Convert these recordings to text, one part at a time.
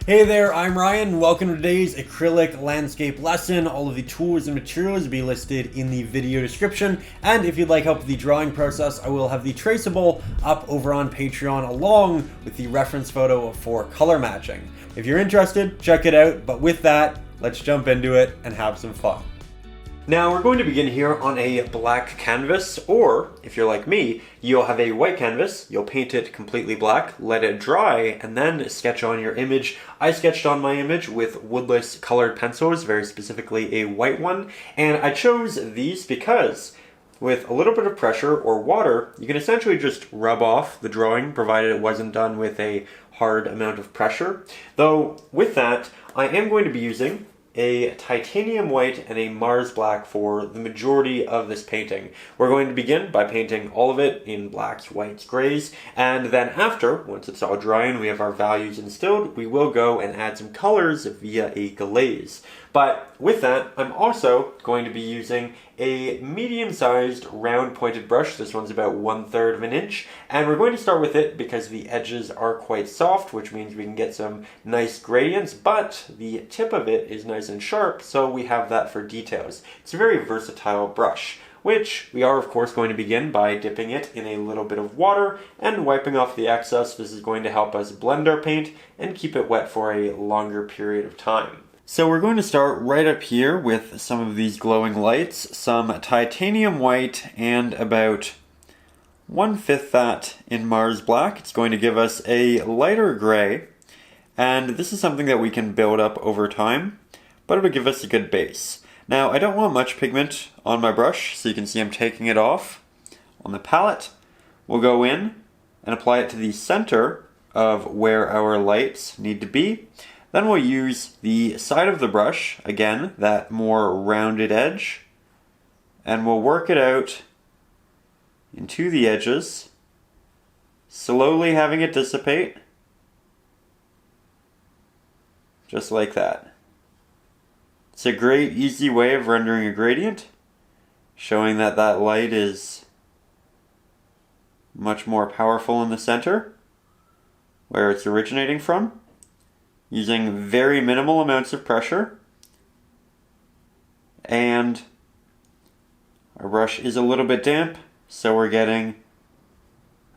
Hey there, I'm Ryan. Welcome to today's acrylic landscape lesson. All of the tools and materials will be listed in the video description. And if you'd like help with the drawing process, I will have the traceable up over on Patreon along with the reference photo for color matching. If you're interested, check it out. But with that, let's jump into it and have some fun. Now we're going to begin here on a black canvas, or if you're like me, you'll have a white canvas, you'll paint it completely black, let it dry, and then sketch on your image. I sketched on my image with woodless colored pencils, very specifically a white one, and I chose these because with a little bit of pressure or water, you can essentially just rub off the drawing, provided it wasn't done with a hard amount of pressure. Though with that, I am going to be using a titanium white and a Mars black for the majority of this painting. We're going to begin by painting all of it in blacks, whites, grays, and then after, once it's all dry and we have our values instilled, we will go and add some colors via a glaze. But with that, I'm also going to be using a medium-sized round pointed brush. This one's about 1/3 of an inch, and we're going to start with it because the edges are quite soft, which means we can get some nice gradients, but the tip of it is nice and sharp, so we have that for details. It's a very versatile brush, which we are of course going to begin by dipping it in a little bit of water and wiping off the excess. This is going to help us blend our paint and keep it wet for a longer period of time. So we're going to start right up here with some of these glowing lights, some titanium white and about 1/5 that in Mars black. It's going to give us a lighter gray, and this is something that we can build up over time, but it'll give us a good base. Now I don't want much pigment on my brush, so you can see I'm taking it off. On the palette, we'll go in and apply it to the center of where our lights need to be. Then we'll use the side of the brush, again, that more rounded edge, and we'll work it out into the edges, slowly having it dissipate, just like that. It's a great, easy way of rendering a gradient, showing that that light is much more powerful in the center, where it's originating from, using very minimal amounts of pressure, and our brush is a little bit damp, so we're getting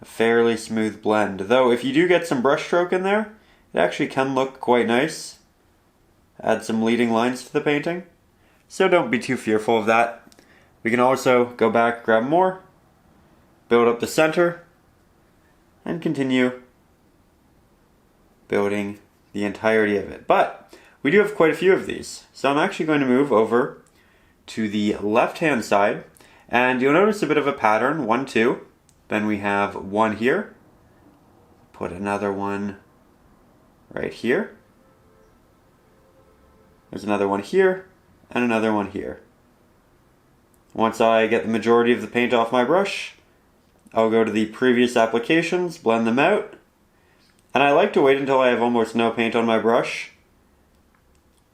a fairly smooth blend. Though if you do get some brush stroke in there, it actually can look quite nice. Add some leading lines to the painting, so don't be too fearful of that. We can also go back, grab more, build up the center, and continue building the entirety of it. But we do have quite a few of these, so I'm actually going to move over to the left hand side, and you'll notice a bit of a pattern, 1, 2, then we have one here, put another one right here, there's another one here, and another one here. Once I get the majority of the paint off my brush, I'll go to the previous applications, blend them out, and I like to wait until I have almost no paint on my brush,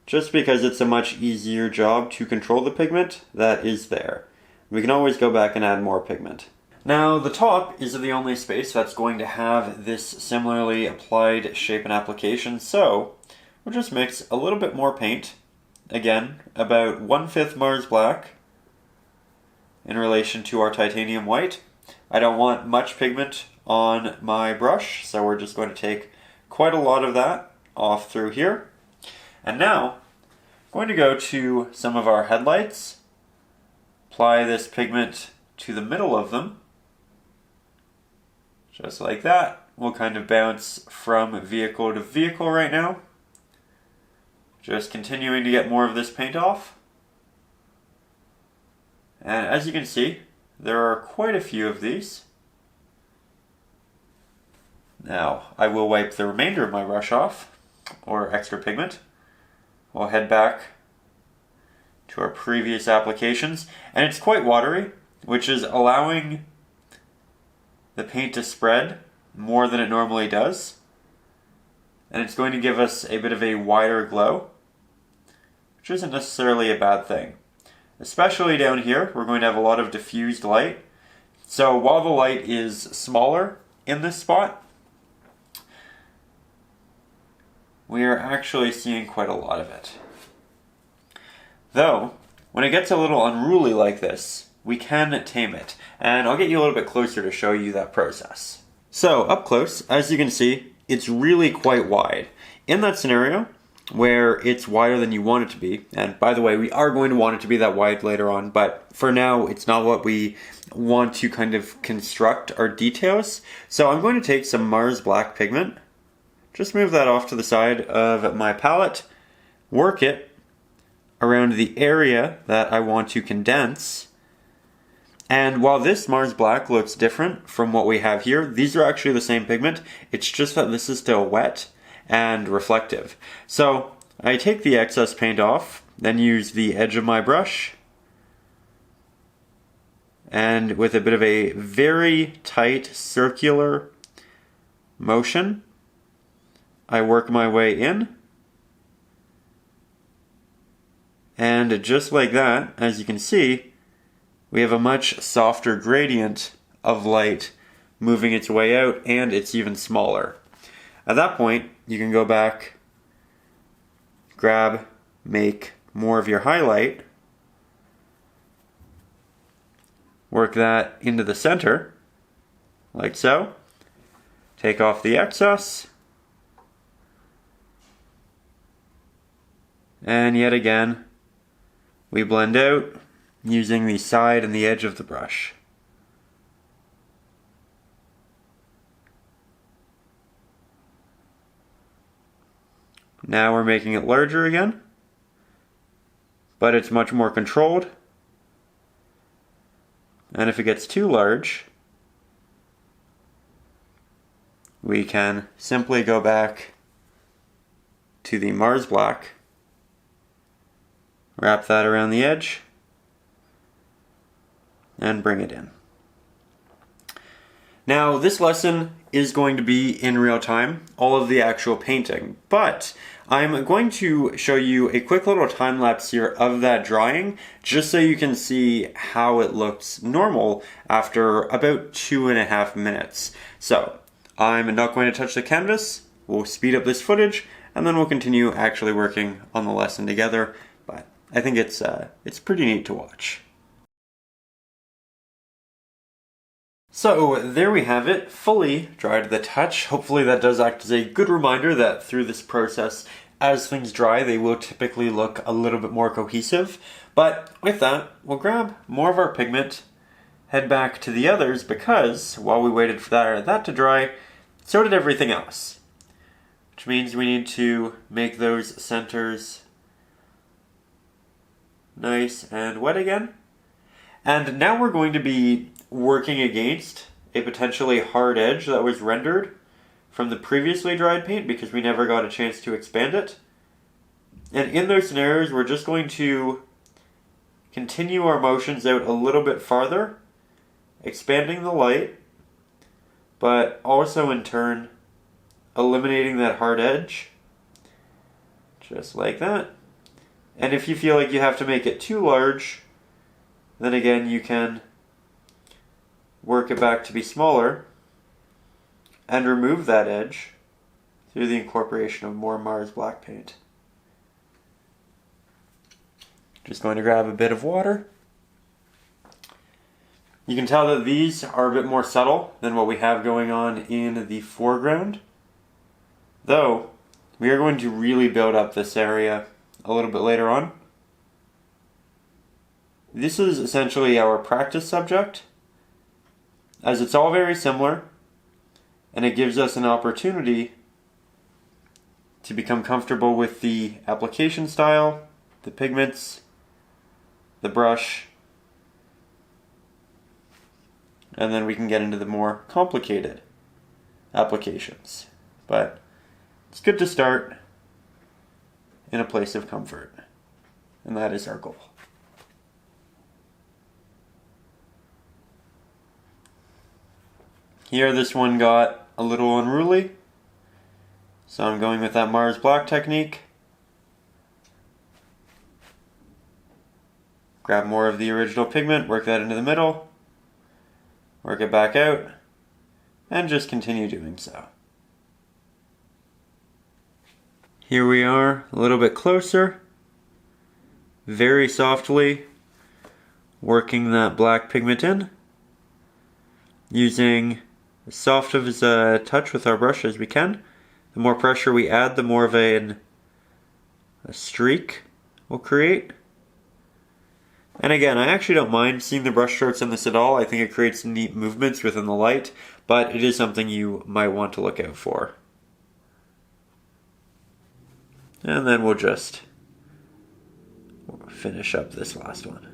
just because it's a much easier job to control the pigment that is there. We can always go back and add more pigment. Now the top is the only space that's going to have this similarly applied shape and application, so we'll just mix a little bit more paint, again about 1/5 Mars black in relation to our titanium white. I don't want much pigment on my brush, so we're just going to take quite a lot of that off through here. And now, I'm going to go to some of our headlights, apply this pigment to the middle of them, just like that. We'll kind of bounce from vehicle to vehicle right now, just continuing to get more of this paint off. And as you can see, there are quite a few of these. Now, I will wipe the remainder of my brush off, or extra pigment. We'll head back to our previous applications, and it's quite watery, which is allowing the paint to spread more than it normally does. And it's going to give us a bit of a wider glow, which isn't necessarily a bad thing. Especially down here, we're going to have a lot of diffused light. So while the light is smaller in this spot, we are actually seeing quite a lot of it. Though, when it gets a little unruly like this, we can tame it, and I'll get you a little bit closer to show you that process. So, up close, as you can see, it's really quite wide. In that scenario, where it's wider than you want it to be, and by the way, we are going to want it to be that wide later on, but for now, it's not what we want to kind of construct our details. So I'm going to take some Mars Black pigment, just move that off to the side of my palette, work it around the area that I want to condense. And while this Mars Black looks different from what we have here, these are actually the same pigment. It's just that this is still wet and reflective. So I take the excess paint off, then use the edge of my brush, and with a bit of a very tight circular motion, I work my way in. And just like that, as you can see, we have a much softer gradient of light moving its way out, and it's even smaller. At that point, you can go back, grab, make more of your highlight, work that into the center, like so, take off the excess, and yet again, we blend out using the side and the edge of the brush. Now we're making it larger again, but it's much more controlled. And if it gets too large, we can simply go back to the Mars Black, wrap that around the edge, and bring it in. Now, this lesson is going to be in real time, all of the actual painting, but I'm going to show you a quick little time lapse here of that drying, just so you can see how it looks normal after about 2.5 minutes. So, I'm not going to touch the canvas, we'll speed up this footage, and then we'll continue actually working on the lesson together, but I think it's pretty neat to watch. So there we have it, fully dry to the touch. Hopefully that does act as a good reminder that through this process, as things dry, they will typically look a little bit more cohesive. But with that, we'll grab more of our pigment, head back to the others, because while we waited for that to dry, so did everything else. Which means we need to make those centers nice and wet again. And now we're going to be working against a potentially hard edge that was rendered from the previously dried paint because we never got a chance to expand it. And in those scenarios, we're just going to continue our motions out a little bit farther, expanding the light, but also in turn eliminating that hard edge, just like that. And if you feel like you have to make it too large, then again you can work it back to be smaller and remove that edge through the incorporation of more Mars Black paint. Just going to grab a bit of water. You can tell that these are a bit more subtle than what we have going on in the foreground, though we are going to really build up this area a little bit later on. This is essentially our practice subject, as it's all very similar, and it gives us an opportunity to become comfortable with the application style, the pigments, the brush, and then we can get into the more complicated applications. But it's good to start in a place of comfort, and that is our goal. Here this one got a little unruly, so I'm going with that Mars Black technique. Grab more of the original pigment, work that into the middle, work it back out, and just continue doing so. Here we are, a little bit closer, very softly working that black pigment in, using as soft of a touch with our brush as we can. The more pressure we add, the more of a streak we'll create. And again, I actually don't mind seeing the brush strokes in this at all. I think it creates neat movements within the light, but it is something you might want to look out for. And then we'll just finish up this last one.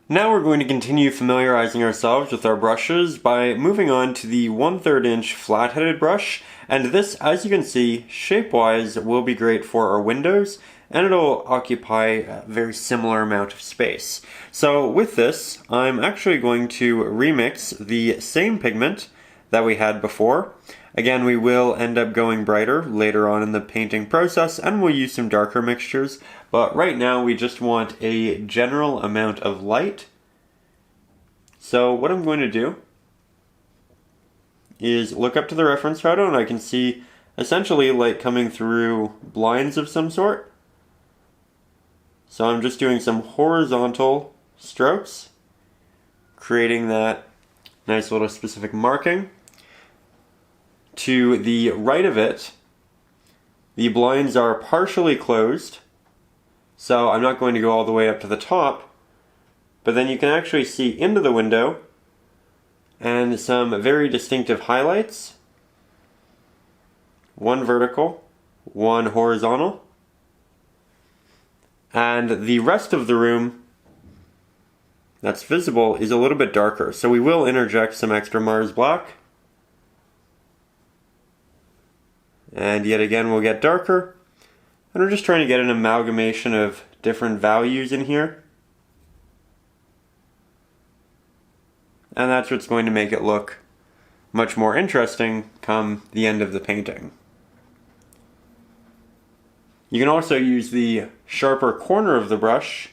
Now we're going to continue familiarizing ourselves with our brushes by moving on to the 1/3 inch flat-headed brush. And this, as you can see, shape-wise will be great for our windows, and it'll occupy a very similar amount of space. So with this, I'm actually going to remix the same pigment that we had before. Again, we will end up going brighter later on in the painting process, and we'll use some darker mixtures, but right now we just want a general amount of light. So what I'm going to do is look up to the reference photo, and I can see essentially light coming through blinds of some sort. So I'm just doing some horizontal strokes, creating that nice little specific marking. To the right of it, the blinds are partially closed, so I'm not going to go all the way up to the top, but then you can actually see into the window and some very distinctive highlights. One vertical, one horizontal. And the rest of the room that's visible is a little bit darker. So we will interject some extra Mars black. And yet again we'll get darker. And we're just trying to get an amalgamation of different values in here. And that's what's going to make it look much more interesting come the end of the painting. You can also use the sharper corner of the brush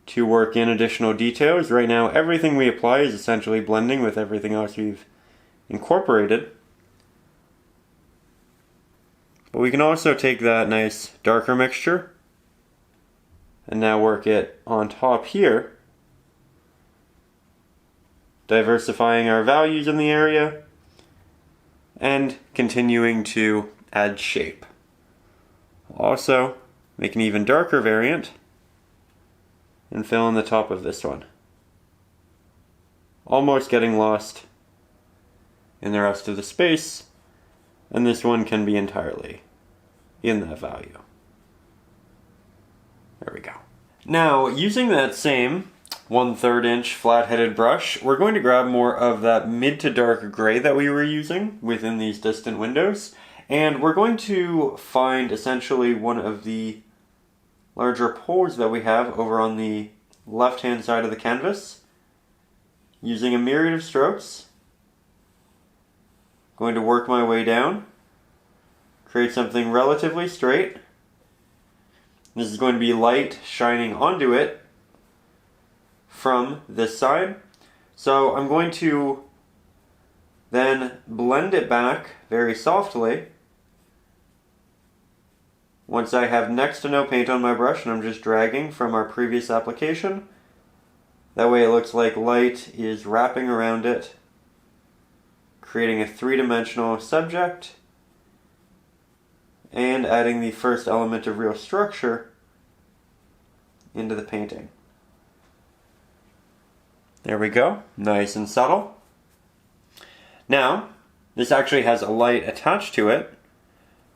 to work in additional details. Right now, everything we apply is essentially blending with everything else we've incorporated. But we can also take that nice darker mixture and now work it on top here, diversifying our values in the area and continuing to add shape. Also, make an even darker variant and fill in the top of this one. Almost getting lost in the rest of the space, and this one can be entirely in that value. There we go. Now, using that same 1/3 inch flat-headed brush, we're going to grab more of that mid to dark gray that we were using within these distant windows, and we're going to find essentially one of the larger poles that we have over on the left-hand side of the canvas. Using a myriad of strokes, going to work my way down, create something relatively straight. This is going to be light shining onto it from this side. So I'm going to then blend it back very softly. Once I have next to no paint on my brush and I'm just dragging from our previous application, that way it looks like light is wrapping around it, creating a three-dimensional subject and adding the first element of real structure into the painting. There we go, nice and subtle. Now, this actually has a light attached to it,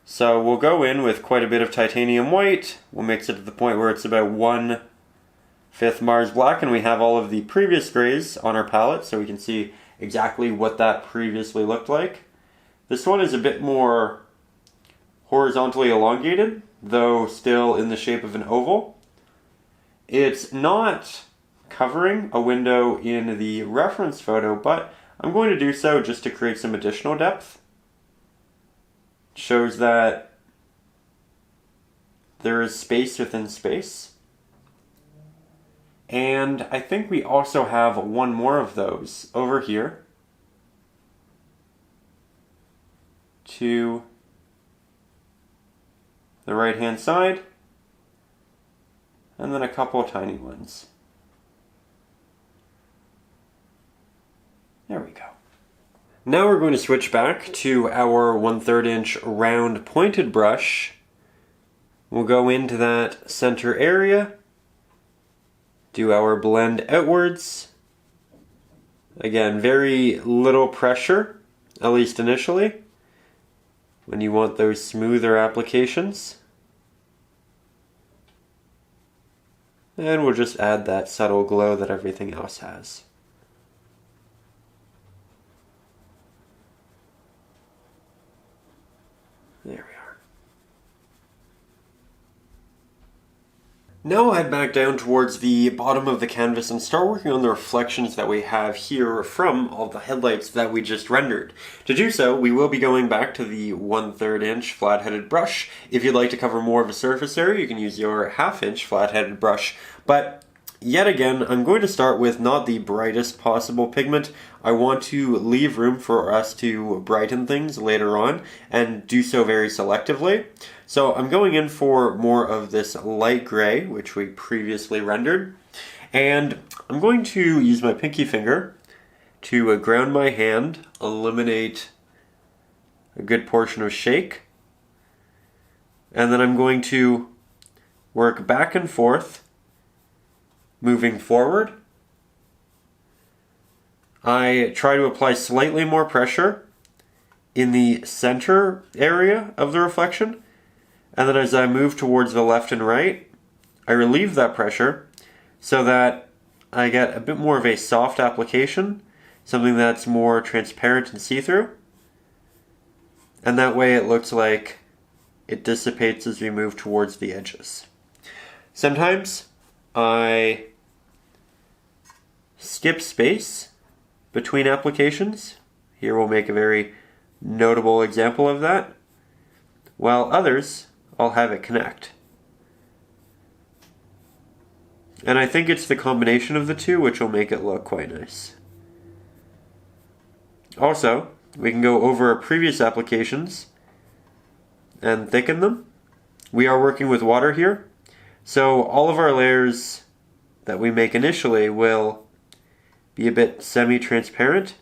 so we'll go in with quite a bit of titanium white. We'll mix it to the point where it's about 1/5 Mars black, and we have all of the previous grays on our palette, so we can see exactly what that previously looked like. This one is a bit more horizontally elongated, though still in the shape of an oval. It's not covering a window in the reference photo, but I'm going to do so just to create some additional depth. It shows that there is space within space. And I think we also have one more of those over here to the right hand side, and then a couple tiny ones. There we go. Now we're going to switch back to our 1/3 inch round pointed brush. We'll go into that center area, do our blend outwards. Again, very little pressure, at least initially, when you want those smoother applications. And we'll just add that subtle glow that everything else has. There we are. Now I'll head back down towards the bottom of the canvas and start working on the reflections that we have here from all the headlights that we just rendered. To do so, we will be going back to the 1/3 inch flat-headed brush. If you'd like to cover more of a surface area, you can use your 1/2 inch flat-headed brush. But yet again, I'm going to start with not the brightest possible pigment. I want to leave room for us to brighten things later on and do so very selectively. So I'm going in for more of this light gray, which we previously rendered. And I'm going to use my pinky finger to ground my hand, eliminate a good portion of shake. And then I'm going to work back and forth, moving forward. I try to apply slightly more pressure in the center area of the reflection, and then as I move towards the left and right, I relieve that pressure so that I get a bit more of a soft application, something that's more transparent and see-through, and that way it looks like it dissipates as we move towards the edges. Sometimes I skip space between applications. Here we'll make a very notable example of that, while others I'll have it connect. And I think it's the combination of the two which will make it look quite nice. Also, we can go over our previous applications and thicken them. We are working with water here, so all of our layers that we make initially will be a bit semi-transparent,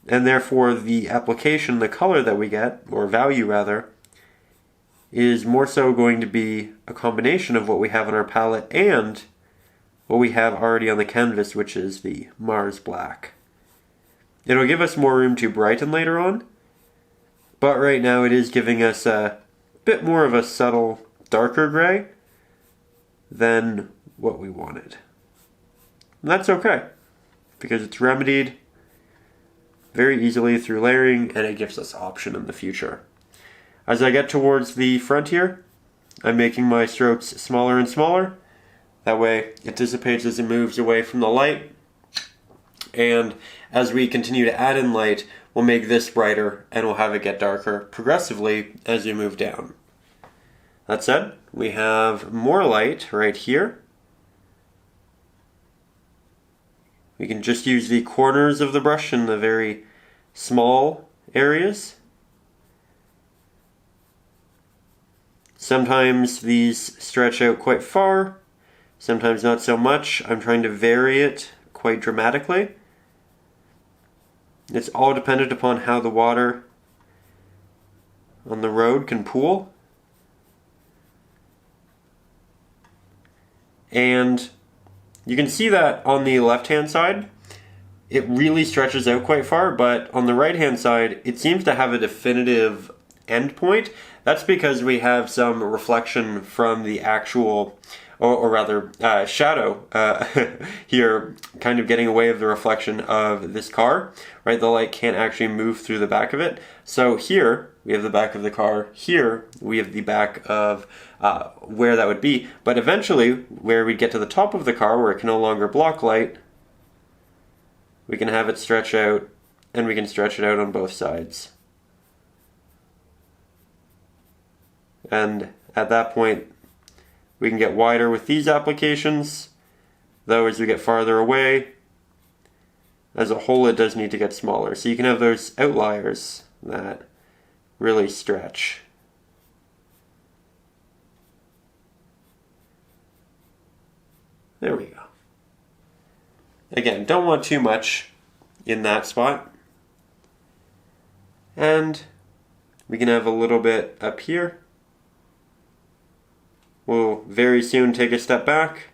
and therefore the application, the color that we get, or value rather, is more so going to be a combination of what we have on our palette and what we have already on the canvas, which is the Mars black. It'll give us more room to brighten later on, but right now it is giving us a bit more of a subtle, darker gray than what we wanted. And that's okay, because it's remedied very easily through layering, and it gives us option in the future. As I get towards the front here, I'm making my strokes smaller and smaller. That way it dissipates as it moves away from the light. And as we continue to add in light, we'll make this brighter and we'll have it get darker progressively as we move down. That said, we have more light right here. We can just use the corners of the brush in the very small areas. Sometimes these stretch out quite far, sometimes not so much. I'm trying to vary it quite dramatically. It's all dependent upon how the water on the road can pool. And you can see that on the left-hand side, it really stretches out quite far, but on the right-hand side, it seems to have a definitive end point. That's because we have some reflection from the actual, or rather shadow here, kind of getting away of the reflection of this car, right? The light can't actually move through the back of it. So here, we have the back of the car. Here, we have the back of where that would be. But eventually, where we get to the top of the car, where it can no longer block light, we can have it stretch out, and we can stretch it out on both sides. And at that point, We can get wider with these applications, though as we get farther away, as a whole it does need to get smaller. So you can have those outliers that really stretch. There we go. Again, don't want too much in that spot. And we can have a little bit up here. We'll very soon take a step back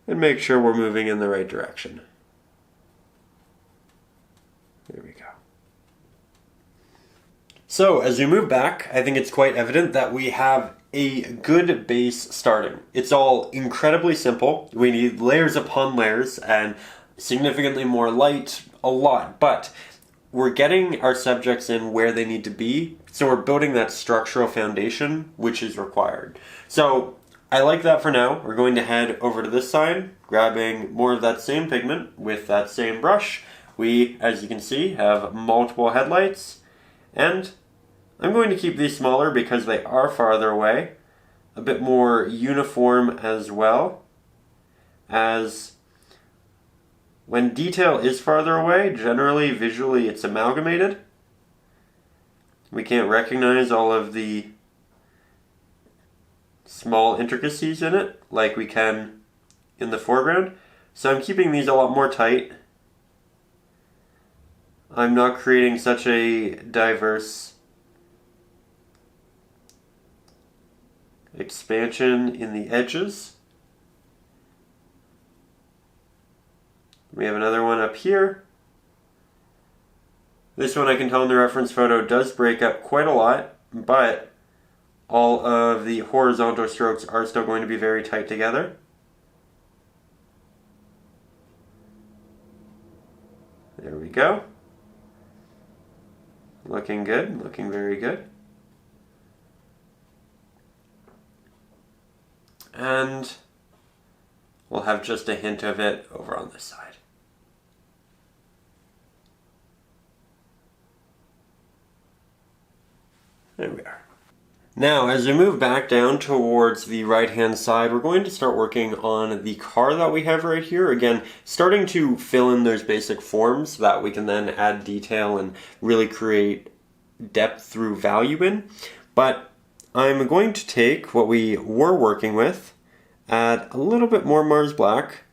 and make sure we're moving in the right direction. There we go. So as we move back, I think it's quite evident that we have a good base starting. It's all incredibly simple. We need layers upon layers and significantly more light, a lot, but we're getting our subjects in where they need to be, so we're building that structural foundation which is required. So I like that for now. We're going to head over to this side, grabbing more of that same pigment with that same brush. We, as you can see, have multiple headlights, and I'm going to keep these smaller because they are farther away, a bit more uniform as well, as when detail is farther away, generally visually it's amalgamated. We can't recognize all of the small intricacies in it like we can in the foreground. So I'm keeping these a lot more tight. I'm not creating such a diverse expansion in the edges. We have another one up here. This one I can tell in the reference photo does break up quite a lot, but all of the horizontal strokes are still going to be very tight together. There we go. Looking good, looking very good. And we'll have just a hint of it over on this side. There we are. Now, as we move back down towards the right-hand side, we're going to start working on the car that we have right here. Again, starting to fill in those basic forms so that we can then add detail and really create depth through value in. But I'm going to take what we were working with, add a little bit more Mars Black,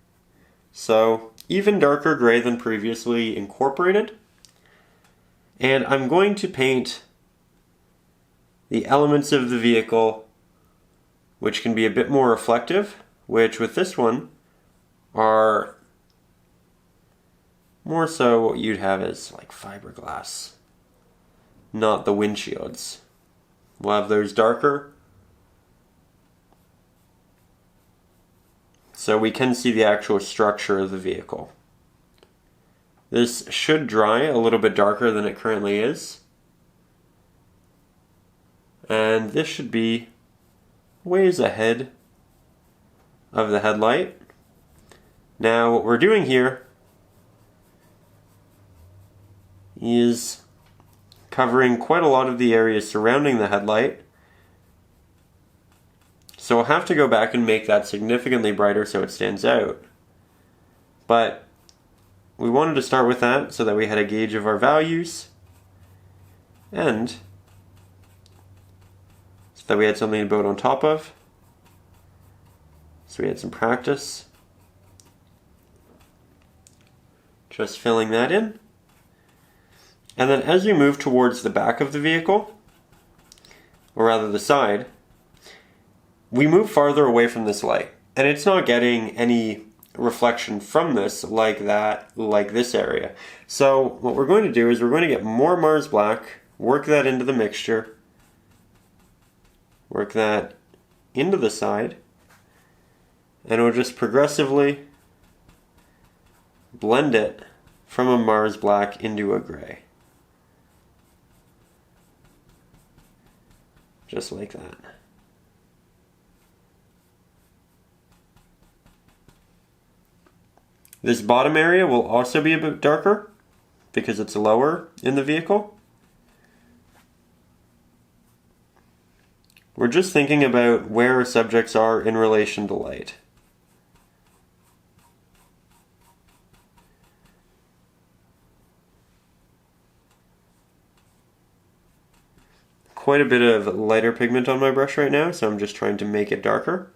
so even darker gray than previously incorporated. And I'm going to paint the elements of the vehicle which can be a bit more reflective, which with this one are more so what you'd have as like fiberglass, not the windshields. We'll have those darker, so we can see the actual structure of the vehicle. This should dry a little bit darker than it currently is. And this should be ways ahead of the headlight. Now what we're doing here is covering quite a lot of the area surrounding the headlight. So we'll have to go back and make that significantly brighter so it stands out. But we wanted to start with that so that we had a gauge of our values, and so that we had something to build on top of. So we had some practice. Just filling that in. And then as we move towards the back of the vehicle, or rather the side, we move farther away from this light. And it's not getting any reflection from this like this area. So what we're going to do is we're going to get more Mars Black, work that into the mixture, work that into the side, and we'll just progressively blend it from a Mars Black into a gray. Just like that. This bottom area will also be a bit darker because it's lower in the vehicle. We're just thinking about where our subjects are in relation to light. Quite a bit of lighter pigment on my brush right now, so I'm just trying to make it darker.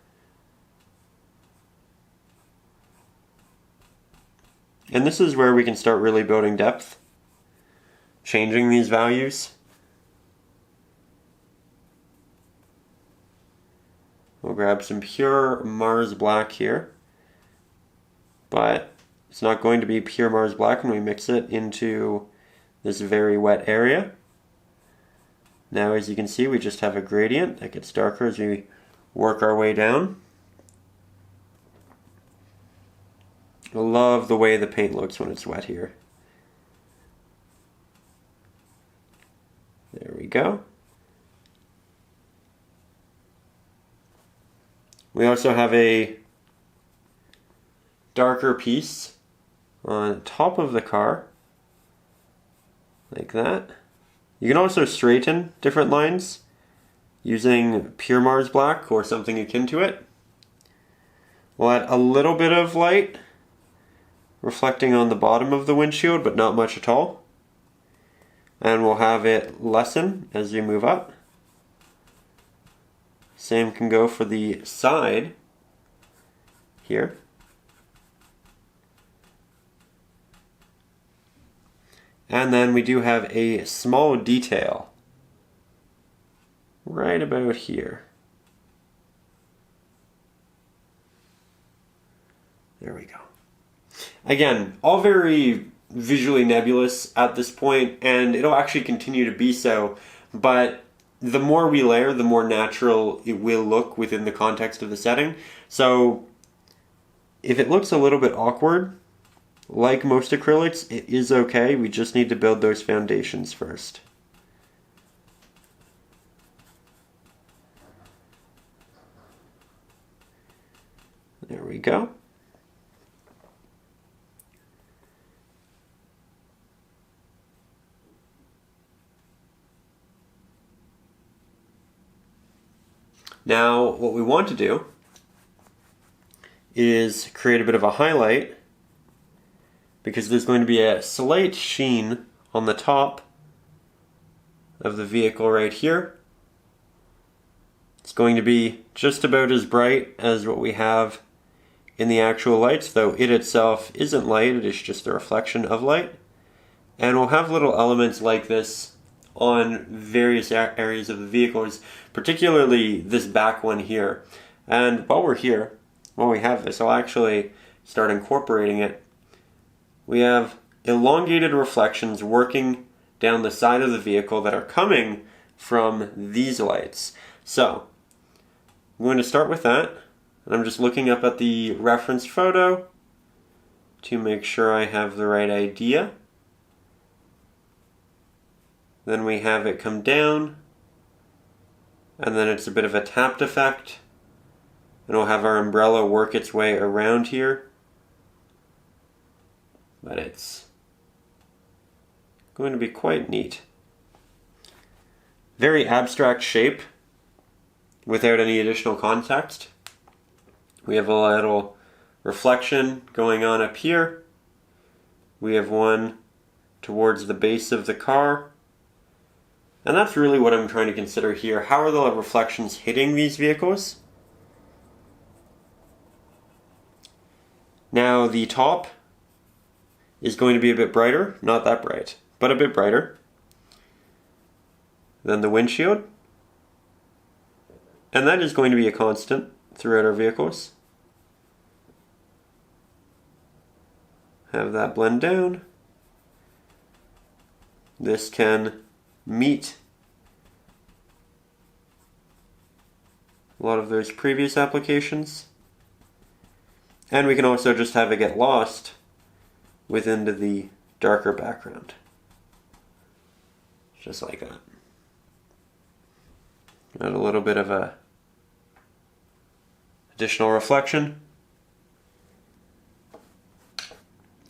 And this is where we can start really building depth, changing these values. We'll grab some pure Mars black here, but it's not going to be pure Mars black when we mix it into this very wet area. Now, as you can see, we just have a gradient that gets darker as we work our way down. I love the way the paint looks when it's wet here. There we go. We also have a darker piece on top of the car, like that. You can also straighten different lines using pure Mars black or something akin to it. We'll add a little bit of light reflecting on the bottom of the windshield, but not much at all. And we'll have it lessen as you move up. Same can go for the side here. And then we do have a small detail right about here. There we go. Again, all very visually nebulous at this point, and it'll actually continue to be so, but the more we layer, the more natural it will look within the context of the setting. So if it looks a little bit awkward, like most acrylics, it is okay. We just need to build those foundations first. There we go. Now, what we want to do is create a bit of a highlight, because there's going to be a slight sheen on the top of the vehicle right here. It's going to be just about as bright as what we have in the actual lights, though it itself isn't light, it is just a reflection of light. And we'll have little elements like this on various areas of the vehicles, particularly this back one here. And while we're here, while we have this, I'll actually start incorporating it. We have elongated reflections working down the side of the vehicle that are coming from these lights. So, I'm going to start with that, and I'm just looking up at the reference photo to make sure I have the right idea. Then we have it come down, and then it's a bit of a tapped effect, and we'll have our umbrella work its way around here. But it's going to be quite neat. Very abstract shape without any additional context. We have a little reflection going on up here. We have one towards the base of the car. And that's really what I'm trying to consider here. How are the reflections hitting these vehicles? Now the top is going to be a bit brighter, not that bright, but a bit brighter than the windshield. And that is going to be a constant throughout our vehicles. Have that blend down. This can meet a lot of those previous applications. And we can also just have it get lost within the darker background. Just like that. Add a little bit of a additional reflection.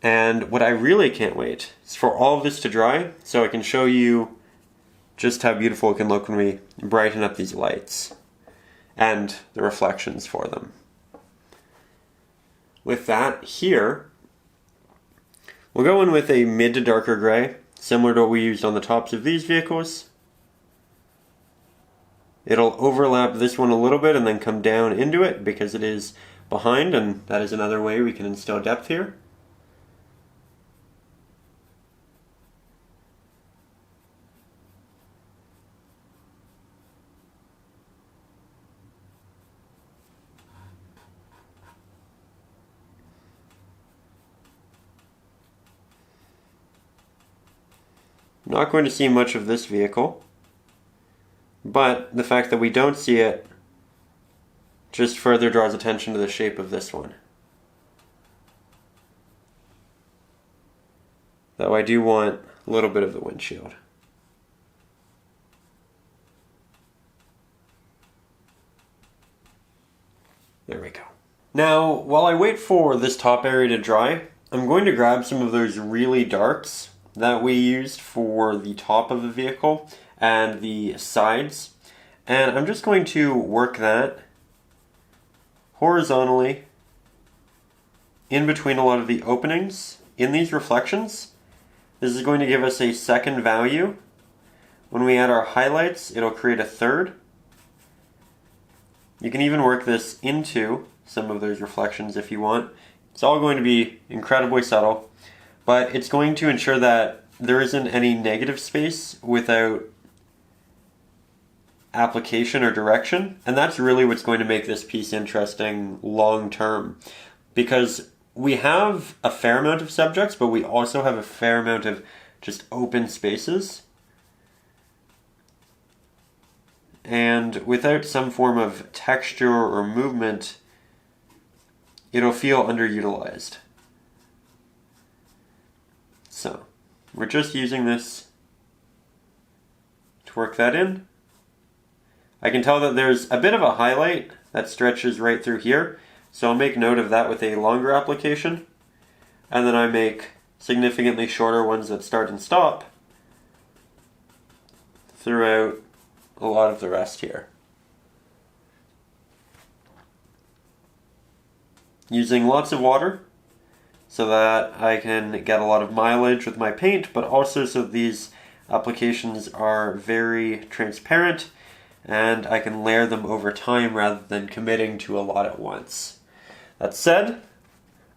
And what I really can't wait is for all of this to dry so I can show you just how beautiful it can look when we brighten up these lights. and the reflections for them. With that, here, we'll go in with a mid to darker gray, similar to what we used on the tops of these vehicles. It'll overlap this one a little bit and then come down into it because it is behind, and that is another way we can instill depth here. Not going to see much of this vehicle, but the fact that we don't see it just further draws attention to the shape of this one. Though I do want a little bit of the windshield. There we go. Now, while I wait for this top area to dry, I'm going to grab some of those really darks that we used for the top of the vehicle and the sides, and I'm just going to work that horizontally in between a lot of the openings in these reflections. This is going to give us a second value. When we add our highlights, it'll create a third. You can even work this into some of those reflections if you want. It's all going to be incredibly subtle, but it's going to ensure that there isn't any negative space without application or direction, and that's really what's going to make this piece interesting long term, because we have a fair amount of subjects, but we also have a fair amount of just open spaces, and without some form of texture or movement, it'll feel underutilized. So we're just using this to work that in. I can tell that there's a bit of a highlight that stretches right through here, so I'll make note of that with a longer application, and then I make significantly shorter ones that start and stop throughout a lot of the rest here. Using lots of water so that I can get a lot of mileage with my paint, but also so these applications are very transparent and I can layer them over time rather than committing to a lot at once. That said,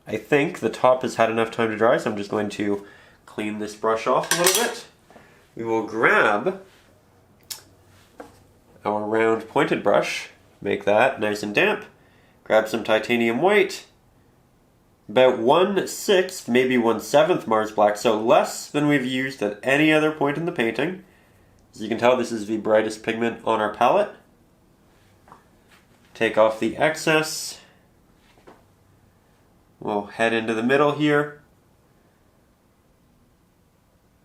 I think the top has had enough time to dry, so I'm just going to clean this brush off a little bit. We will grab our round pointed brush, make that nice and damp, grab some titanium white, about 1/6, maybe 1/7 Mars Black, so less than we've used at any other point in the painting. As you can tell, this is the brightest pigment on our palette. Take off the excess. We'll head into the middle here.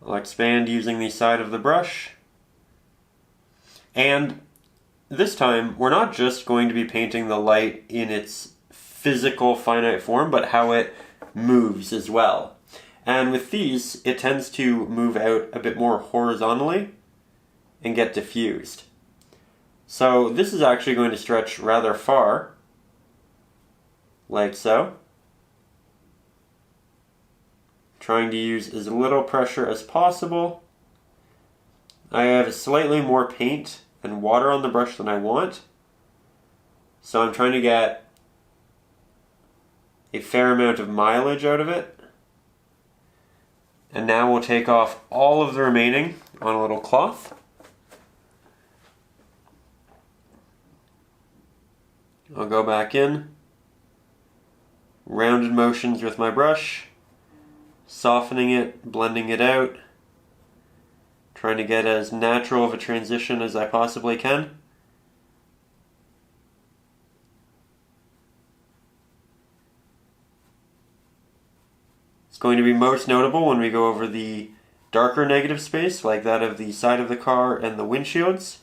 I'll expand using the side of the brush. And this time, we're not just going to be painting the light in its physical finite form, but how it moves as well. And with these, it tends to move out a bit more horizontally and get diffused. So this is actually going to stretch rather far, like so. Trying to use as little pressure as possible. I have slightly more paint and water on the brush than I want, so I'm trying to get a fair amount of mileage out of it. And now we'll take off all of the remaining on a little cloth. I'll go back in, rounded motions with my brush, softening it, blending it out, trying to get as natural of a transition as I possibly can. It's going to be most notable when we go over the darker negative space, like that of the side of the car and the windshields.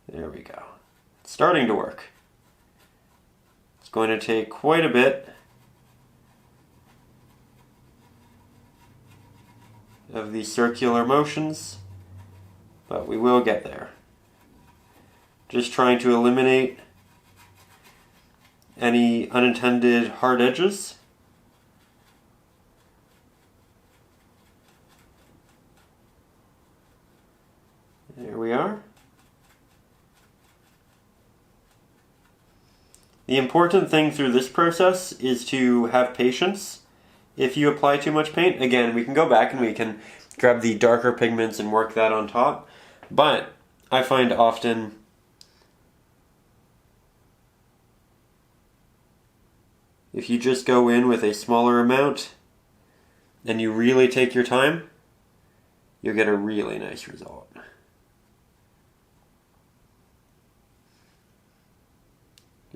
There we go. It's starting to work. It's going to take quite a bit of these circular motions but we will get there. Just trying to eliminate any unintended hard edges. There we are. The important thing through this process is to have patience. If you apply too much paint, again, we can go back and we can grab the darker pigments and work that on top. But I find often if you just go in with a smaller amount and you really take your time, you'll get a really nice result.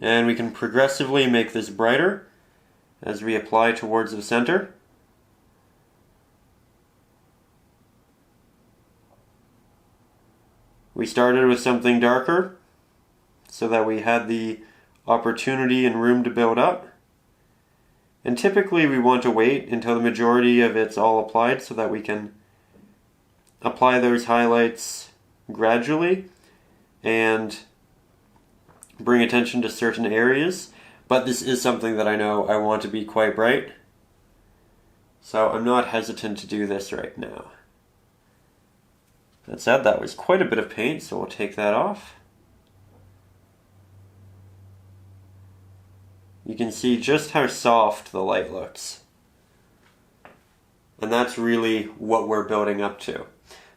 And we can progressively make this brighter as we apply towards the center. We started with something darker so that we had the opportunity and room to build up. And typically we want to wait until the majority of it's all applied so that we can apply those highlights gradually and bring attention to certain areas. But this is something that I know I want to be quite bright, so I'm not hesitant to do this right now. That said, that was quite a bit of paint, so we'll take that off. You can see just how soft the light looks. And that's really what we're building up to.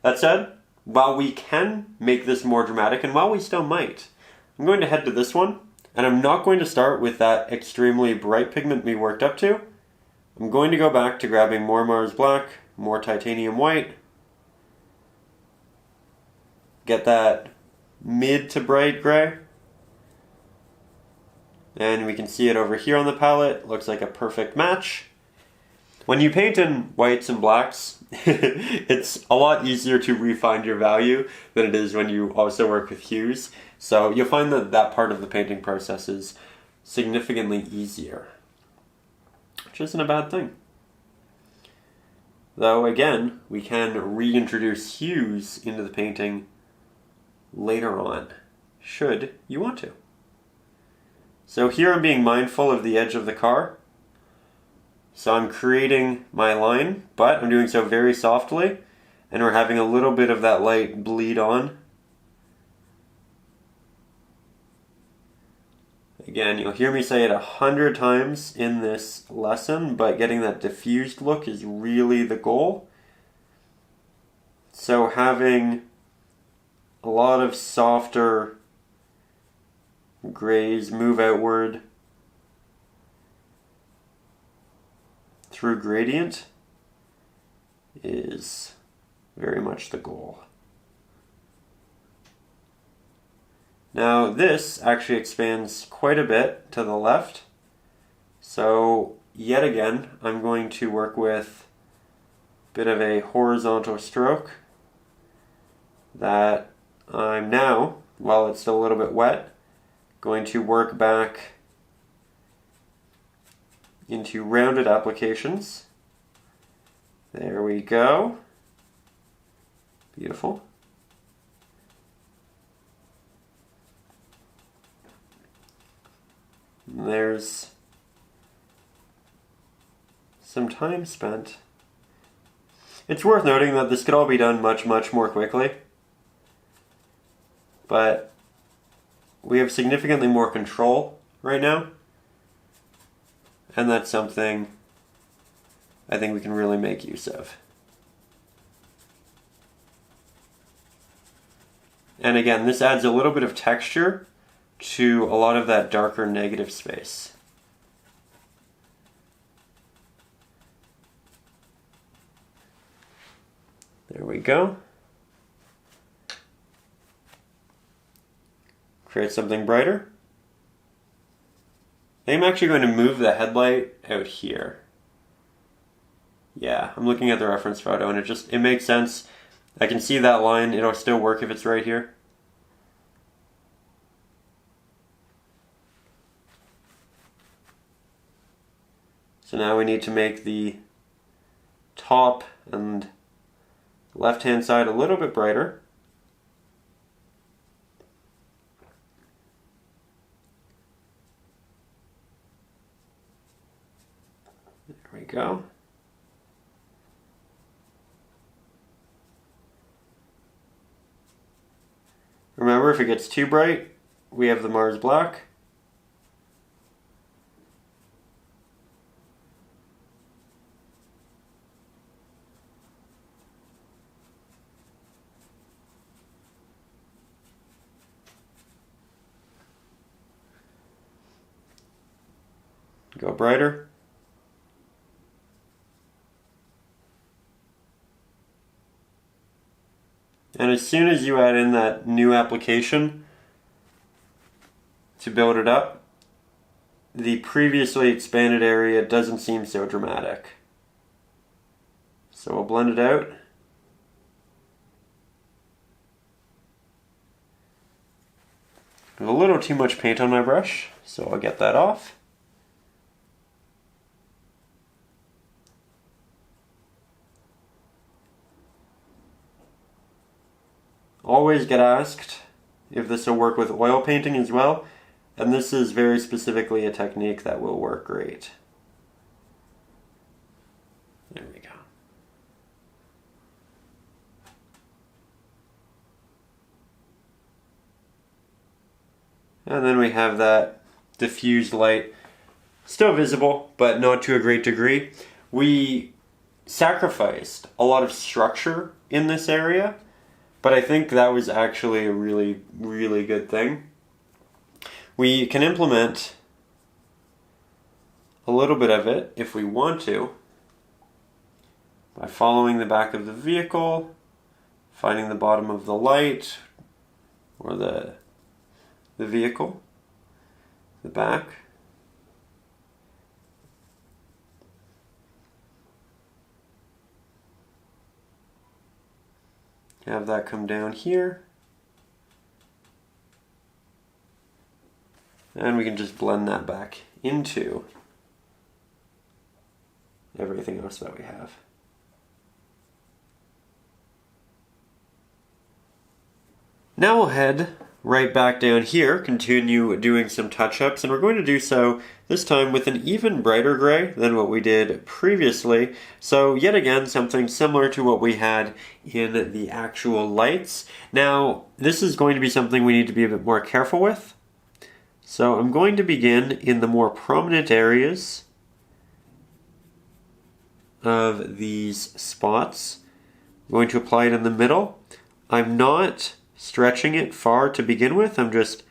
That said, while we can make this more dramatic, and while we still might, I'm going to head to this one, and I'm not going to start with that extremely bright pigment we worked up to. I'm going to go back to grabbing more Mars Black, more Titanium White, get that mid to bright gray, and we can see it over here on the palette. Looks like a perfect match. When you paint in whites and blacks, it's a lot easier to refine your value than it is when you also work with hues. So you'll find that that part of the painting process is significantly easier, which isn't a bad thing. Though again, we can reintroduce hues into the painting later on, should you want to. So here I'm being mindful of the edge of the car. So I'm creating my line, but I'm doing so very softly, and we're having a little bit of that light bleed on. Again, you'll hear me say it 100 times in this lesson, but getting that diffused look is really the goal. So having a lot of softer grays move outward through gradient is very much the goal. Now this actually expands quite a bit to the left, so yet again I'm going to work with a bit of a horizontal stroke that I'm now, while it's still a little bit wet, going to work back into rounded applications. There we go. Beautiful. And there's some time spent. It's worth noting that this could all be done much more quickly, but we have significantly more control right now, and that's something I think we can really make use of. And again, this adds a little bit of texture to a lot of that darker negative space. There we go. Create something brighter. I'm actually going to move the headlight out here. Yeah, I'm looking at the reference photo and it makes sense. I can see that line, it'll still work if it's right here. So now we need to make the top and left-hand side a little bit brighter. There we go. Remember, if it gets too bright, we have the Mars black. Go brighter. And as soon as you add in that new application to build it up, the previously expanded area doesn't seem so dramatic. So we'll blend it out. I have a little too much paint on my brush, so I'll get that off. Always get asked if this will work with oil painting as well, and this is very specifically a technique that will work great. There we go. And then we have that diffused light, still visible, but not to a great degree. We sacrificed a lot of structure in this area, but I think that was actually a really, really good thing. We can implement a little bit of it if we want to by following the back of the vehicle, finding the bottom of the light or the vehicle, the back. Have that come down here. And we can just blend that back into everything else that we have. Now we'll head right back down here, continue doing some touch-ups, and we're going to do so this time with an even brighter gray than what we did previously. So yet again, something similar to what we had in the actual lights. Now, this is going to be something we need to be a bit more careful with. So I'm going to begin in the more prominent areas of these spots. I'm going to apply it in the middle. I'm not stretching it far to begin with. I'm just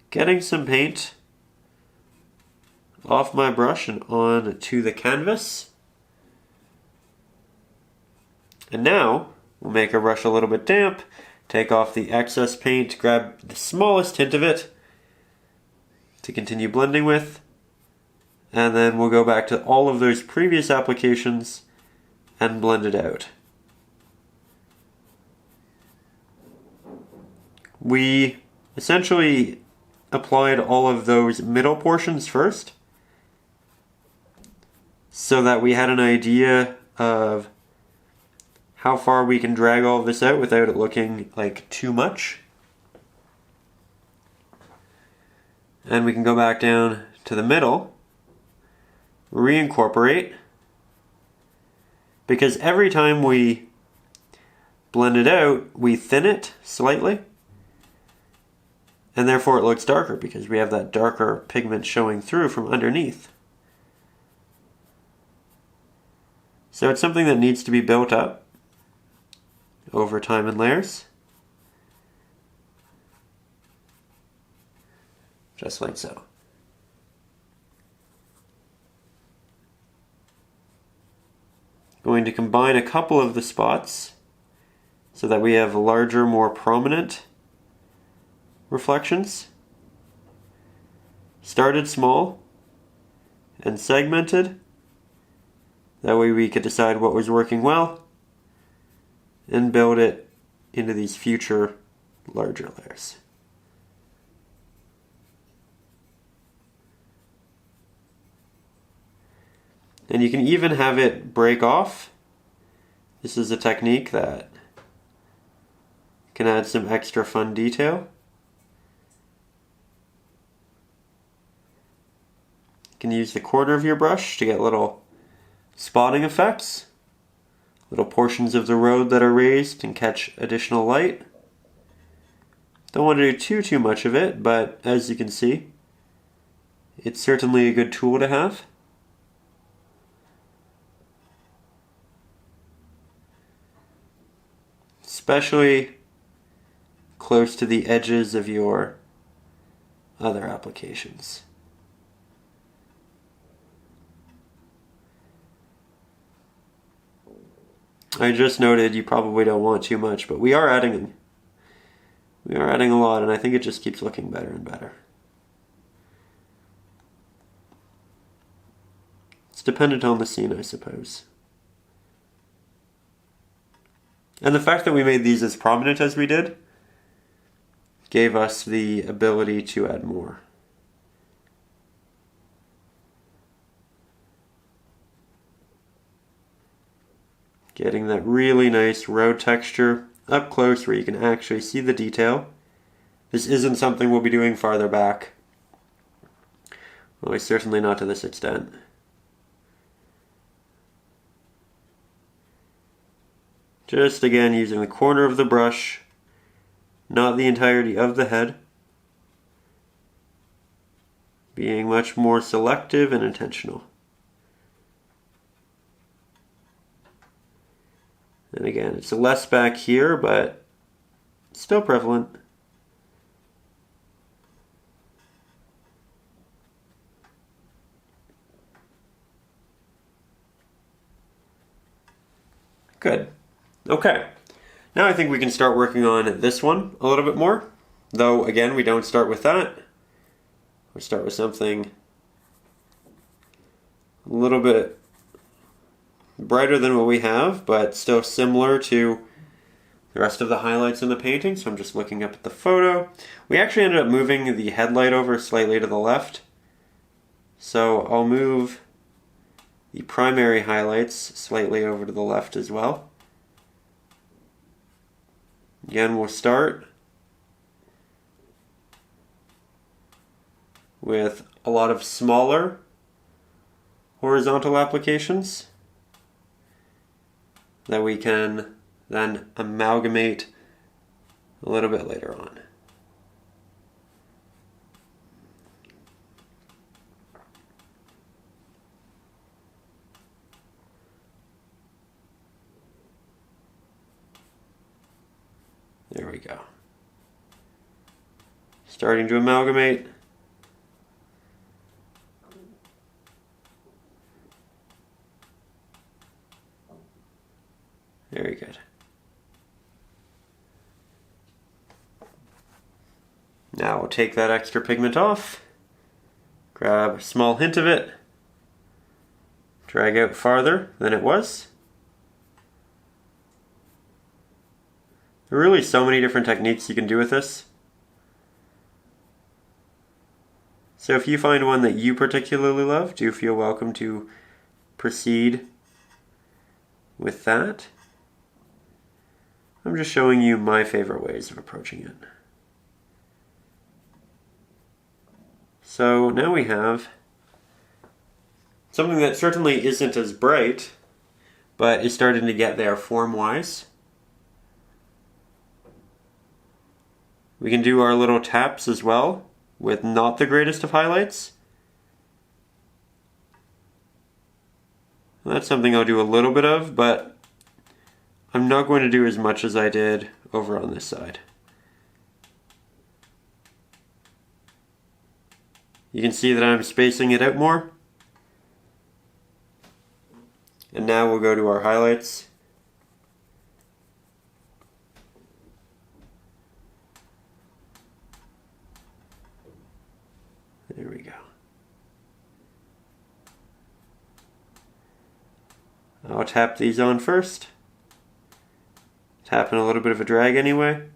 getting some paint off my brush and on to the canvas. And now we'll make our brush a little bit damp, take off the excess paint, grab the smallest hint of it to continue blending with, and then we'll go back to all of those previous applications and blend it out. We essentially applied all of those middle portions first so that we had an idea of how far we can drag all of this out without it looking like too much. And we can go back down to the middle, reincorporate, because every time we blend it out, we thin it slightly. And therefore it looks darker because we have that darker pigment showing through from underneath. So it's something that needs to be built up over time in layers. Just like so. Going to combine a couple of the spots so that we have larger, more prominent reflections. Started small and segmented. That way we could decide what was working well and build it into these future larger layers. And you can even have it break off. This is a technique that can add some extra fun detail. You can use the corner of your brush to get little spotting effects. Little portions of the road that are raised can catch additional light. Don't want to do too much of it, but as you can see, it's certainly a good tool to have. Especially close to the edges of your other applications. I just noted you probably don't want too much, but we are adding a lot, and I think it just keeps looking better and better. It's dependent on the scene, I suppose. And the fact that we made these as prominent as we did gave us the ability to add more. Getting that really nice road texture up close where you can actually see the detail. This isn't something we'll be doing farther back. Well, certainly not to this extent. Just again using the corner of the brush, not the entirety of the head. Being much more selective and intentional. And again, it's less back here, but still prevalent. Good. Okay. Now I think we can start working on this one a little bit more. Though, again, we don't start with that. We start with something a little bit brighter than what we have, but still similar to the rest of the highlights in the painting. So I'm just looking up at the photo. We actually ended up moving the headlight over slightly to the left. So I'll move the primary highlights slightly over to the left as well. Again, we'll start with a lot of smaller horizontal applications that we can then amalgamate a little bit later on. There we go. Starting to amalgamate. Very good. Now we'll take that extra pigment off, grab a small hint of it, drag out farther than it was. There are really so many different techniques you can do with this. So if you find one that you particularly love, do feel welcome to proceed with that. I'm just showing you my favorite ways of approaching it. So now we have something that certainly isn't as bright, but is starting to get there form-wise. We can do our little taps as well, with not the greatest of highlights. That's something I'll do a little bit of, but I'm not going to do as much as I did over on this side. You can see that I'm spacing it out more. And now we'll go to our highlights. There we go. I'll tap these on first. Tapping a little bit of a drag anyway.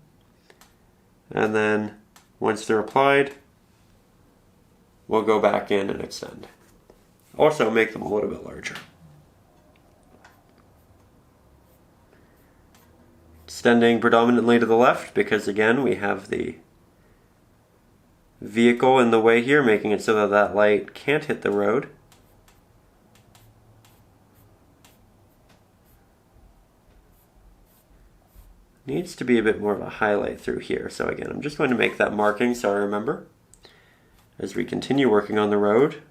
And then once they're applied, we'll go back in and extend. Also make them a little bit larger. Extending predominantly to the left because again we have the vehicle in the way here, making it so that that light can't hit the road. needs to be a bit more of a highlight through here. So again, I'm just going to make that marking so I remember as we continue working on the road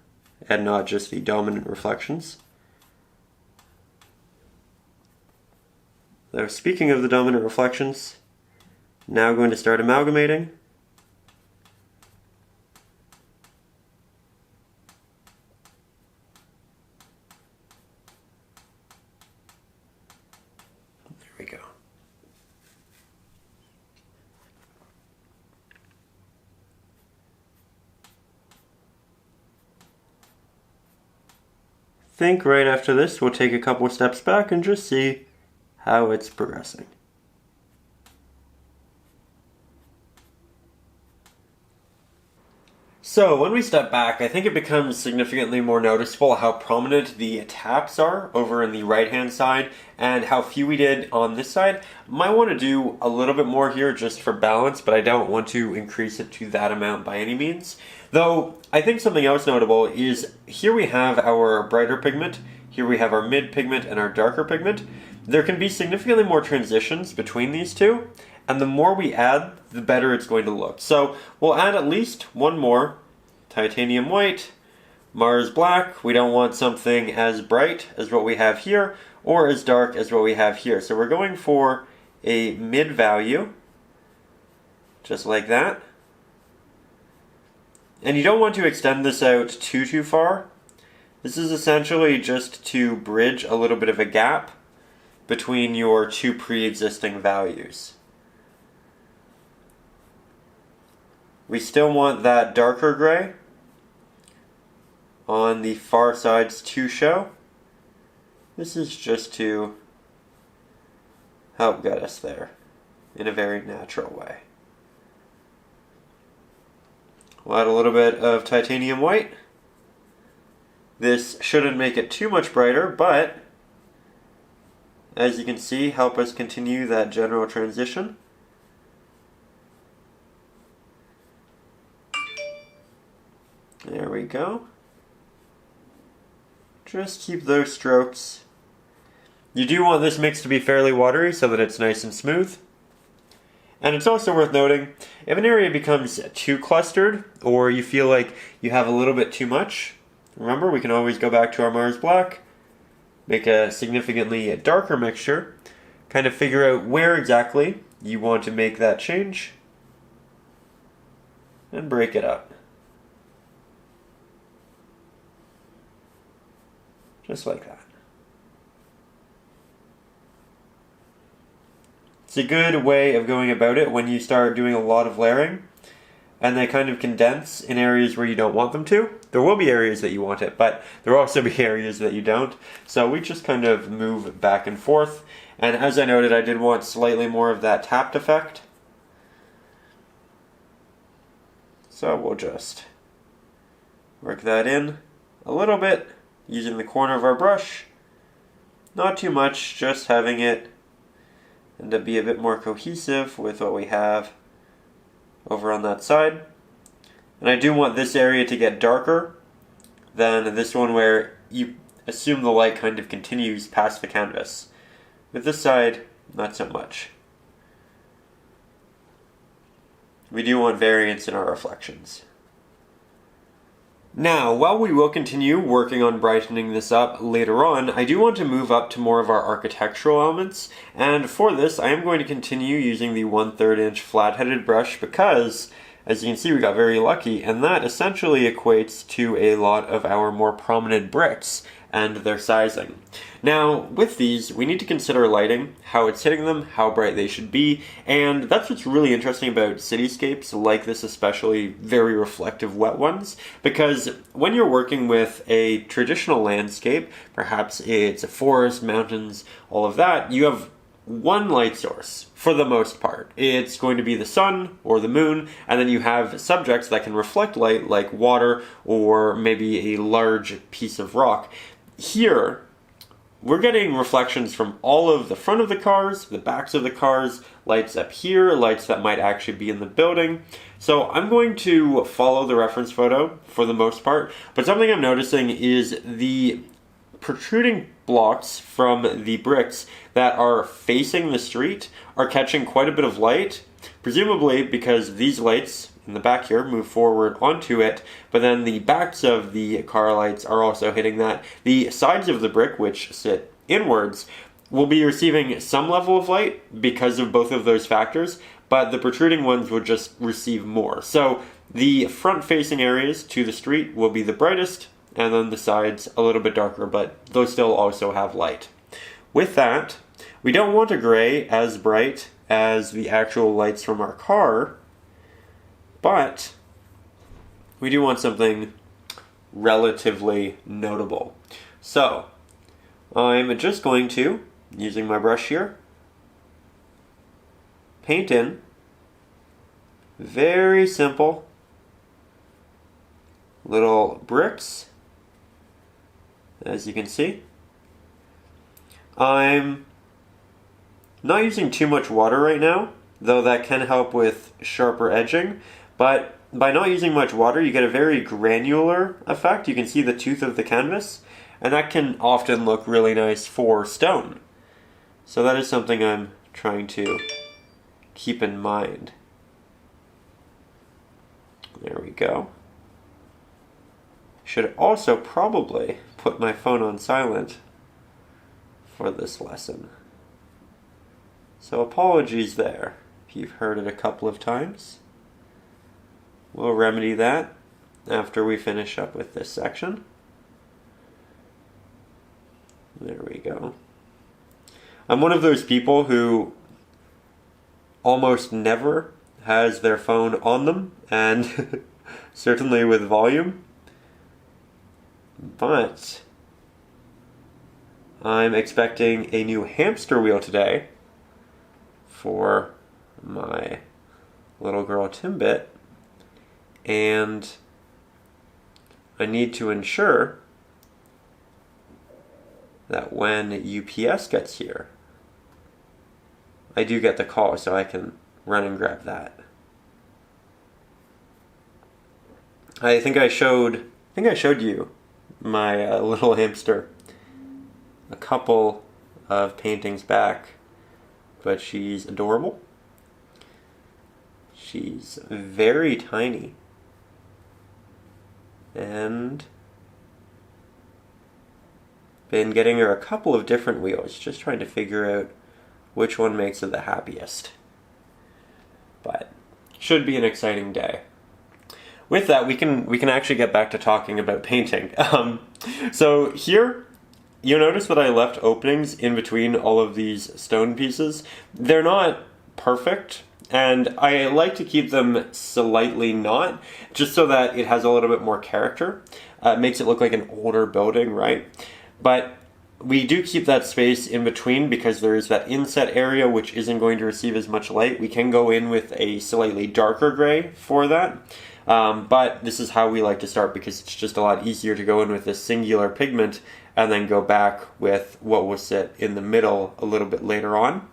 and not just the dominant reflections. So speaking of the dominant reflections, now going to start amalgamating. There we go. I think right after this we'll take a couple steps back and just see how it's progressing. So when we step back, I think it becomes significantly more noticeable how prominent the taps are over in the right-hand side and how few we did on this side. Might want to do a little bit more here just for balance, but I don't want to increase it to that amount by any means. Though, I think something else notable is here we have our brighter pigment, here we have our mid pigment and our darker pigment. There can be significantly more transitions between these two, and the more we add, the better it's going to look. So we'll add at least one more. Titanium white, Mars black. We don't want something as bright as what we have here or as dark as what we have here. So we're going for a mid value, just like that. And you don't want to extend this out too far. This is essentially just to bridge a little bit of a gap between your two pre-existing values. We still want that darker gray on the far sides to show. This is just to help get us there in a very natural way. We'll add a little bit of titanium white. This shouldn't make it too much brighter, but as you can see, help us continue that general transition. There we go. Just keep those strokes. You do want this mix to be fairly watery so that it's nice and smooth. And it's also worth noting, if an area becomes too clustered or you feel like you have a little bit too much, remember we can always go back to our Mars black, make a significantly darker mixture, kind of figure out where exactly you want to make that change, and break it up. Just like that. It's a good way of going about it when you start doing a lot of layering and they kind of condense in areas where you don't want them to. There will be areas that you want it, but there will also be areas that you don't. So we just kind of move back and forth. And as I noted, I did want slightly more of that tapped effect. So we'll just work that in a little bit using the corner of our brush. Not too much, just having it and to be a bit more cohesive with what we have over on that side. And I do want this area to get darker than this one where you assume the light kind of continues past the canvas. With this side, not so much. We do want variance in our reflections. Now, while we will continue working on brightening this up later on, I do want to move up to more of our architectural elements, and for this I am going to continue using the 1/3 inch flat-headed brush because, as you can see, we got very lucky, and that essentially equates to a lot of our more prominent bricks and their sizing. Now, with these, we need to consider lighting, how it's hitting them, how bright they should be, and that's what's really interesting about cityscapes like this, especially very reflective wet ones, because when you're working with a traditional landscape, perhaps it's a forest, mountains, all of that, you have one light source for the most part. It's going to be the sun or the moon, and then you have subjects that can reflect light like water or maybe a large piece of rock. Here, we're getting reflections from all of the front of the cars, the backs of the cars, lights up here, lights that might actually be in the building. So I'm going to follow the reference photo for the most part, but something I'm noticing is the protruding blocks from the bricks that are facing the street are catching quite a bit of light, presumably because these lights in the back here move forward onto it, but then the backs of the car lights are also hitting that. The sides of the brick, which sit inwards, will be receiving some level of light because of both of those factors, but the protruding ones will just receive more. So the front-facing areas to the street will be the brightest, and then the sides a little bit darker, but those still also have light. With that, we don't want a gray as bright as the actual lights from our car, but we do want something relatively notable. So I'm just going to, using my brush here, paint in very simple little bricks, as you can see. I'm not using too much water right now, though that can help with sharper edging, but by not using much water you get a very granular effect. You can see the tooth of the canvas, and that can often look really nice for stone. So that is something I'm trying to keep in mind. There we go. Should also probably put my phone on silent for this lesson. So apologies there if you've heard it a couple of times. We'll remedy that after we finish up with this section. There we go. I'm one of those people who almost never has their phone on them, and certainly with volume. But I'm expecting a new hamster wheel today for my little girl Timbit, and I need to ensure that when UPS gets here, I do get the call so I can run and grab that. I think I showed you my little hamster a couple of paintings back, but she's adorable. She's very tiny, and been getting her a couple of different wheels, just trying to figure out which one makes her the happiest. But should be an exciting day. With that, we can actually get back to talking about painting. So here, you'll notice that I left openings in between all of these stone pieces. They're not perfect, and I like to keep them slightly not, just so that it has a little bit more character. It makes it look like an older building, right? But we do keep that space in between because there is that inset area which isn't going to receive as much light. We can go in with a slightly darker gray for that. But this is how we like to start because it's just a lot easier to go in with this singular pigment and then go back with what will sit in the middle a little bit later on.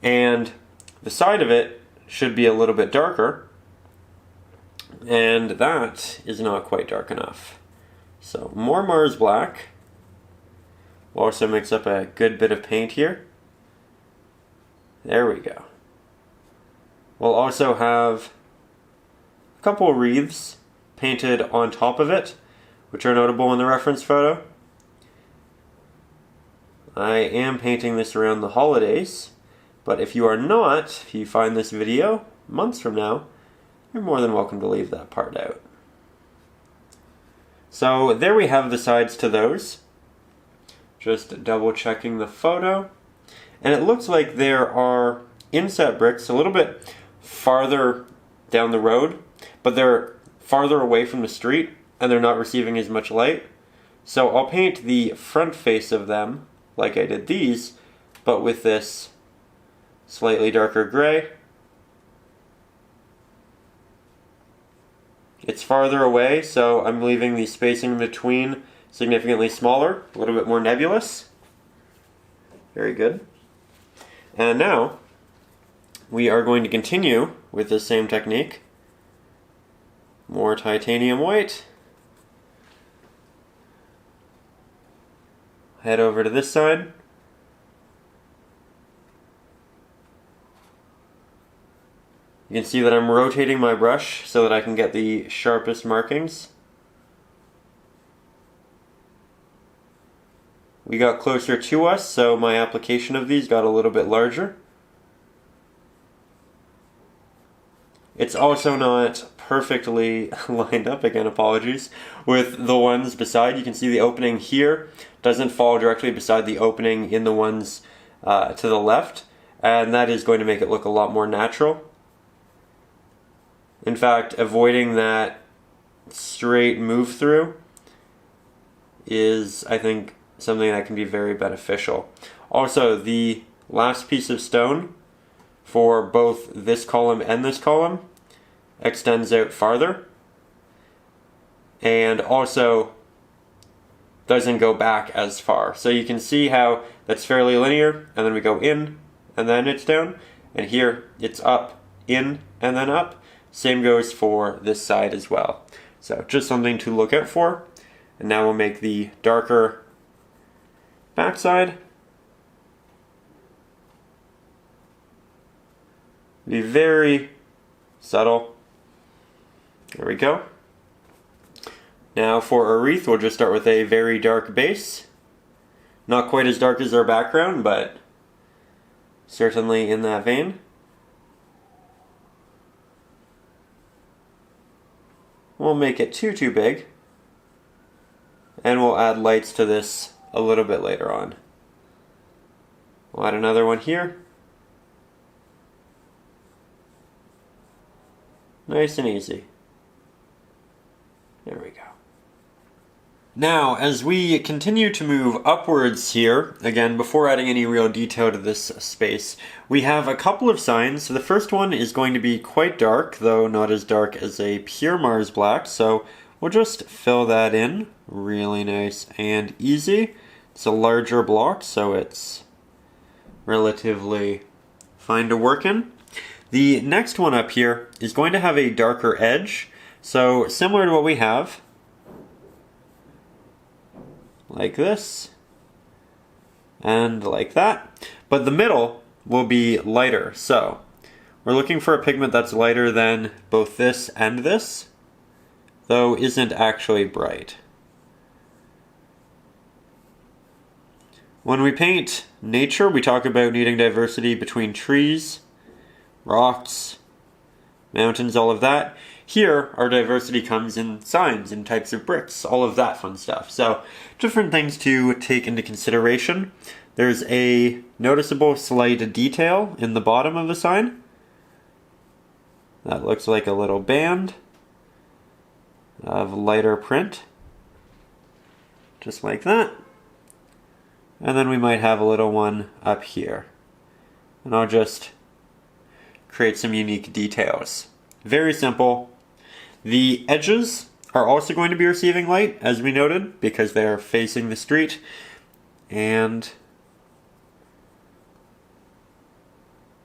And the side of it should be a little bit darker, and that is not quite dark enough. So more Mars Black. We'll also mix up a good bit of paint here. There we go. We'll also have a couple of wreaths painted on top of it, which are notable in the reference photo. I am painting this around the holidays, but if you are not, if you find this video months from now, you're more than welcome to leave that part out. So there we have the sides to those. Just double checking the photo. And it looks like there are inset bricks a little bit farther down the road, but they're farther away from the street and they're not receiving as much light. So I'll paint the front face of them like I did these, but with this slightly darker gray. It's farther away, so I'm leaving the spacing between significantly smaller, a little bit more nebulous. Very good. And now we are going to continue with the same technique. More titanium white. head over to this side. You can see that I'm rotating my brush so that I can get the sharpest markings. We got closer to us, so my application of these got a little bit larger. It's also not perfectly lined up, again apologies, with the ones beside. You can see the opening here doesn't fall directly beside the opening in the ones to the left, and that is going to make it look a lot more natural. In fact, avoiding that straight move through is, I think, something that can be very beneficial. Also, the last piece of stone for both this column and this column extends out farther, and also doesn't go back as far. So you can see how that's fairly linear, and then we go in, and then it's down, and here it's up, in, and then up. Same goes for this side as well. So just something to look out for. And now we'll make the darker backside. Be very subtle. There we go. Now for our wreath, we'll just start with a very dark base. Not quite as dark as our background, but certainly in that vein. Won't make it too big. And we'll add lights to this a little bit later on. We'll add another one here. Nice and easy. There we go. Now, as we continue to move upwards here, again, before adding any real detail to this space, we have a couple of signs. So the first one is going to be quite dark, though not as dark as a pure Mars black. So we'll just fill that in really nice and easy. It's a larger block, so it's relatively fine to work in. The next one up here is going to have a darker edge. So similar to what we have, like this, and like that. But the middle will be lighter. So we're looking for a pigment that's lighter than both this and this, though isn't actually bright. When we paint nature, we talk about needing diversity between trees, rocks, mountains, all of that. Here, our diversity comes in signs and types of bricks, all of that fun stuff. So, different things to take into consideration. There's a noticeable slight detail in the bottom of the sign. That looks like a little band of lighter print. Just like that. And then we might have a little one up here. And I'll just create some unique details. Very simple. The edges are also going to be receiving light, as we noted, because they are facing the street. And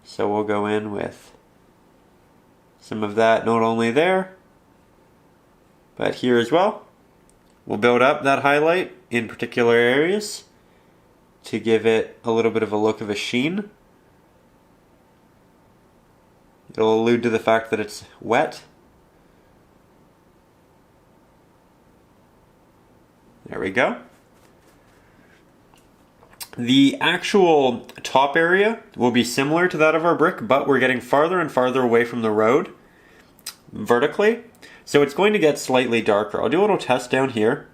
so we'll go in with some of that not only there, but here as well. We'll build up that highlight in particular areas to give it a little bit of a look of a sheen. It'll allude to the fact that it's wet. There we go. The actual top area will be similar to that of our brick, but we're getting farther and farther away from the road vertically. So it's going to get slightly darker. I'll do a little test down here.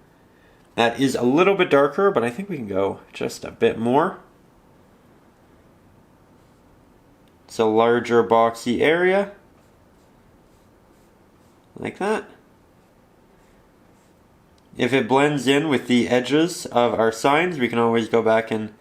That is a little bit darker, but I think we can go just a bit more. It's a larger boxy area. Like that. If it blends in with the edges of our signs, we can always go back and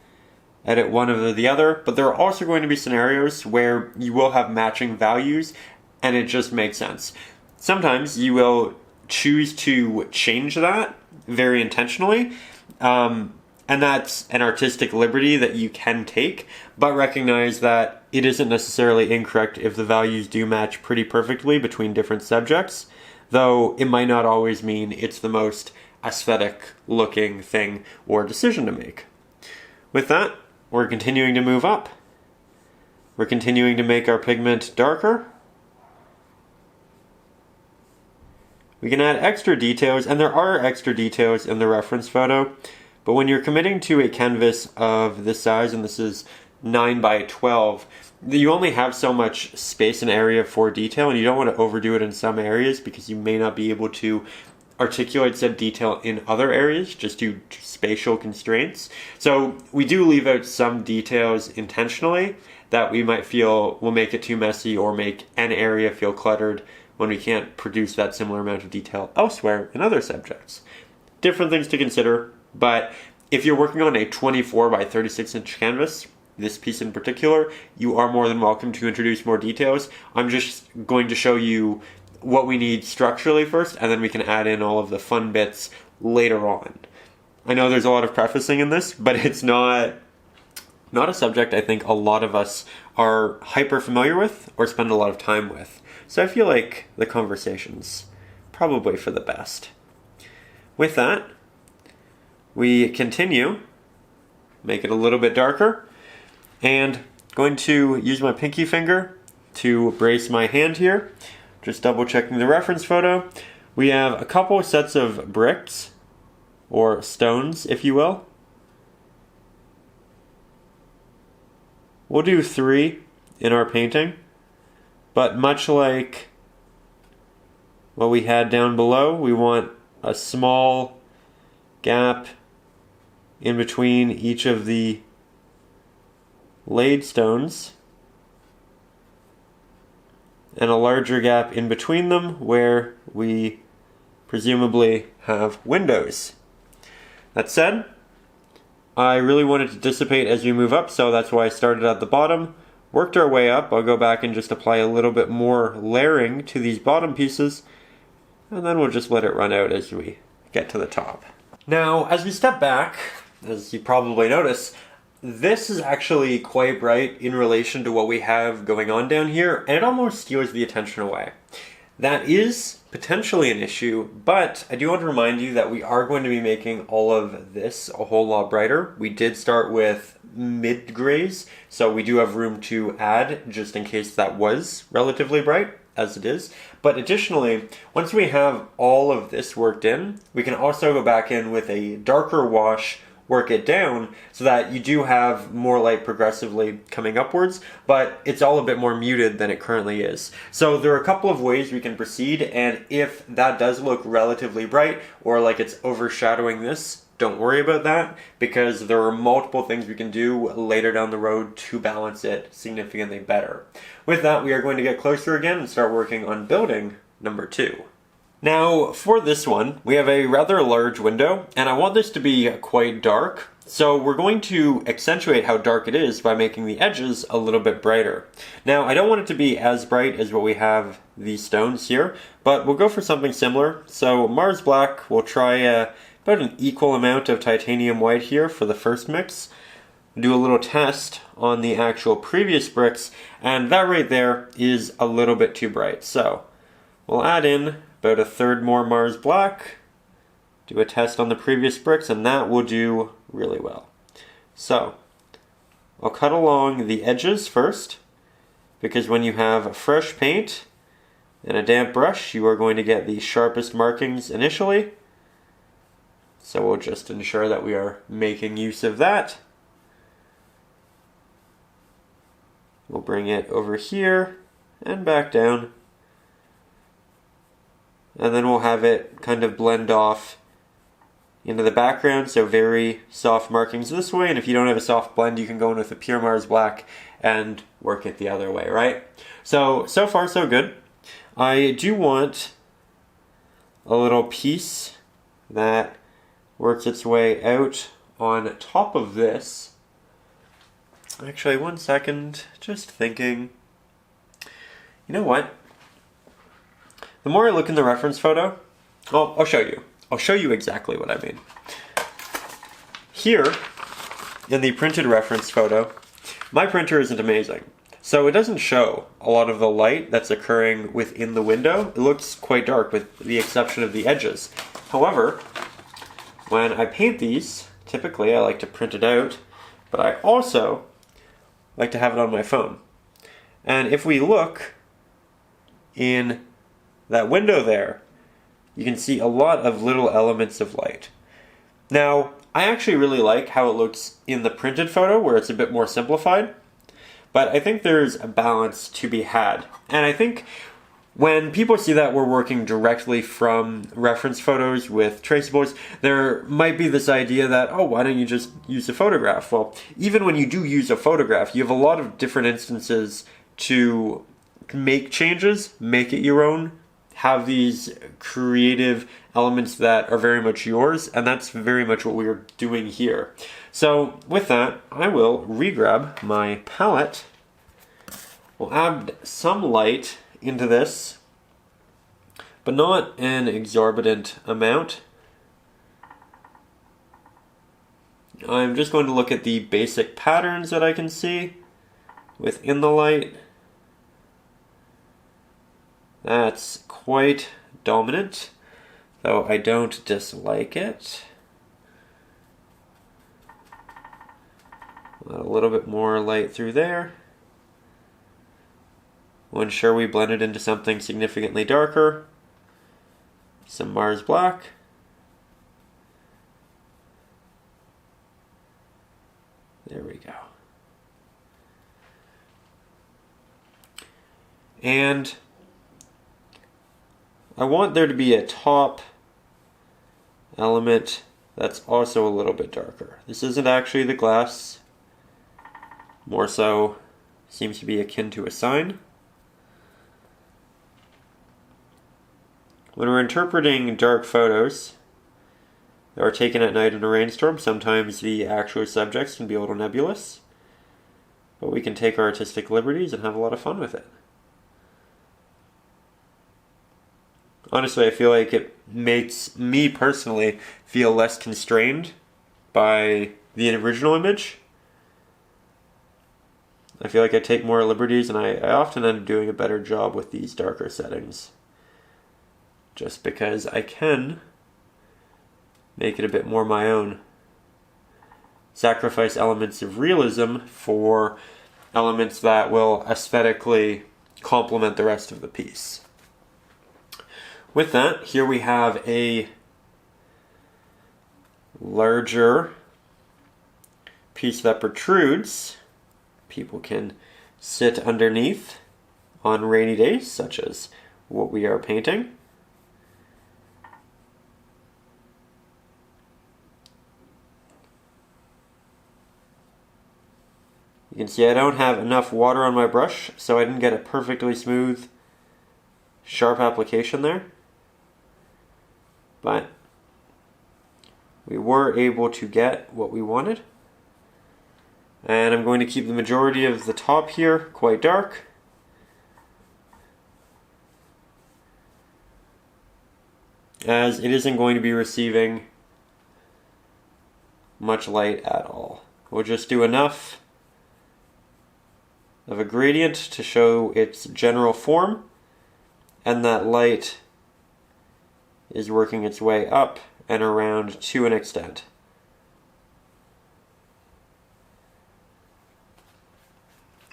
edit one or the other. But there are also going to be scenarios where you will have matching values and it just makes sense. Sometimes you will choose to change that very intentionally. And that's an artistic liberty that you can take, but recognize that it isn't necessarily incorrect if the values do match pretty perfectly between different subjects, though it might not always mean it's the most aesthetic looking thing or decision to make. With that, we're continuing to move up. We're continuing to make our pigment darker. We can add extra details, and there are extra details in the reference photo, but when you're committing to a canvas of this size, and this is 9 by 12, you only have so much space and area for detail, and you don't want to overdo it in some areas because you may not be able to articulate said detail in other areas just due to spatial constraints. So we do leave out some details intentionally that we might feel will make it too messy or make an area feel cluttered when we can't produce that similar amount of detail elsewhere in other subjects. Different things to consider, but if you're working on a 24 by 36 inch canvas, this piece in particular, you are more than welcome to introduce more details. I'm just going to show you what we need structurally first, and then we can add in all of the fun bits later on. I know there's a lot of prefacing in this, but it's not a subject I think a lot of us are hyper familiar with or spend a lot of time with. So I feel like the conversation's probably for the best. With that, we continue, make it a little bit darker, and going to use my pinky finger to brace my hand here. Just double checking the reference photo. We have a couple sets of bricks, or stones, if you will. We'll do 3 in our painting, but much like what we had down below, we want a small gap in between each of the laid stones and a larger gap in between them where we presumably have windows. That said, I really wanted to dissipate as we move up, so that's why I started at the bottom, worked our way up. I'll go back and just apply a little bit more layering to these bottom pieces, and then we'll just let it run out as we get to the top. Now, as we step back, as you probably notice, this is actually quite bright in relation to what we have going on down here, and it almost steals the attention away. That is potentially an issue, but I do want to remind you that we are going to be making all of this a whole lot brighter. We did start with mid-grays, so we do have room to add just in case that was relatively bright, as it is. But additionally, once we have all of this worked in, we can also go back in with a darker wash, work it down so that you do have more light progressively coming upwards, but it's all a bit more muted than it currently is. So there are a couple of ways we can proceed, and if that does look relatively bright or like it's overshadowing this, don't worry about that, because there are multiple things we can do later down the road to balance it significantly better. With that, we are going to get closer again and start working on building number 2. Now, for this one, we have a rather large window, and I want this to be quite dark, so we're going to accentuate how dark it is by making the edges a little bit brighter. Now, I don't want it to be as bright as what we have these stones here, but we'll go for something similar. So Mars Black, we'll try about an equal amount of titanium white here for the first mix. Do a little test on the actual previous bricks, and that right there is a little bit too bright. So we'll add in about a third more Mars Black, do a test on the previous bricks, and that will do really well. So I'll cut along the edges first, because when you have fresh paint and a damp brush, you are going to get the sharpest markings initially. So we'll just ensure that we are making use of that. We'll bring it over here and back down. And then we'll have it kind of blend off into the background, so very soft markings this way, and if you don't have a soft blend, you can go in with a pure Mars Black and work it the other way, right? So far so good. I do want a little piece that works its way out on top of this. Actually, one second, just thinking. You know what? The more I look in the reference photo, I'll show you. I'll show you exactly what I mean. Here, in the printed reference photo, my printer isn't amazing. So it doesn't show a lot of the light that's occurring within the window. It looks quite dark with the exception of the edges. However, when I paint these, typically I like to print it out but I also like to have it on my phone. And if we look in that window there, you can see a lot of little elements of light. Now, I actually really like how it looks in the printed photo where it's a bit more simplified, but I think there's a balance to be had. And I think when people see that we're working directly from reference photos with traceables, there might be this idea that, oh, why don't you just use a photograph? Well, even when you do use a photograph, you have a lot of different instances to make changes, make it your own, have these creative elements that are very much yours, and that's very much what we're doing here. So with that, I will re-grab my palette. We'll add some light into this, but not an exorbitant amount. I'm just going to look at the basic patterns that I can see within the light. That's quite dominant, though I don't dislike it. A little bit more light through there. We'll ensure we blend it into something significantly darker. Some Mars black. There we go. And I want there to be a top element that's also a little bit darker. This isn't actually the glass. More so seems to be akin to a sign. When we're interpreting dark photos that are taken at night in a rainstorm, sometimes the actual subjects can be a little nebulous, but we can take artistic liberties and have a lot of fun with it. Honestly, I feel like it makes me personally feel less constrained by the original image. I feel like I take more liberties, and I often end up doing a better job with these darker settings. Just because I can make it a bit more my own. Sacrifice elements of realism for elements that will aesthetically complement the rest of the piece. With that, here we have a larger piece that protrudes. People can sit underneath on rainy days, such as what we are painting. You can see I don't have enough water on my brush, so I didn't get a perfectly smooth, sharp application there. But we were able to get what we wanted. And I'm going to keep the majority of the top here quite dark. As it isn't going to be receiving much light at all. We'll just do enough of a gradient to show its general form, and that light is working its way up and around to an extent.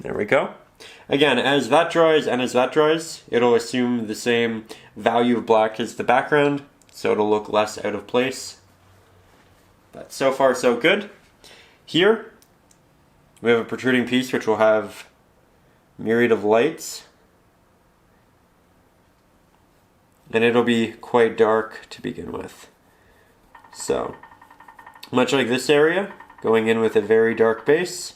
There we go. Again, as that dries and as that dries, it'll assume the same value of black as the background, so it'll look less out of place. But so far so good. Here, we have a protruding piece which will have myriad of lights. And it'll be quite dark to begin with. So, much like this area, going in with a very dark base,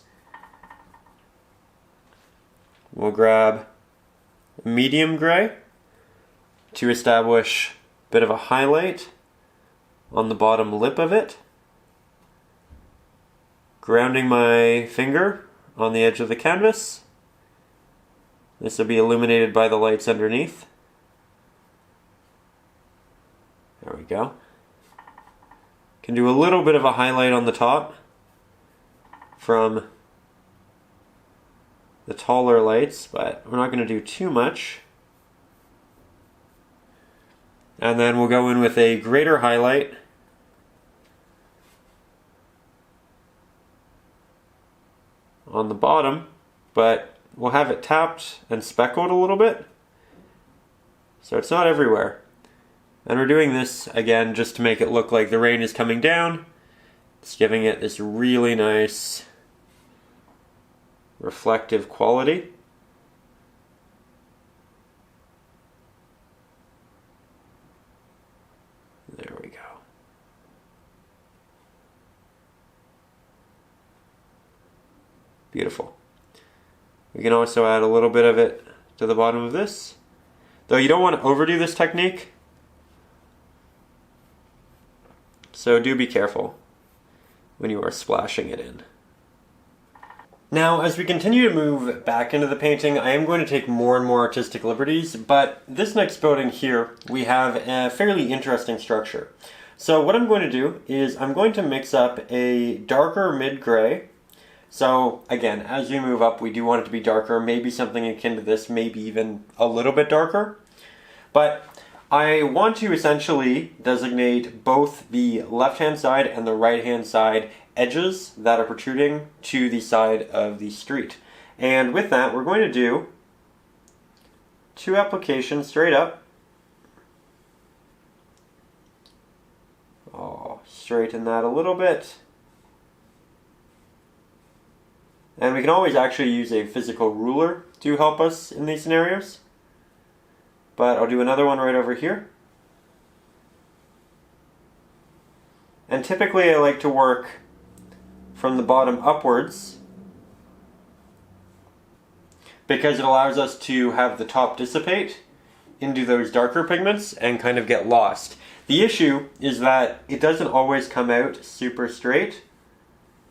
we'll grab a medium gray to establish a bit of a highlight on the bottom lip of it. Grounding my finger on the edge of the canvas. This will be illuminated by the lights underneath. There we go. Can do a little bit of a highlight on the top from the taller lights, but we're not going to do too much. And then we'll go in with a greater highlight on the bottom, but we'll have it tapped and speckled a little bit, so it's not everywhere. And we're doing this again just to make it look like the rain is coming down. It's giving it this really nice reflective quality. There we go. Beautiful. We can also add a little bit of it to the bottom of this. Though you don't want to overdo this technique, so do be careful when you are splashing it in. Now, as we continue to move back into the painting, I am going to take more and more artistic liberties, but this next building here, we have a fairly interesting structure. So what I'm going to do is I'm going to mix up a darker mid-gray. So again, as we move up, we do want it to be darker, maybe something akin to this, maybe even a little bit darker. But I want to essentially designate both the left-hand side and the right-hand side edges that are protruding to the side of the street. And with that, we're going to do 2 applications straight up. Oh, straighten that a little bit. And we can always actually use a physical ruler to help us in these scenarios. But I'll do another one right over here. And typically I like to work from the bottom upwards because it allows us to have the top dissipate into those darker pigments and kind of get lost. The issue is that it doesn't always come out super straight,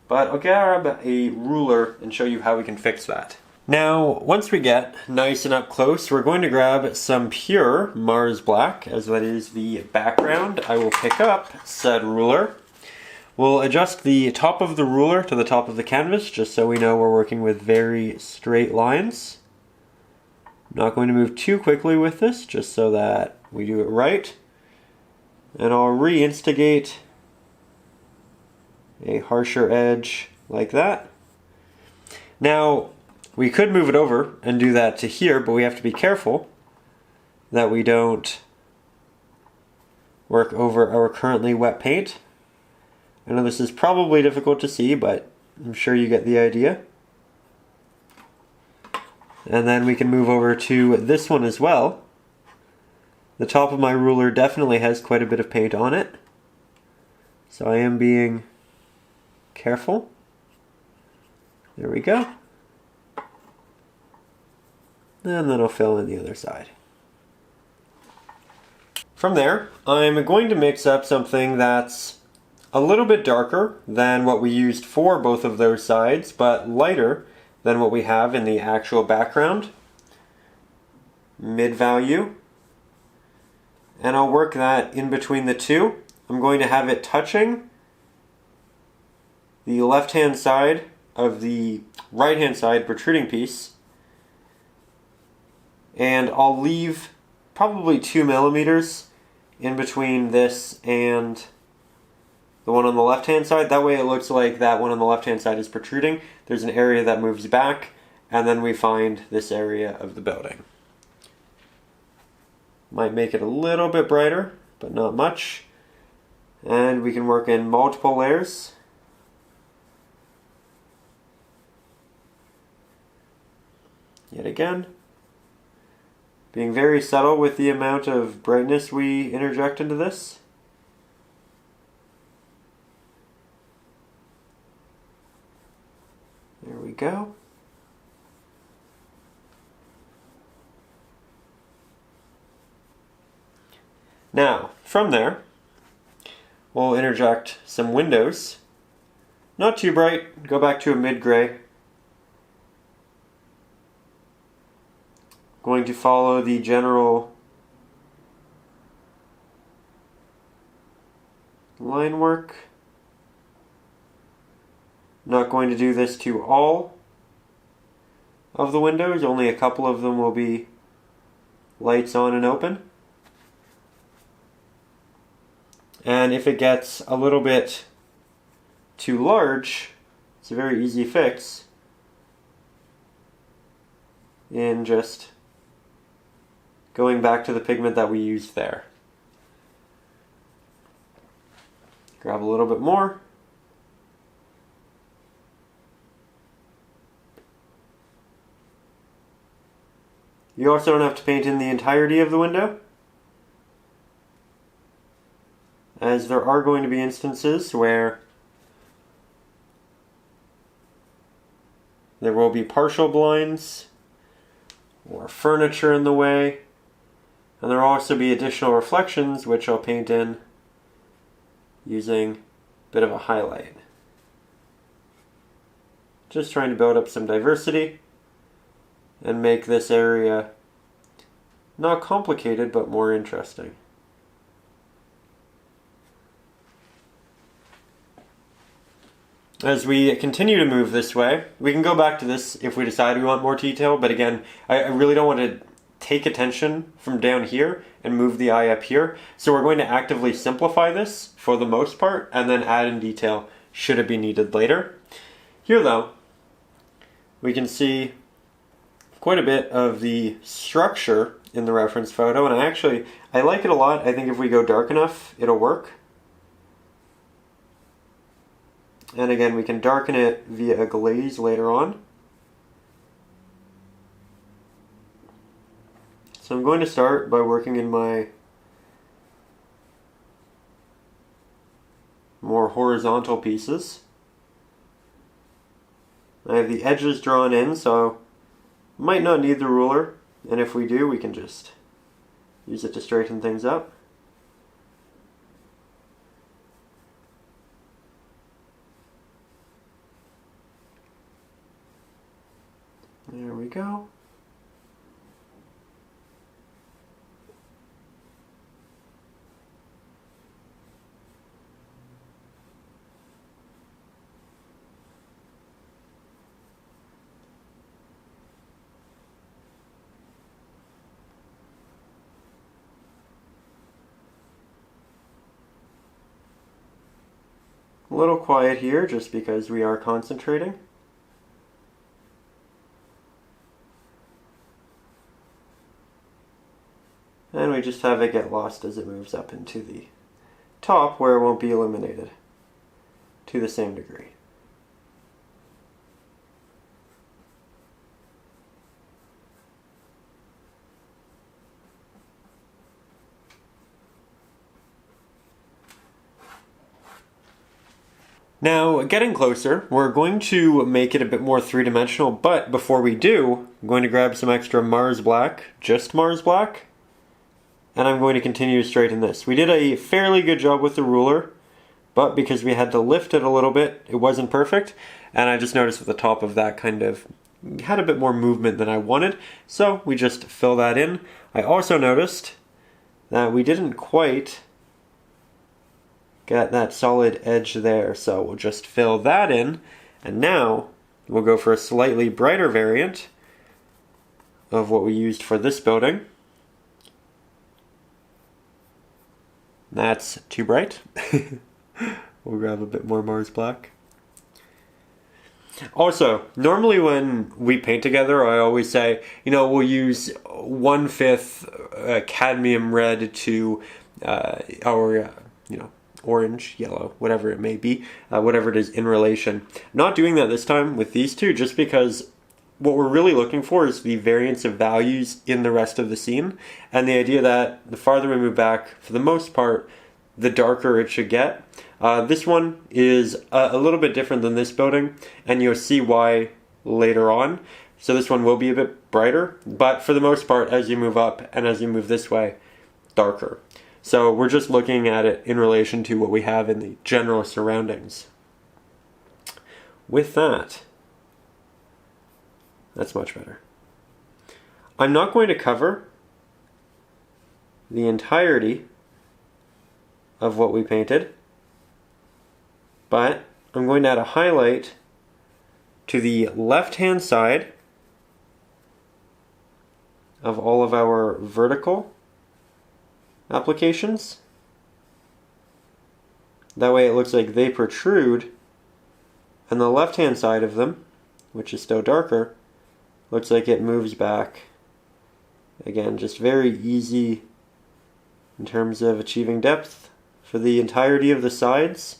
but I'll grab a ruler and show you how we can fix that. Now, once we get nice and up close, we're going to grab some pure Mars Black, as that is the background. I will pick up said ruler. We'll adjust the top of the ruler to the top of the canvas, just so we know we're working with very straight lines. I'm not going to move too quickly with this, just so that we do it right. And I'll reinstigate a harsher edge like that. Now, we could move it over and do that to here, but we have to be careful that we don't work over our currently wet paint. I know this is probably difficult to see, but I'm sure you get the idea. And then we can move over to this one as well. The top of my ruler definitely has quite a bit of paint on it, so I am being careful. There we go. And then I'll fill in the other side. From there, I'm going to mix up something that's a little bit darker than what we used for both of those sides, but lighter than what we have in the actual background. Mid-value. And I'll work that in between the two. I'm going to have it touching the left-hand side of the right-hand side protruding piece. And I'll leave probably 2 millimeters in between this and the one on the left-hand side. That way it looks like that one on the left-hand side is protruding. There's an area that moves back, and then we find this area of the building. Might make it a little bit brighter, but not much. And we can work in multiple layers. Yet again, being very subtle with the amount of brightness we interject into this. There we go. Now, from there, we'll interject some windows. Not too bright, go back to a mid-gray. Going to follow the general line work. Not going to do this to all of the windows, only a couple of them will be lights on and open. And if it gets a little bit too large, it's a very easy fix. in just going back to the pigment that we used there. Grab a little bit more. You also don't have to paint in the entirety of the window, as there are going to be instances where there will be partial blinds or furniture in the way, and there will also be additional reflections which I'll paint in using a bit of a highlight. Just trying to build up some diversity and make this area not complicated but more interesting. As we continue to move this way, we can go back to this if we decide we want more detail, but again, I really don't want to take attention from down here and move the eye up here, so we're going to actively simplify this for the most part and then add in detail should it be needed later. Here though, we can see quite a bit of the structure in the reference photo, and I like it a lot. I think if we go dark enough, it'll work. And again, we can darken it via a glaze later on. So I'm going to start by working in my more horizontal pieces. I have the edges drawn in, so might not need the ruler, and if we do, we can just use it to straighten things up. There we go. A little quiet here just because we are concentrating. And we just have it get lost as it moves up into the top where it won't be illuminated to the same degree. Now, getting closer, we're going to make it a bit more three-dimensional, but before we do, I'm going to grab some extra Mars Black, just Mars Black, and I'm going to continue to straighten this. We did a fairly good job with the ruler, but because we had to lift it a little bit, it wasn't perfect, and I just noticed at the top of that kind of had a bit more movement than I wanted, so we just fill that in. I also noticed that we didn't quite get that solid edge there, so we'll just fill that in, and now we'll go for a slightly brighter variant of what we used for this building. That's too bright. We'll grab a bit more Mars Black. Also, normally when we paint together, I always say, we'll use 1/5 cadmium red to our, orange, yellow, whatever it may be, whatever it is in relation. Not doing that this time with these two, just because what we're really looking for is the variance of values in the rest of the scene, and the idea that the farther we move back, for the most part, the darker it should get. This one is a little bit different than this building, and you'll see why later on. So this one will be a bit brighter, but for the most part, as you move up and as you move this way, darker. So we're just looking at it in relation to what we have in the general surroundings. With that, that's much better. I'm not going to cover the entirety of what we painted, but I'm going to add a highlight to the left-hand side of all of our vertical applications. That way it looks like they protrude, and the left-hand side of them, which is still darker, looks like it moves back. Again, just very easy in terms of achieving depth. For the entirety of the sides,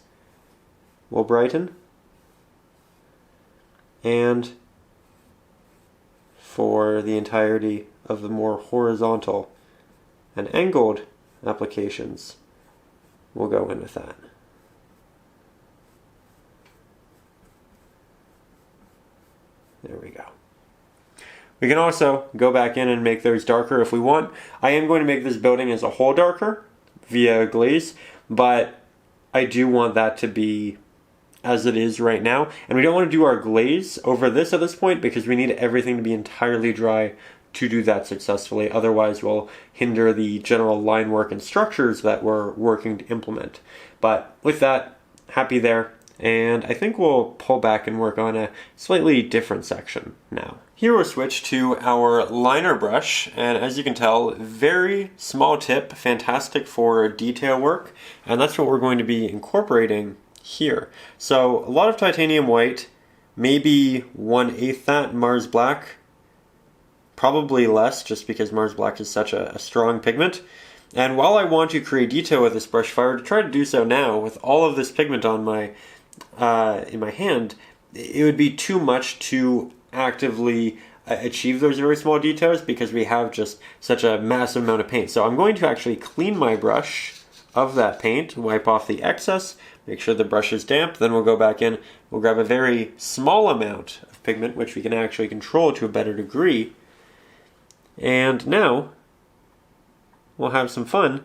we'll brighten. And for the entirety of the more horizontal and angled applications, we'll go in with that. There we go. We can also go back in and make those darker if we want. I am going to make this building as a whole darker via glaze, but I do want that to be as it is right now. And we don't want to do our glaze over this at this point because we need everything to be entirely dry to do that successfully. Otherwise, we'll hinder the general line work and structures that we're working to implement. But with that, happy there. And I think we'll pull back and work on a slightly different section now. Here we'll switch to our liner brush, and as you can tell, very small tip, fantastic for detail work, and that's what we're going to be incorporating here. So a lot of titanium white, maybe 1/8 that Mars Black, probably less just because Mars Black is such a strong pigment. And while I want to create detail with this brush, if I were to try to do so now with all of this pigment on my in my hand, it would be too much to actively achieve those very small details because we have just such a massive amount of paint. So I'm going to actually clean my brush of that paint, wipe off the excess, make sure the brush is damp, then we'll go back in, we'll grab a very small amount of pigment, which we can actually control to a better degree, and now we'll have some fun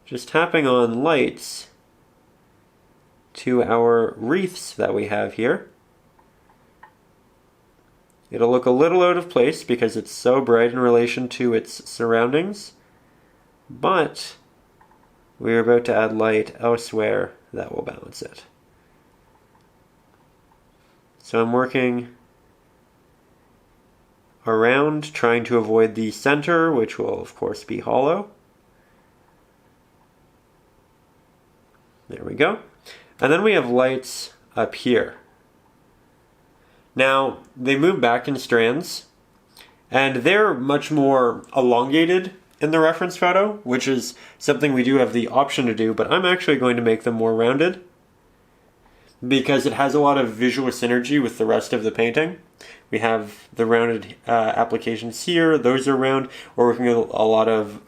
just tapping on lights to our wreaths that we have here. It'll look a little out of place because it's so bright in relation to its surroundings, but we're about to add light elsewhere that will balance it. So I'm working around, trying to avoid the center, which will of course be hollow. There we go. And then we have lights up here. Now, they move back in strands, and they're much more elongated in the reference photo, which is something we do have the option to do, but I'm actually going to make them more rounded because it has a lot of visual synergy with the rest of the painting. We have the rounded applications here, those are round. We're working with a lot of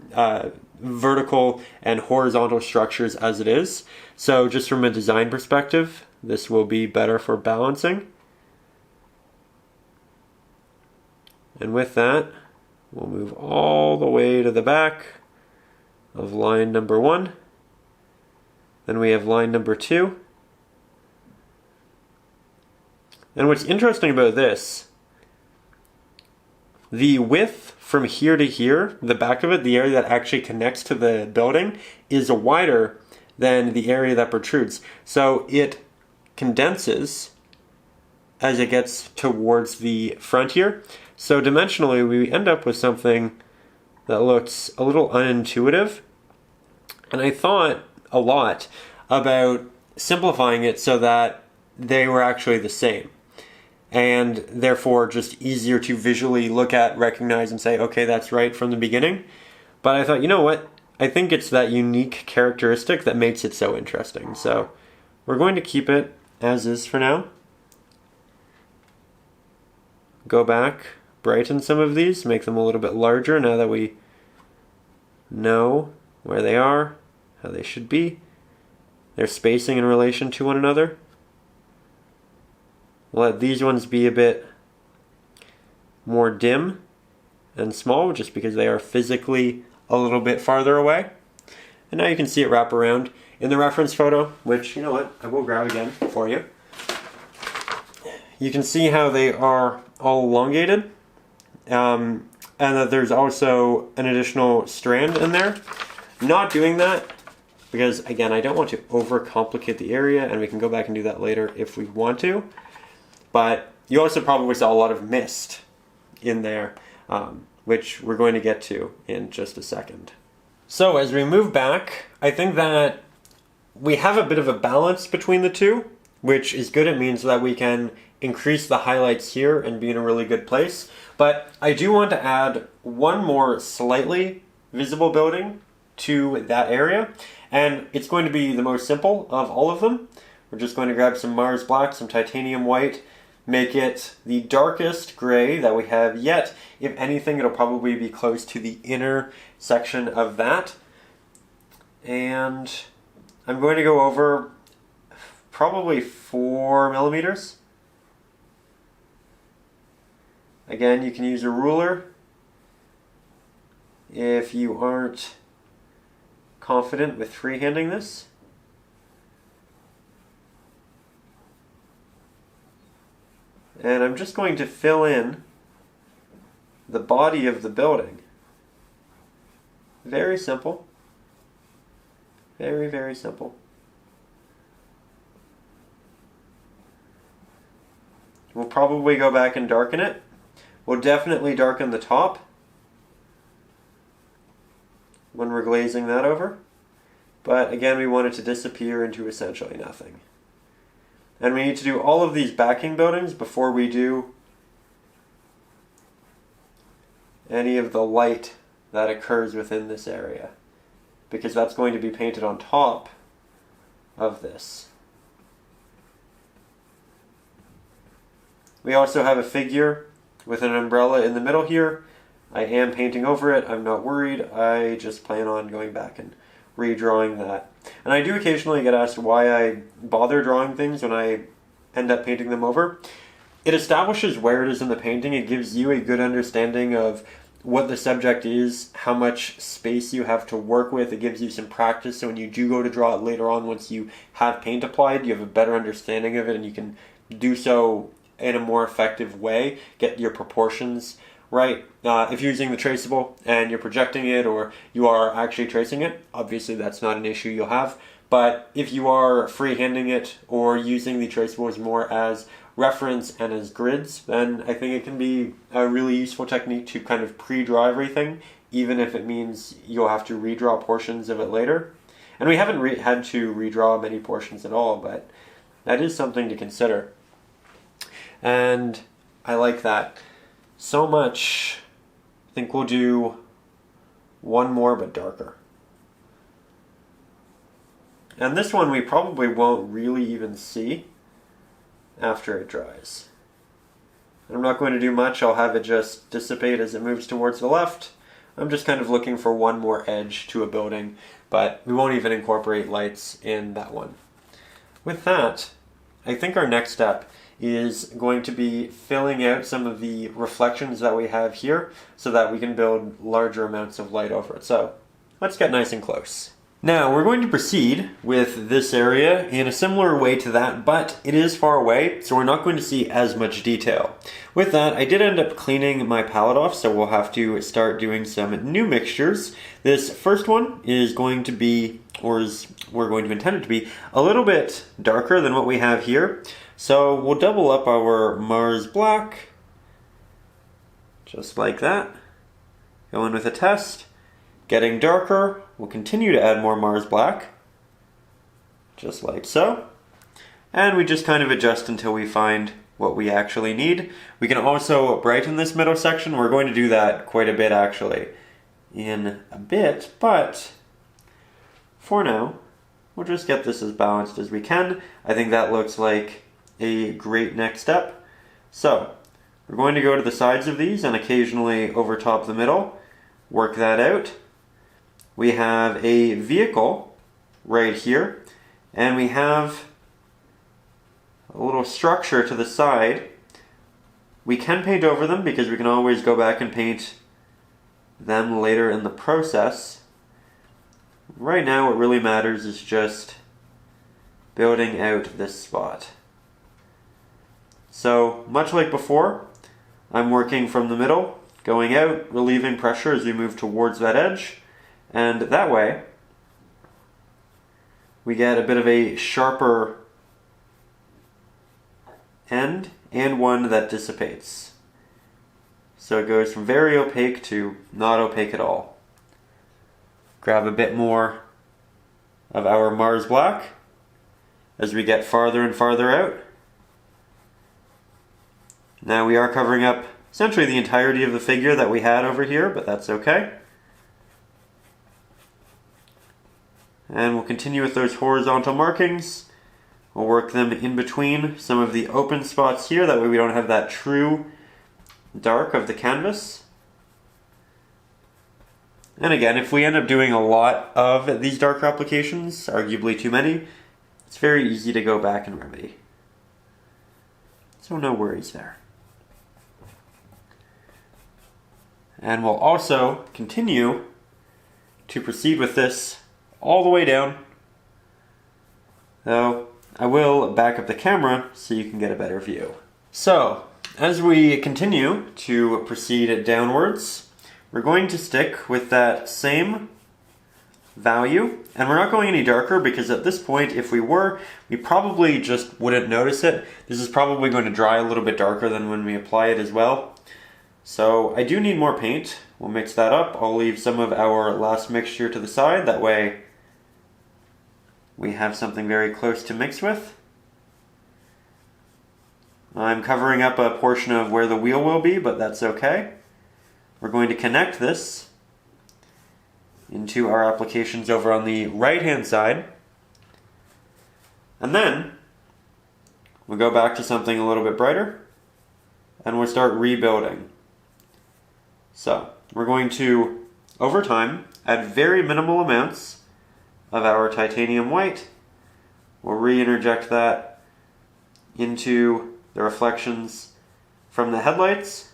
vertical and horizontal structures as it is. So just from a design perspective, this will be better for balancing. And with that, we'll move all the way to the back of line number 1. Then we have line number 2. And what's interesting about this, the width from here to here, the back of it, the area that actually connects to the building, is wider than the area that protrudes. So it condenses as it gets towards the front here. So dimensionally, we end up with something that looks a little unintuitive. And I thought a lot about simplifying it so that they were actually the same. And therefore just easier to visually look at, recognize, and say, okay, that's right from the beginning. But I thought, you know what? I think it's that unique characteristic that makes it so interesting. So we're going to keep it as is for now. Go back, brighten some of these, make them a little bit larger now that we know where they are, how they should be, their spacing in relation to one another. We'll let these ones be a bit more dim and small just because they are physically a little bit farther away. And now you can see it wrap around in the reference photo, which, you know what, I will grab again for you. You can see how they are all elongated, and that there's also an additional strand in there. Not doing that because, again, I don't want to overcomplicate the area, and we can go back and do that later if we want to. But you also probably saw a lot of mist in there, which we're going to get to in just a second. So as we move back, I think that we have a bit of a balance between the two, which is good. It means that we can increase the highlights here and be in a really good place. But I do want to add one more slightly visible building to that area, and it's going to be the most simple of all of them. We're just going to grab some Mars Black, some titanium white, make it the darkest gray that we have yet. If anything, it'll probably be close to the inner section of that. And I'm going to go over probably 4 millimeters. Again, you can use a ruler if you aren't confident with freehanding this. And I'm just going to fill in the body of the building. Very simple. Very, very simple. We'll probably go back and darken it. We'll definitely darken the top when we're glazing that over. But again, we want it to disappear into essentially nothing. And we need to do all of these backing buildings before we do any of the light that occurs within this area, because that's going to be painted on top of this. We also have a figure with an umbrella in the middle here. I am painting over it. I'm not worried. I just plan on going back and redrawing that. And I do occasionally get asked why I bother drawing things when I end up painting them over. It establishes where it is in the painting. It gives you a good understanding of what the subject is, how much space you have to work with. It gives you some practice, so when you do go to draw it later on, once you have paint applied, you have a better understanding of it, and you can do so in a more effective way, get your proportions right. If you're using the traceable and you're projecting it, or you are actually tracing it, obviously that's not an issue you'll have. But if you are freehanding it or using the traceables more as reference and as grids, then I think it can be a really useful technique to kind of pre-draw everything, even if it means you'll have to redraw portions of it later. And we haven't had to redraw many portions at all, but that is something to consider. And I like that so much. I think we'll do one more, but darker. And this one we probably won't really even see after it dries. And I'm not going to do much. I'll have it just dissipate as it moves towards the left. I'm just kind of looking for one more edge to a building, but we won't even incorporate lights in that one. With that, I think our next step is going to be filling out some of the reflections that we have here so that we can build larger amounts of light over it. So let's get nice and close. Now we're going to proceed with this area in a similar way to that, but it is far away, so we're not going to see as much detail. With that, I did end up cleaning my palette off, so we'll have to start doing some new mixtures. This first one is going to be, we're going to intend it to be, a little bit darker than what we have here. So we'll double up our Mars Black, just like that. Go in with a test. Getting darker, we'll continue to add more Mars Black, just like so. And we just kind of adjust until we find what we actually need. We can also brighten this middle section. We're going to do that quite a bit actually in a bit, but for now, we'll just get this as balanced as we can. I think that looks like a great next step. So we're going to go to the sides of these and occasionally overtop the middle, work that out. We have a vehicle right here, and we have a little structure to the side. We can paint over them because we can always go back and paint them later in the process. Right now what really matters is just building out this spot. So much like before, I'm working from the middle, going out, relieving pressure as we move towards that edge. And that way, we get a bit of a sharper end and one that dissipates. So it goes from very opaque to not opaque at all. Grab a bit more of our Mars Black as we get farther and farther out. Now we are covering up essentially the entirety of the figure that we had over here, but that's okay. And we'll continue with those horizontal markings. We'll work them in between some of the open spots here, that way we don't have that true dark of the canvas. And again, if we end up doing a lot of these darker applications, arguably too many, it's very easy to go back and remedy. So no worries there. And we'll also continue to proceed with this all the way down. Though I will back up the camera so you can get a better view. So, as we continue to proceed downwards, we're going to stick with that same value, and we're not going any darker because at this point, if we were, we probably just wouldn't notice it. This is probably going to dry a little bit darker than when we apply it as well. So I do need more paint. We'll mix that up. I'll leave some of our last mixture to the side, that way we have something very close to mix with. I'm covering up a portion of where the wheel will be, but that's okay. We're going to connect this into our applications over on the right hand side, and then we'll go back to something a little bit brighter and we'll start rebuilding. So we're going to, over time, add very minimal amounts of our titanium white. We'll re-interject that into the reflections from the headlights,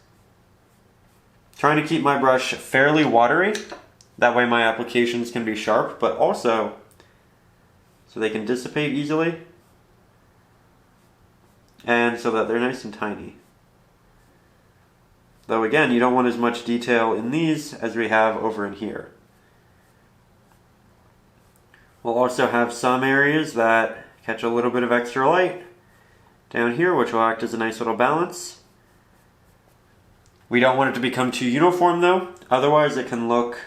trying to keep my brush fairly watery. That way my applications can be sharp, but also so they can dissipate easily, and so that they're nice and tiny. Though again, you don't want as much detail in these as we have over in here. We'll also have some areas that catch a little bit of extra light down here, which will act as a nice little balance. We don't want it to become too uniform though, otherwise it can look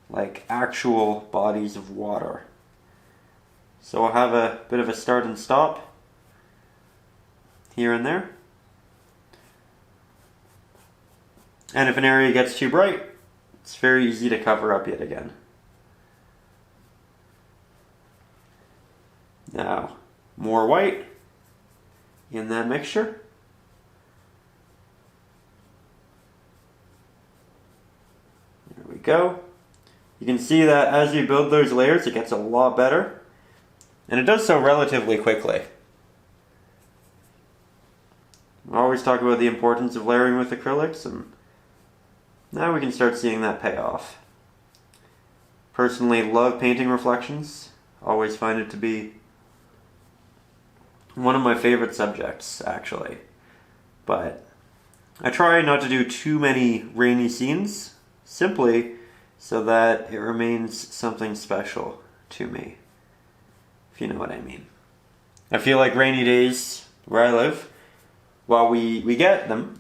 like actual bodies of water. So we'll have a bit of a start and stop here and there. And if an area gets too bright, it's very easy to cover up yet again. Now, more white in that mixture. There we go. You can see that as you build those layers, it gets a lot better. And it does so relatively quickly. I always talk about the importance of layering with acrylics, and now we can start seeing that pay off. Personally, love painting reflections. Always find it to be one of my favorite subjects, actually. But I try not to do too many rainy scenes, simply so that it remains something special to me, if you know what I mean. I feel like rainy days where I live, while we get them,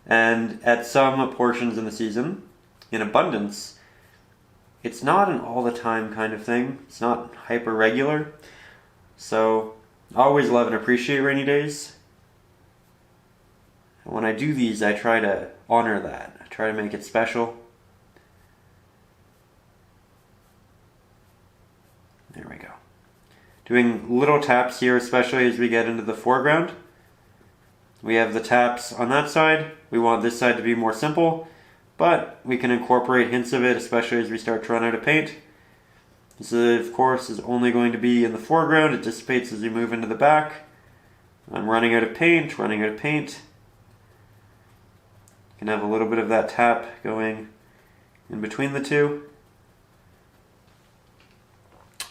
and at some portions in the season, in abundance, it's not an all the time kind of thing. It's not hyper regular. So I always love and appreciate rainy days. And when I do these, I try to honor that. I try to make it special. There we go. Doing little taps here, especially as we get into the foreground. We have the taps on that side. We want this side to be more simple, but we can incorporate hints of it, especially as we start to run out of paint. This, of course, is only going to be in the foreground. It dissipates as we move into the back. I'm running out of paint, running out of paint. You can have a little bit of that tap going in between the two.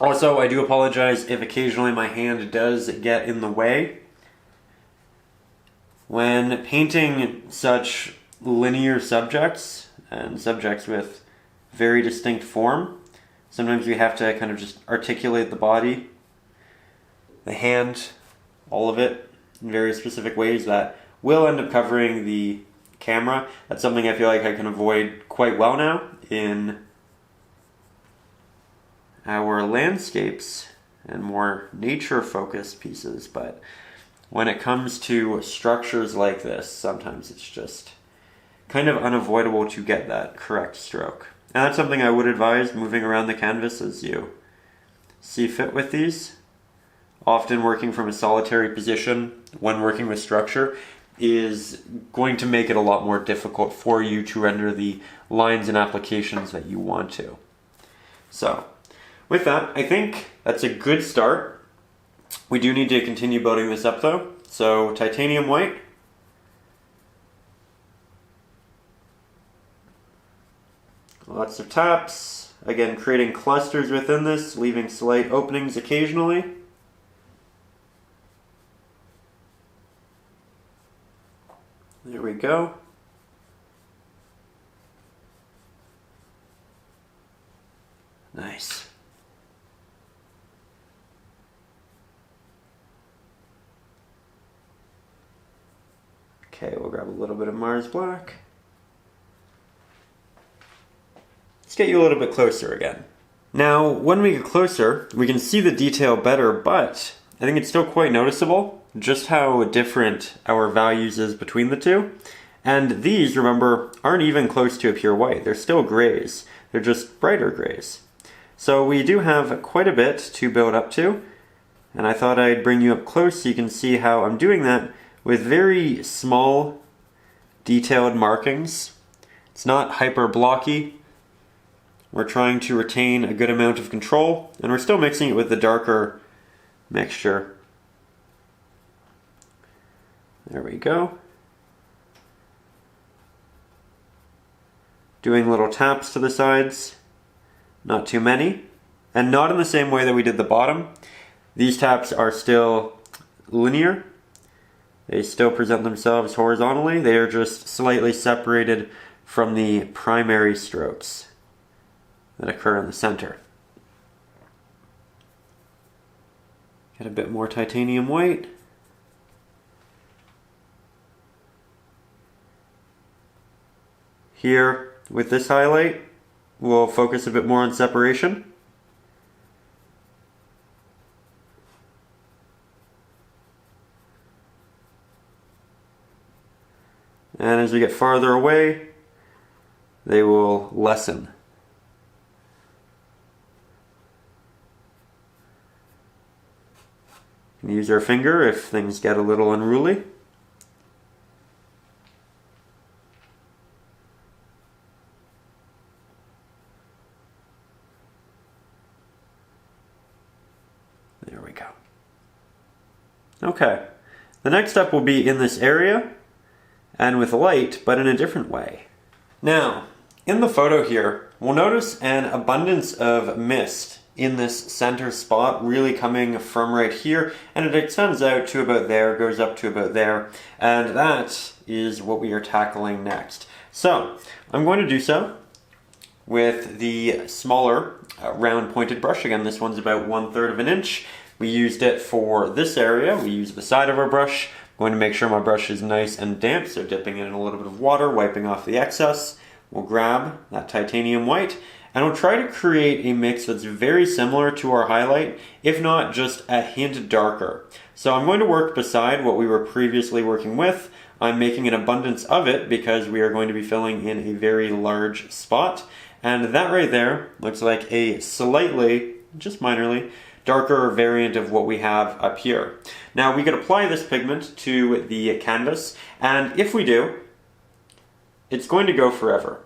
Also, I do apologize if occasionally my hand does get in the way. When painting such linear subjects, and subjects with very distinct form, sometimes we have to kind of just articulate the body, the hand, all of it, in very specific ways that will end up covering the camera. That's something I feel like I can avoid quite well now in our landscapes and more nature-focused pieces, but when it comes to structures like this, sometimes it's just kind of unavoidable to get that correct stroke. And that's something I would advise moving around the canvas as you see fit with these. Often working from a solitary position when working with structure is going to make it a lot more difficult for you to render the lines and applications that you want to. So, with that, I think that's a good start. We do need to continue building this up though. So, titanium white. Lots of taps. Again, creating clusters within this, leaving slight openings occasionally. There we go. Nice. Okay, we'll grab a little bit of Mars Black. Let's get you a little bit closer again. Now, when we get closer, we can see the detail better, but I think it's still quite noticeable just how different our values is between the two. And these, remember, aren't even close to a pure white. They're still grays. They're just brighter grays. So we do have quite a bit to build up to. And I thought I'd bring you up close so you can see how I'm doing that with very small, detailed markings. It's not hyper blocky. We're trying to retain a good amount of control, and we're still mixing it with the darker mixture. There we go. Doing little taps to the sides, not too many, and not in the same way that we did the bottom. These taps are still linear. They still present themselves horizontally. They are just slightly separated from the primary strokes that occur in the center. Get a bit more titanium white. Here, with this highlight, we'll focus a bit more on separation. And as we get farther away, they will lessen. We can use our finger if things get a little unruly. There we go. Okay, the next step will be in this area and with light, but in a different way. Now, in the photo here, we'll notice an abundance of mist in this center spot, really coming from right here, and it extends out to about there, goes up to about there, and that is what we are tackling next. So, I'm going to do so with the smaller round pointed brush. Again, this one's about 1/3 of an inch. We used it for this area. We used the side of our brush. I'm going to make sure my brush is nice and damp, so dipping it in a little bit of water, wiping off the excess. We'll grab that titanium white, and we'll try to create a mix that's very similar to our highlight, if not just a hint darker. So I'm going to work beside what we were previously working with. I'm making an abundance of it because we are going to be filling in a very large spot. And that right there looks like a slightly, just minorly, darker variant of what we have up here. Now we could apply this pigment to the canvas, and if we do, it's going to go forever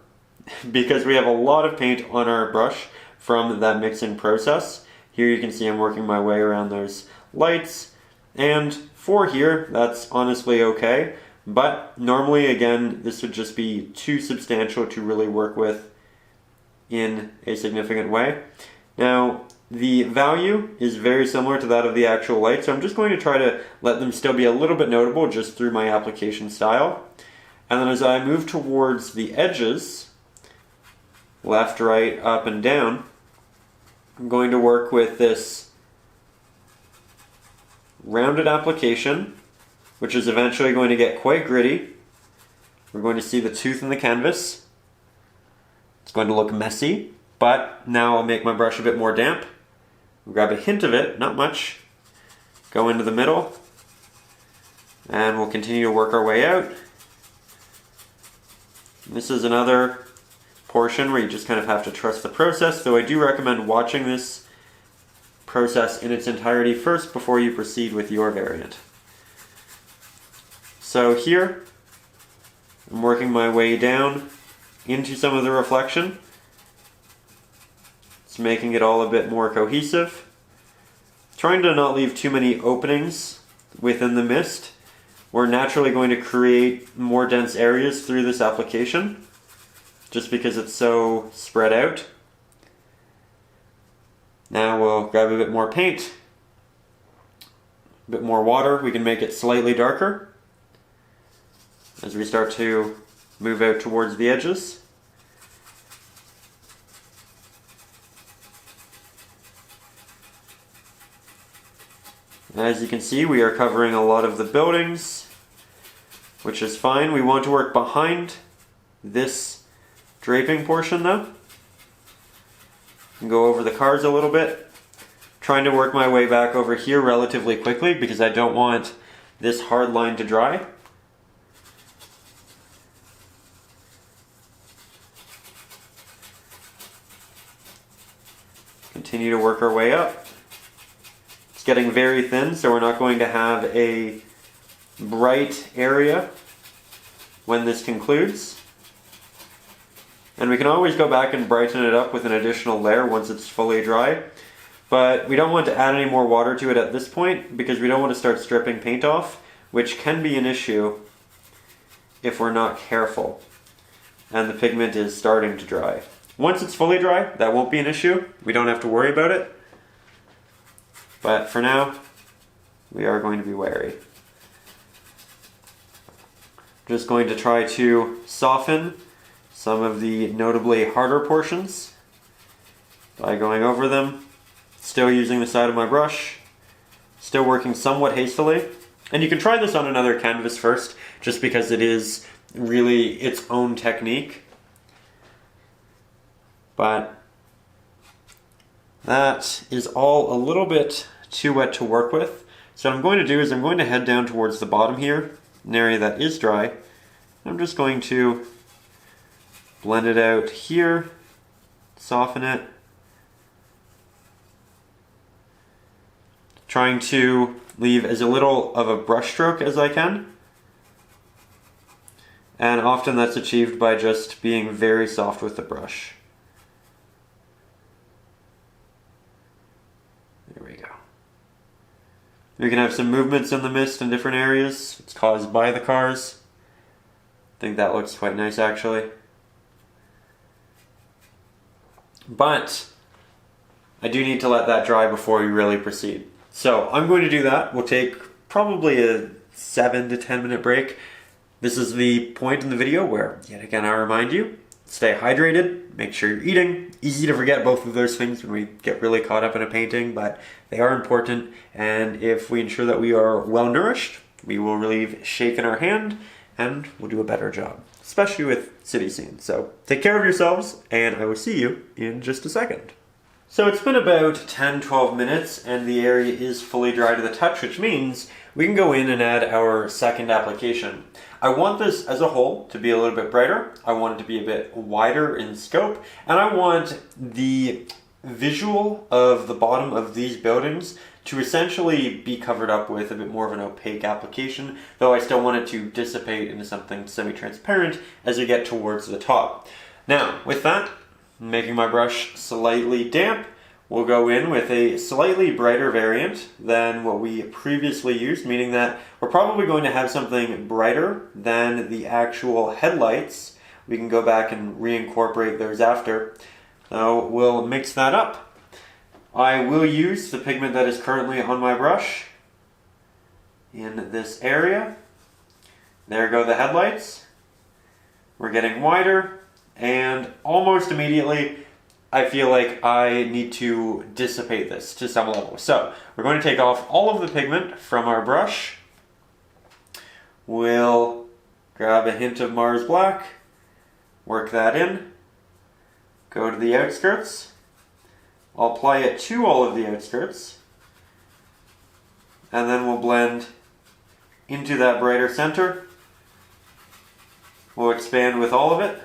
because we have a lot of paint on our brush from that mixing process. Here you can see I'm working my way around those lights, and for here, that's honestly okay, but normally, again, this would just be too substantial to really work with in a significant way. Now, the value is very similar to that of the actual light, so I'm just going to try to let them still be a little bit notable just through my application style. And then as I move towards the edges, left, right, up, and down, I'm going to work with this rounded application, which is eventually going to get quite gritty. We're going to see the tooth in the canvas. It's going to look messy, but now I'll make my brush a bit more damp. Grab a hint of it, not much, go into the middle, And we'll continue to work our way out. This is another portion where you just kind of have to trust the process, though I do recommend watching this process in its entirety first before you proceed with your variant. So here, I'm working my way down into some of the reflection. It's making it all a bit more cohesive. Trying to not leave too many openings within the mist. We're naturally going to create more dense areas through this application, just because it's so spread out. Now we'll grab a bit more paint, a bit more water. We can make it slightly darker as we start to move out towards the edges. As you can see, we are covering a lot of the buildings, which is fine. We want to work behind this draping portion though. And go over the cars a little bit. Trying to work my way back over here relatively quickly because I don't want this hard line to dry. Continue to work our way up. It's getting very thin, so we're not going to have a bright area when this concludes. And we can always go back and brighten it up with an additional layer once it's fully dry. But we don't want to add any more water to it at this point because we don't want to start stripping paint off, which can be an issue if we're not careful and the pigment is starting to dry. Once it's fully dry, that won't be an issue. We don't have to worry about it. But for now, we are going to be wary. Just going to try to soften some of the notably harder portions by going over them. Still using the side of my brush. Still working somewhat hastily. And you can try this on another canvas first, just because it is really its own technique. But that is all a little bit too wet to work with. So what I'm going to do is I'm going to head down towards the bottom here, an area that is dry. I'm just going to blend it out here, soften it. Trying to leave as little of a brush stroke as I can. And often that's achieved by just being very soft with the brush. There we go. We can have some movements in the mist in different areas. It's caused by the cars. I think that looks quite nice actually. But I do need to let that dry before we really proceed. So I'm going to do that. We'll take probably a 7 to 10 minute break. This is the point in the video where, yet again, I remind you, stay hydrated, make sure you're eating. Easy to forget both of those things when we get really caught up in a painting, but they are important. And if we ensure that we are well nourished, we will relieve shake in our hand and we'll do a better job, especially with city scenes. So take care of yourselves and I will see you in just a second. So it's been about 10-12 minutes and the area is fully dry to the touch, which means we can go in and add our second application. I want this as a whole to be a little bit brighter. I want it to be a bit wider in scope, and I want the visual of the bottom of these buildings to essentially be covered up with a bit more of an opaque application, though I still want it to dissipate into something semi-transparent as we get towards the top. Now, with that, making my brush slightly damp, we'll go in with a slightly brighter variant than what we previously used, meaning that we're probably going to have something brighter than the actual headlights. We can go back and reincorporate those after. So we'll mix that up. I will use the pigment that is currently on my brush in this area. There go the headlights. We're getting wider. And almost immediately, I feel like I need to dissipate this to some level. So we're going to take off all of the pigment from our brush. We'll grab a hint of Mars Black, work that in, go to the outskirts. I'll apply it to all of the outskirts, and then we'll blend into that brighter center. We'll expand with all of it.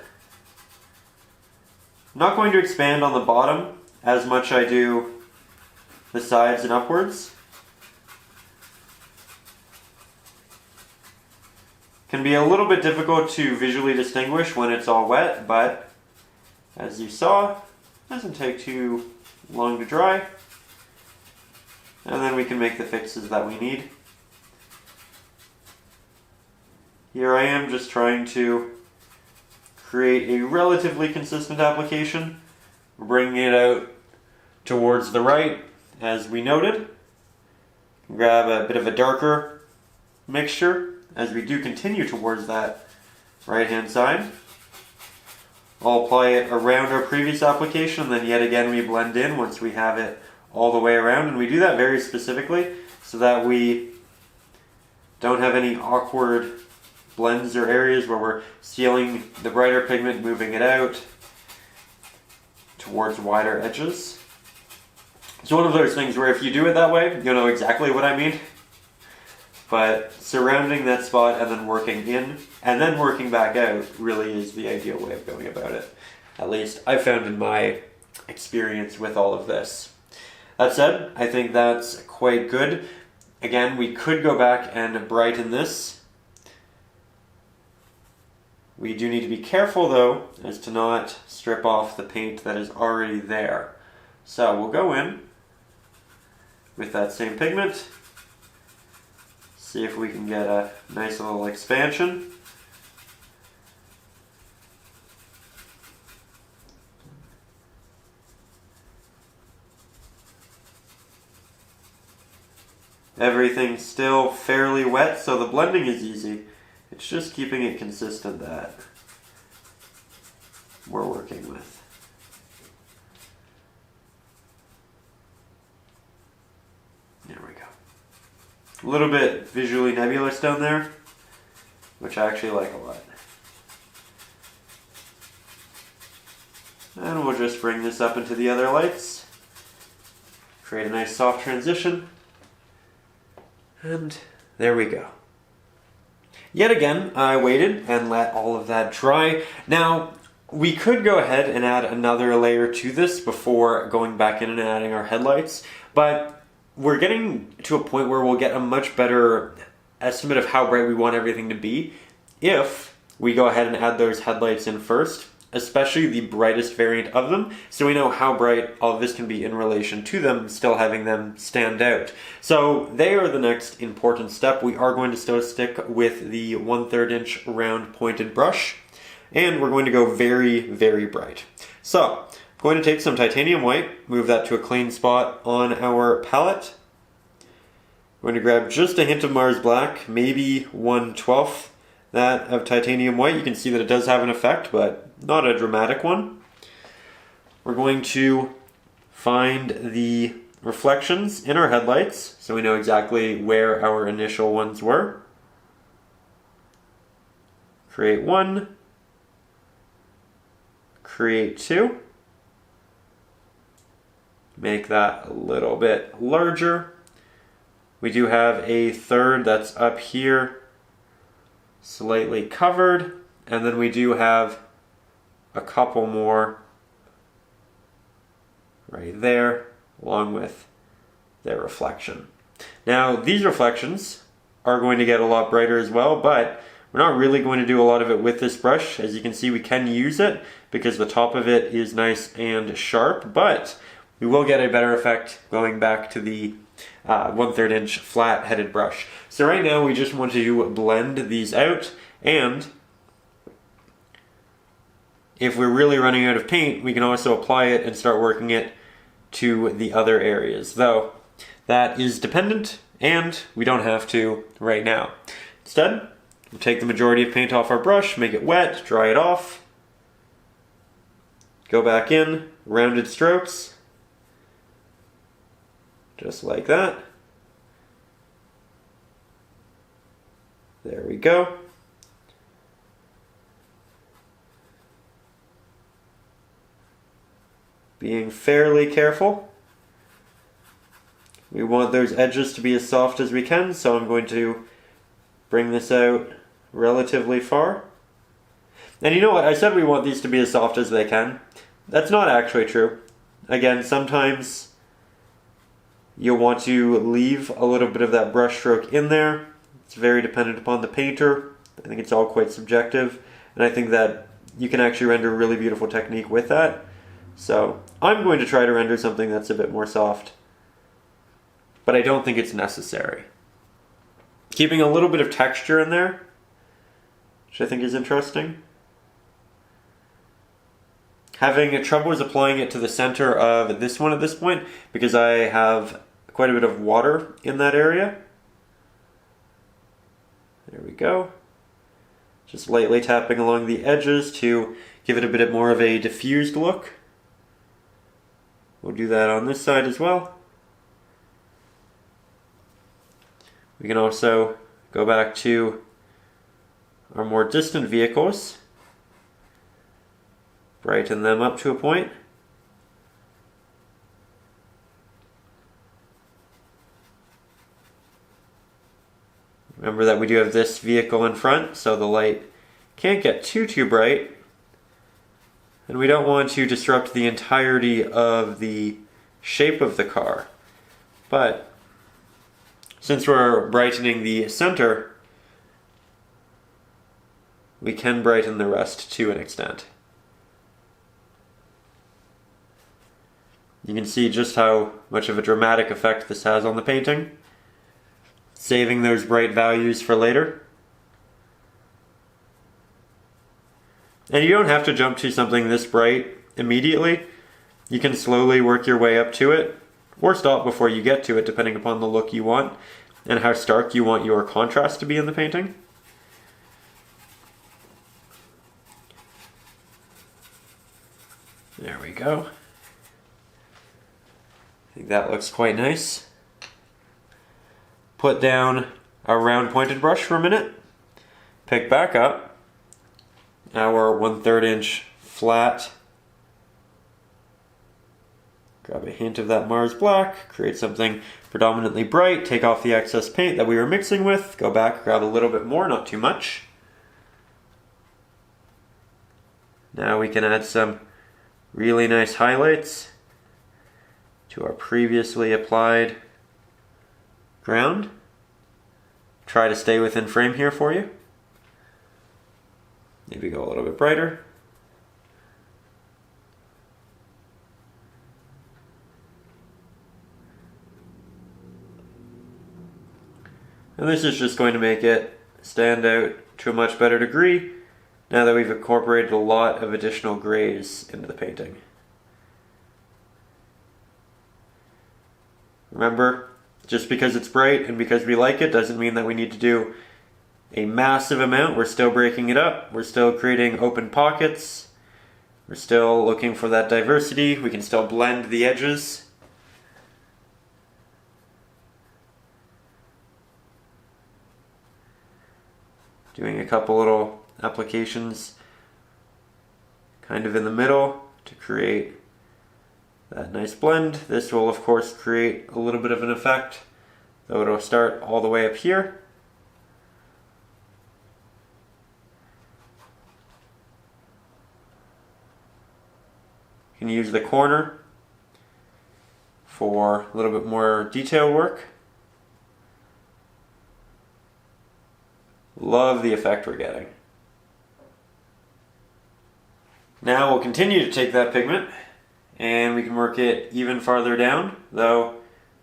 I'm not going to expand on the bottom as much I do the sides and upwards. Can be a little bit difficult to visually distinguish when it's all wet, but as you saw, it doesn't take too long to dry. And then we can make the fixes that we need. Here I am just trying to create a relatively consistent application, bringing it out towards the right as we noted. Grab a bit of a darker mixture as we do continue towards that right hand side. I'll apply it around our previous application, and then yet again we blend in once we have it all the way around, and we do that very specifically so that we don't have any awkward blends or areas where we're sealing the brighter pigment, moving it out towards wider edges. It's one of those things where if you do it that way, you'll know exactly what I mean. But surrounding that spot and then working in and then working back out really is the ideal way of going about it. At least I found in my experience with all of this. That said, I think that's quite good. Again, we could go back and brighten this. We do need to be careful though as to not strip off the paint that is already there. So we'll go in with that same pigment, see if we can get a nice little expansion. Everything's still fairly wet, so the blending is easy. It's just keeping it consistent that we're working with. There we go. A little bit visually nebulous down there, which I actually like a lot. And we'll just bring this up into the other lights. Create a nice soft transition. And there we go. Yet again, I waited and let all of that dry. Now, we could go ahead and add another layer to this before going back in and adding our headlights, but we're getting to a point where we'll get a much better estimate of how bright we want everything to be if we go ahead and add those headlights in first, especially the brightest variant of them, so we know how bright all of this can be in relation to them, still having them stand out. So they are the next important step. We are going to still stick with the 1/3 inch round pointed brush, and we're going to go very, very bright. So I'm going to take some titanium white, move that to a clean spot on our palette. I'm going to grab just a hint of Mars Black, maybe 1/12 that of titanium white. You can see that it does have an effect, but not a dramatic one. We're going to find the reflections in our headlights so we know exactly where our initial ones were. Create one, create two, make that a little bit larger. We do have a third that's up here, slightly covered, and then we do have a couple more right there, along with their reflection. Now, these reflections are going to get a lot brighter as well, but we're not really going to do a lot of it with this brush. As you can see, we can use it because the top of it is nice and sharp, but we will get a better effect going back to the 1/3 inch flat-headed brush. So right now, we just want to blend these out, and if we're really running out of paint, we can also apply it and start working it to the other areas, though that is dependent and we don't have to right now. Instead, we'll take the majority of paint off our brush, make it wet, dry it off, go back in, rounded strokes, just like that. There we go. Being fairly careful. We want those edges to be as soft as we can, so I'm going to bring this out relatively far. And you know what? I said we want these to be as soft as they can. That's not actually true. Again, sometimes you'll want to leave a little bit of that brush stroke in there. It's very dependent upon the painter. I think it's all quite subjective. And I think that you can actually render a really beautiful technique with that. So I'm going to try to render something that's a bit more soft. But I don't think it's necessary. Keeping a little bit of texture in there, which I think is interesting. Having troubles applying it to the center of this one at this point because I have quite a bit of water in that area. There we go. Just lightly tapping along the edges to give it a bit more of a diffused look. We'll do that on this side as well. We can also go back to our more distant vehicles. Brighten them up to a point. Remember that we do have this vehicle in front, so the light can't get too bright. And we don't want to disrupt the entirety of the shape of the car. But since we're brightening the center, we can brighten the rest to an extent. You can see just how much of a dramatic effect this has on the painting. Saving those bright values for later. And you don't have to jump to something this bright immediately. You can slowly work your way up to it, or stop before you get to it, depending upon the look you want and how stark you want your contrast to be in the painting. There we go. I think that looks quite nice. Put down our round pointed brush for a minute. Pick back up our 1/3 inch flat. Grab a hint of that Mars black, create something predominantly bright, take off the excess paint that we were mixing with, go back, grab a little bit more, not too much. Now we can add some really nice highlights to our previously applied ground. Try to stay within frame here for you. Maybe go a little bit brighter. And this is just going to make it stand out to a much better degree now that we've incorporated a lot of additional grays into the painting. Remember, just because it's bright and because we like it doesn't mean that we need to do a massive amount. We're still breaking it up. We're still creating open pockets. We're still looking for that diversity. We can still blend the edges. Doing a couple little applications kind of in the middle to create that nice blend. This will of course create a little bit of an effect, though it'll start all the way up here. You can use the corner for a little bit more detail work. Love the effect we're getting. Now we'll continue to take that pigment and we can work it even farther down, though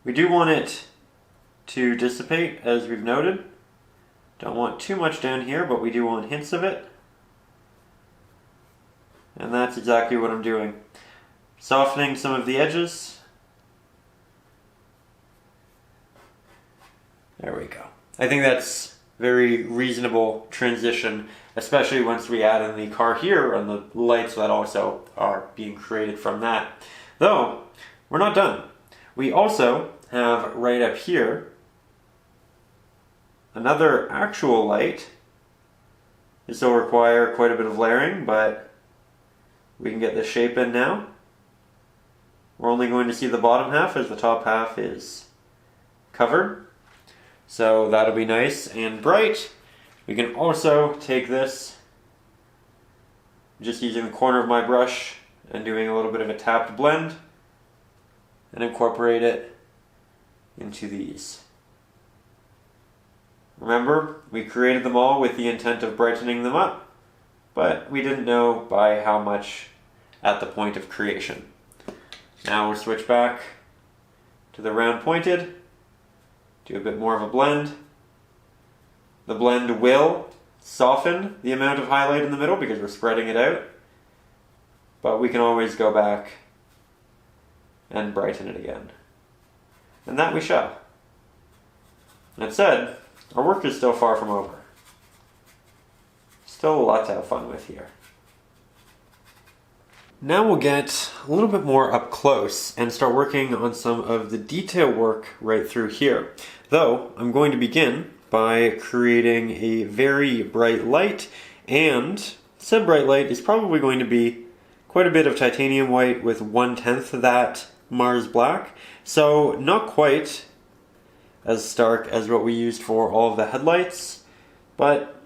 we do want it to dissipate, as we've noted. Don't want too much down here, but we do want hints of it. And that's exactly what I'm doing. Softening some of the edges. There we go. I think that's very reasonable transition, especially once we add in the car here and the lights that also are being created from that. Though, we're not done. We also have right up here another actual light. This will require quite a bit of layering, but we can get the shape in now. We're only going to see the bottom half as the top half is covered. So that'll be nice and bright. We can also take this, just using the corner of my brush and doing a little bit of a tapped blend, and incorporate it into these. Remember, we created them all with the intent of brightening them up, but we didn't know by how much at the point of creation. Now we'll switch back to the round pointed, do a bit more of a blend. The blend will soften the amount of highlight in the middle because we're spreading it out, but we can always go back and brighten it again. And that we shall. That said, our work is still far from over. Still a lot to have fun with here. Now we'll get a little bit more up close and start working on some of the detail work right through here. Though, I'm going to begin by creating a very bright light, and said bright light is probably going to be quite a bit of titanium white with 1/10 of that Mars black. So not quite as stark as what we used for all of the headlights, but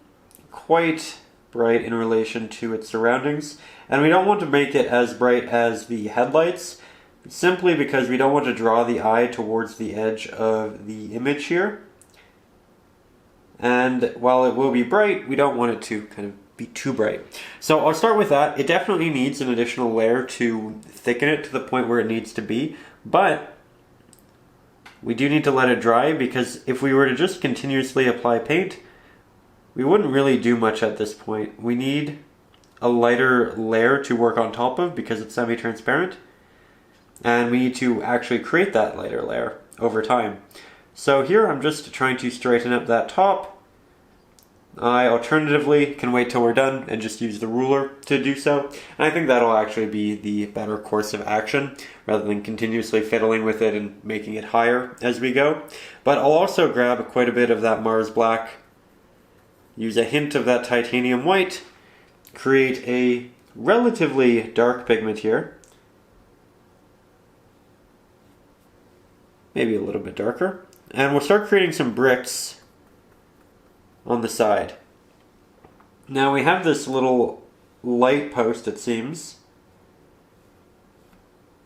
quite bright in relation to its surroundings. And we don't want to make it as bright as the headlights, simply because we don't want to draw the eye towards the edge of the image here. And while it will be bright, we don't want it to kind of be too bright. So I'll start with that. It definitely needs an additional layer to thicken it to the point where it needs to be, but we do need to let it dry, because if we were to just continuously apply paint, we wouldn't really do much at this point. We need a lighter layer to work on top of because it's semi-transparent, and we need to actually create that lighter layer over time. So here I'm just trying to straighten up that top. I alternatively can wait till we're done and just use the ruler to do so, and I think that'll actually be the better course of action rather than continuously fiddling with it and making it higher as we go. But I'll also grab quite a bit of that Mars black, use a hint of that titanium white, create a relatively dark pigment here, maybe a little bit darker, and we'll start creating some bricks on the side. Now we have this little light post, it seems.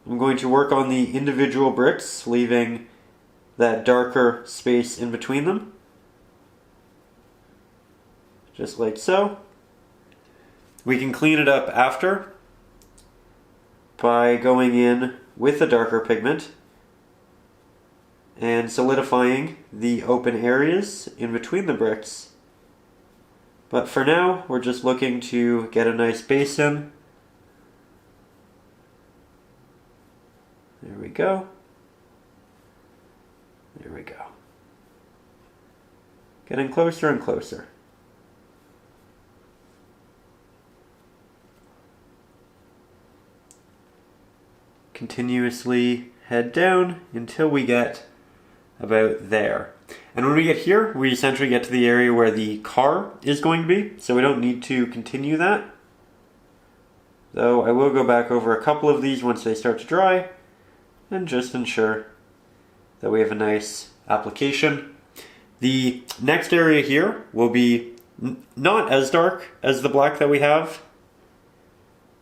I'm going to work on the individual bricks, leaving that darker space in between them, just like so. We can clean it up after by going in with a darker pigment and solidifying the open areas in between the bricks. But for now, we're just looking to get a nice base in. There we go. There we go. Getting closer and closer. Continuously head down until we get about there. And when we get here, we essentially get to the area where the car is going to be, so we don't need to continue that. Though I will go back over a couple of these once they start to dry, and just ensure that we have a nice application. The next area here will be not as dark as the black that we have,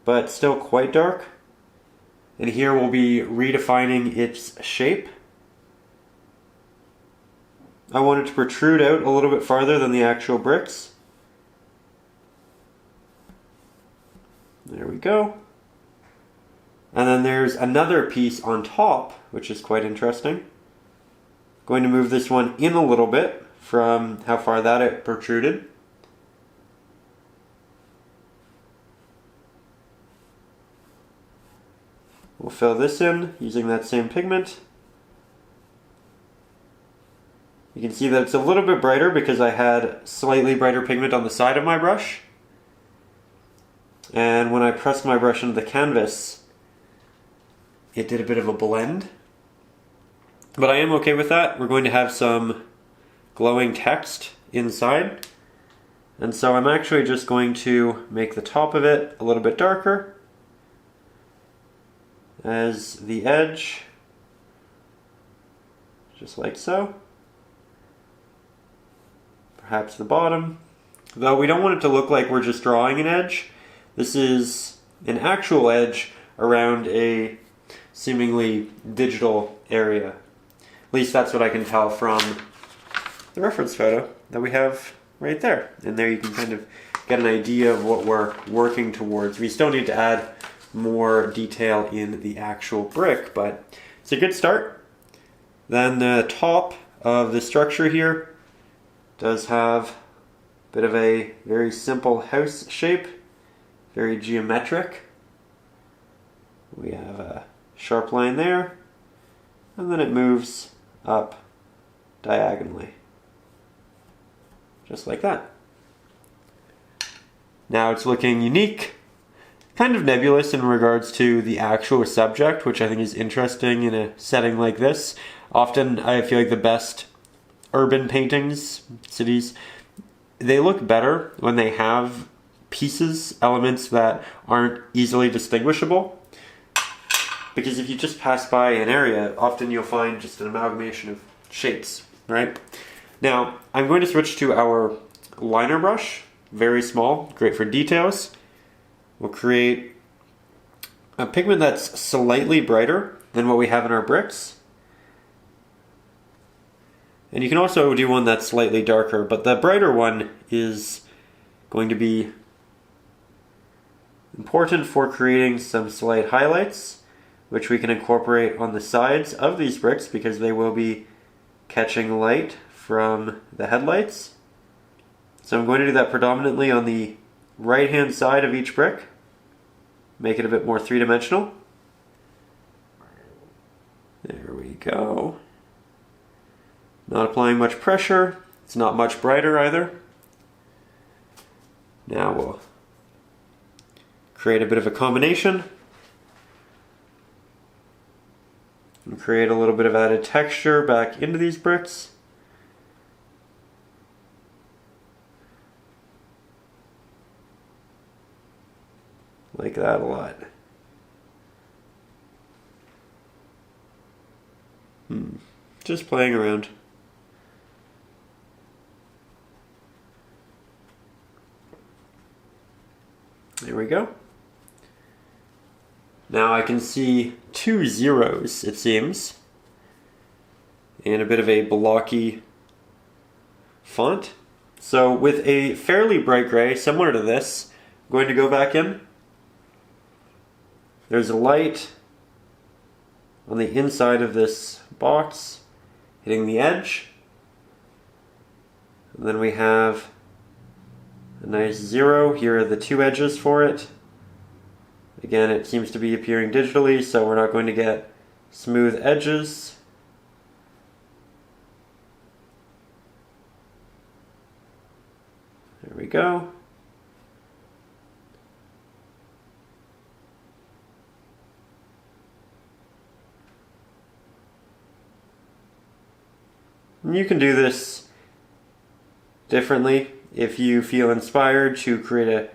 but still quite dark. And here we'll be redefining its shape. I want it to protrude out a little bit farther than the actual bricks. There we go. And then there's another piece on top, which is quite interesting. Going to move this one in a little bit from how far that it protruded. We'll fill this in using that same pigment. You can see that it's a little bit brighter because I had slightly brighter pigment on the side of my brush. And when I pressed my brush into the canvas, it did a bit of a blend. But I am okay with that. We're going to have some glowing text inside. And so I'm actually just going to make the top of it a little bit darker as the edge, just like so. Perhaps the bottom. though we don't want it to look like we're just drawing an edge. This is an actual edge around a seemingly digital area. At least that's what I can tell from the reference photo that we have right there. And there you can kind of get an idea of what we're working towards. We still need to add more detail in the actual brick, but it's a good start. Then the top of the structure here does have a bit of a very simple house shape, very geometric. We have a sharp line there, and then it moves up diagonally, just like that. Now it's looking unique, kind of nebulous in regards to the actual subject, which I think is interesting in a setting like this. Often I feel like the best urban paintings, cities, they look better when they have pieces, elements that aren't easily distinguishable. Because if you just pass by an area, often you'll find just an amalgamation of shapes, right? Now, I'm going to switch to our liner brush. Very small, great for details. We'll create a pigment that's slightly brighter than what we have in our bricks. And you can also do one that's slightly darker, but the brighter one is going to be important for creating some slight highlights, which we can incorporate on the sides of these bricks because they will be catching light from the headlights. So I'm going to do that predominantly on the right-hand side of each brick, make it a bit more three-dimensional. There we go. Not applying much pressure. It's not much brighter either. Now we'll create a bit of a combination and create a little bit of added texture back into these bricks. Like that a lot. Just playing around. There we go. Now I can see two zeros, it seems, and a bit of a blocky font. So with a fairly bright gray, similar to this, I'm going to go back in. There's a light on the inside of this box hitting the edge. And then we have a nice zero. Here are the two edges for it. Again, it seems to be appearing digitally, so we're not going to get smooth edges. There we go. And you can do this differently. If you feel inspired to create a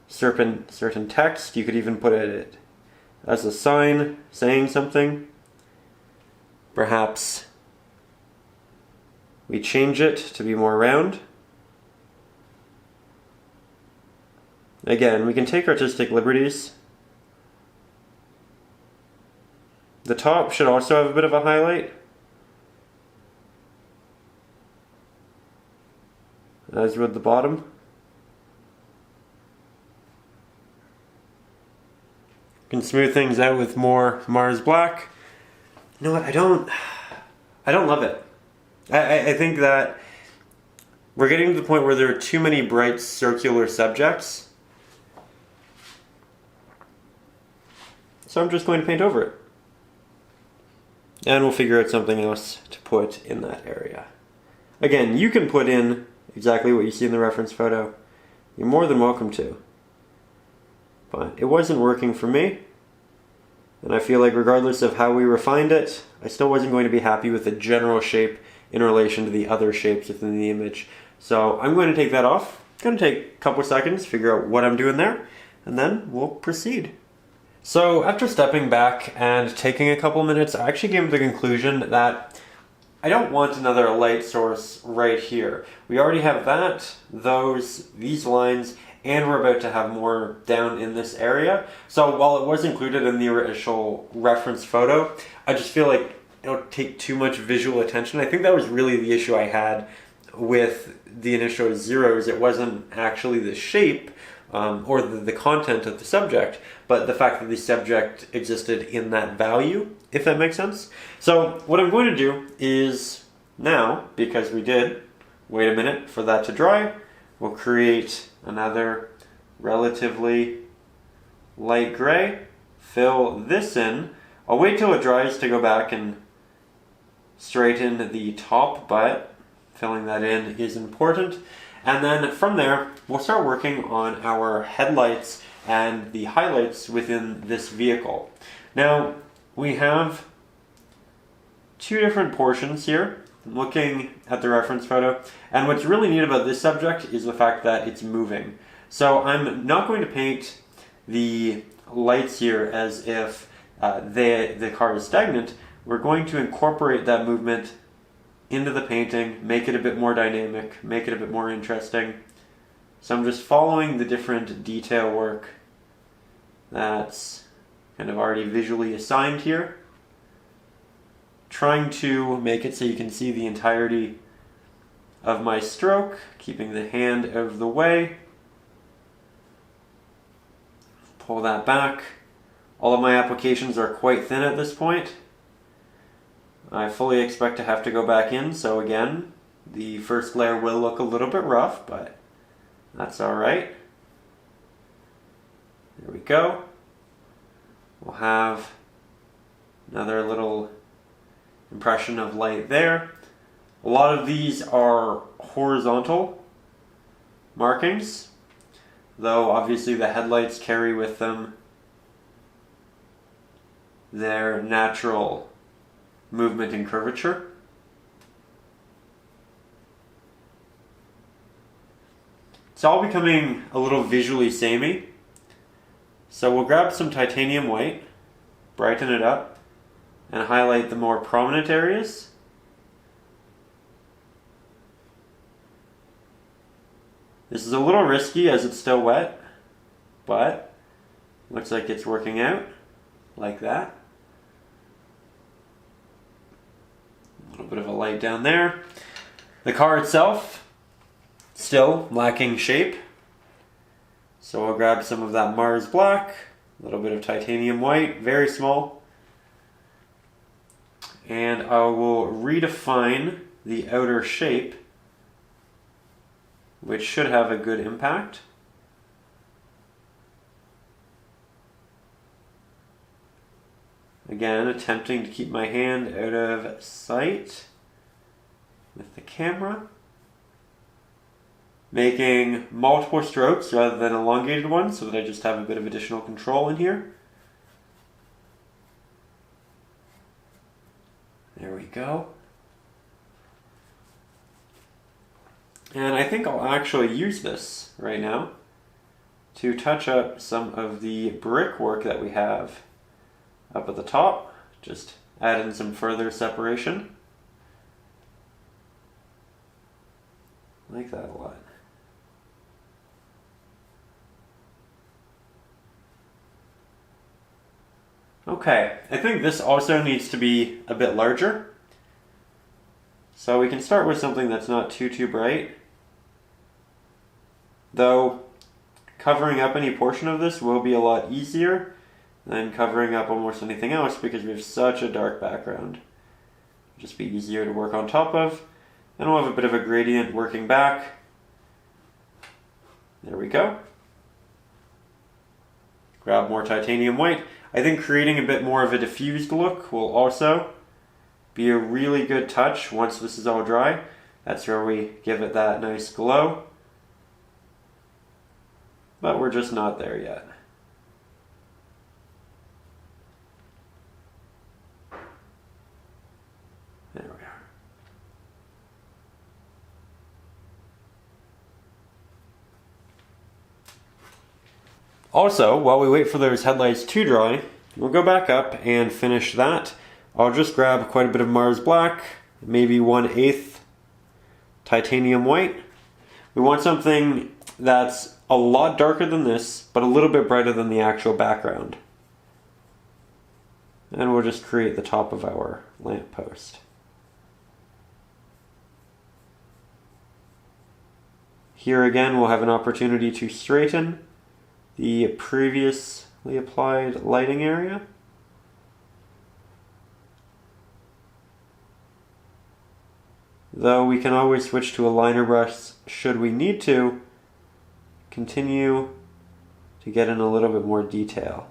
certain text, you could even put it as a sign saying something. Perhaps we change it to be more round. Again, we can take artistic liberties. The top should also have a bit of a highlight, as with the bottom. You can smooth things out with more Mars Black. You know what, I don't love it. I think that we're getting to the point where there are too many bright circular subjects. So I'm just going to paint over it. And we'll figure out something else to put in that area. Again, you can put in exactly what you see in the reference photo. You're more than welcome to. But it wasn't working for me. And I feel like regardless of how we refined it, I still wasn't going to be happy with the general shape in relation to the other shapes within the image. So I'm going to take that off. It's going to take a couple seconds, figure out what I'm doing there, and then we'll proceed. So after stepping back and taking a couple minutes, I actually came to the conclusion that I don't want another light source right here. We already have that, these lines, and we're about to have more down in this area. So while it was included in the initial reference photo, I just feel like it'll take too much visual attention. I think that was really the issue I had with the initial zeros. It wasn't actually the shape or the content of the subject, but the fact that the subject existed in that value, if that makes sense. So what I'm going to do is now, because we did wait a minute for that to dry, we'll create another relatively light gray, fill this in. I'll wait till it dries to go back and straighten the top, but filling that in is important. And then from there, we'll start working on our headlights and the highlights within this vehicle. Now, we have two different portions here. I'm looking at the reference photo, and what's really neat about this subject is the fact that it's moving. So I'm not going to paint the lights here as if the car is stagnant. We're going to incorporate that movement into the painting, make it a bit more dynamic, make it a bit more interesting. So I'm just following the different detail work that's kind of already visually assigned here, trying to make it so you can see the entirety of my stroke, keeping the hand out of the way. Pull that back. All of my applications are quite thin at this point. I fully expect to have to go back in, so again, the first layer will look a little bit rough, but that's alright. There we go. We'll have another little impression of light there. A lot of these are horizontal markings, though obviously the headlights carry with them their natural movement and curvature. It's all becoming a little visually samey. So we'll grab some titanium white, brighten it up, and highlight the more prominent areas. This is a little risky as it's still wet, but looks like it's working out, like that. A little bit of a light down there. The car itself, still lacking shape. So I'll grab some of that Mars black, a little bit of titanium white, very small. And I will redefine the outer shape, which should have a good impact. Again, attempting to keep my hand out of sight with the camera. Making multiple strokes rather than elongated ones so that I just have a bit of additional control in here. There we go. And I think I'll actually use this right now to touch up some of the brickwork that we have up at the top. Just add in some further separation. I like that a lot. Okay, I think this also needs to be a bit larger. So we can start with something that's not too bright. Though covering up any portion of this will be a lot easier than covering up almost anything else because we have such a dark background. It'll just be easier to work on top of. Then we'll have a bit of a gradient working back. There we go. Grab more titanium white. I think creating a bit more of a diffused look will also be a really good touch once this is all dry. That's where we give it that nice glow. But we're just not there yet. There we are. Also, while we wait for those headlights to dry, we'll go back up and finish that. I'll just grab quite a bit of Mars Black, maybe 1/8 titanium white. We want something that's a lot darker than this, but a little bit brighter than the actual background. And we'll just create the top of our lamppost. Here again, we'll have an opportunity to straighten the previously applied lighting area. Though we can always switch to a liner brush should we need to continue to get in a little bit more detail.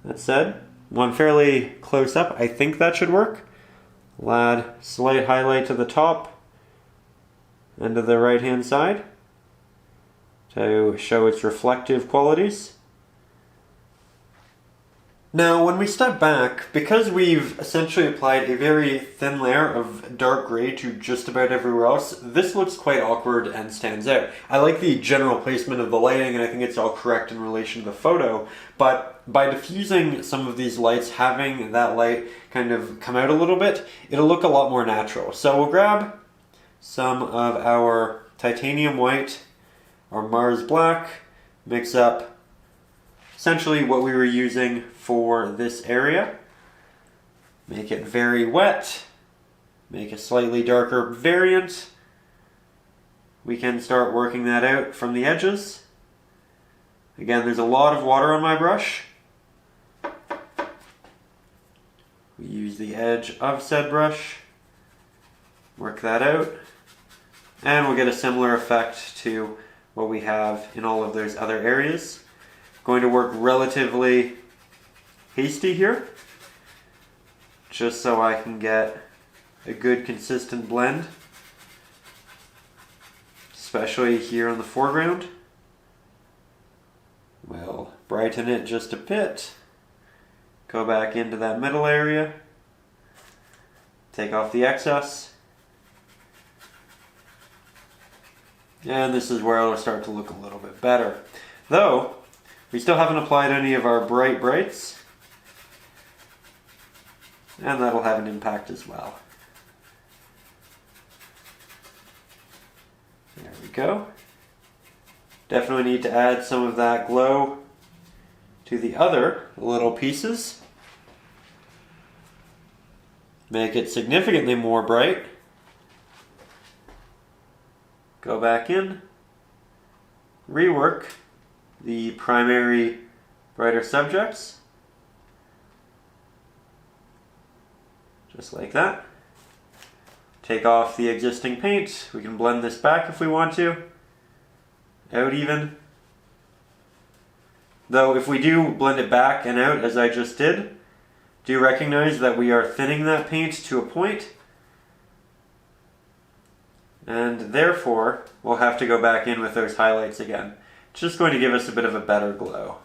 That said, one fairly close up, I think that should work. I'll add slight highlight to the top and to the right hand side to show its reflective qualities. Now when we step back, because we've essentially applied a very thin layer of dark gray to just about everywhere else, this looks quite awkward and stands out. I like the general placement of the lighting and I think it's all correct in relation to the photo, but by diffusing some of these lights, having that light kind of come out a little bit, it'll look a lot more natural. So we'll grab some of our titanium white, our Mars black, mix up essentially what we were using for this area. Make it very wet, make a slightly darker variant. We can start working that out from the edges. Again, there's a lot of water on my brush. We use the edge of said brush, work that out, and we'll get a similar effect to what we have in all of those other areas. Going to work relatively hasty here, just so I can get a good consistent blend, especially here on the foreground. We'll brighten it just a bit, go back into that middle area, take off the excess, and this is where it'll start to look a little bit better. Though, we still haven't applied any of our brights, and that'll have an impact as well. There we go. Definitely need to add some of that glow to the other little pieces. Make it significantly more bright. Go back in, rework the primary brighter subjects, just like that. Take off the existing paint. We can blend this back if we want to, out even. Though if we do blend it back and out as I just did, do recognize that we are thinning that paint to a point, and therefore we'll have to go back in with those highlights again. It's just going to give us a bit of a better glow.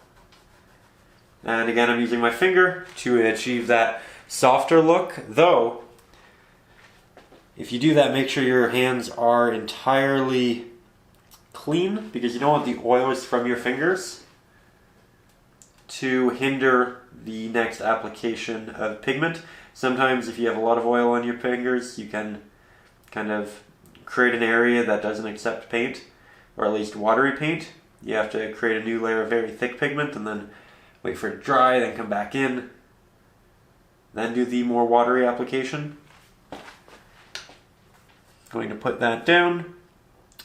And again, I'm using my finger to achieve that softer look, though if you do that, make sure your hands are entirely clean, because you don't want the oils from your fingers to hinder the next application of pigment. Sometimes if you have a lot of oil on your fingers, you can kind of create an area that doesn't accept paint, or at least watery paint. You have to create a new layer of very thick pigment and then wait for it to dry, then come back in, then do the more watery application. Going to put that down.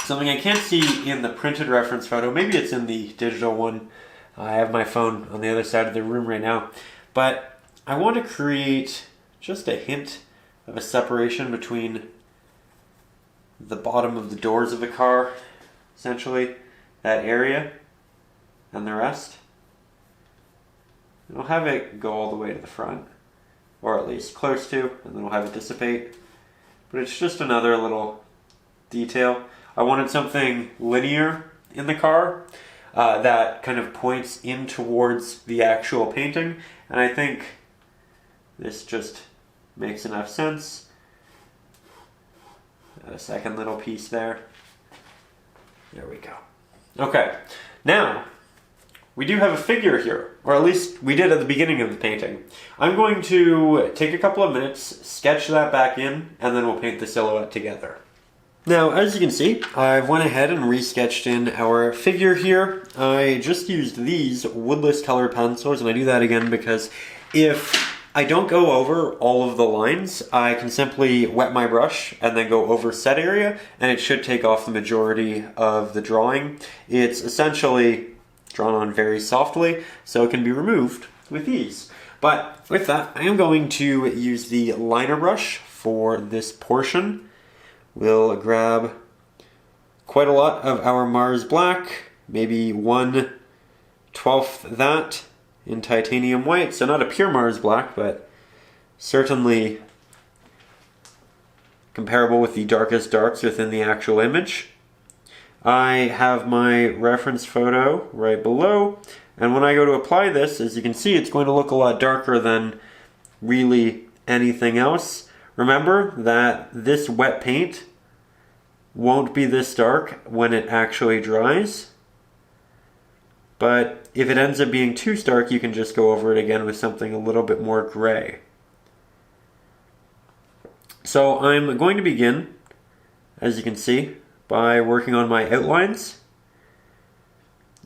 Something I can't see in the printed reference photo, maybe it's in the digital one. I have my phone on the other side of the room right now, but I want to create just a hint of a separation between the bottom of the doors of the car, essentially, that area, and the rest. And I'll have it go all the way to the front, or at least close to, and then we'll have it dissipate. But it's just another little detail. I wanted something linear in the car that kind of points in towards the actual painting, and I think this just makes enough sense. A second little piece there. There we go. Okay, now we do have a figure here, or at least we did at the beginning of the painting. I'm going to take a couple of minutes, sketch that back in, and then we'll paint the silhouette together. Now, as you can see, I've went ahead and resketched in our figure here. I just used these woodless colored pencils, and I do that again because if I don't go over all of the lines, I can simply wet my brush and then go over set area, and it should take off the majority of the drawing. It's essentially drawn on very softly, so it can be removed with ease. But with that, I am going to use the liner brush for this portion. We'll grab quite a lot of our Mars Black, maybe 1/12 that in titanium white, so not a pure Mars Black, but certainly comparable with the darkest darks within the actual image. I have my reference photo right below, and when I go to apply this, as you can see, it's going to look a lot darker than really anything else. Remember that this wet paint won't be this dark when it actually dries, but if it ends up being too stark, you can just go over it again with something a little bit more gray. So I'm going to begin, as you can see, by working on my outlines.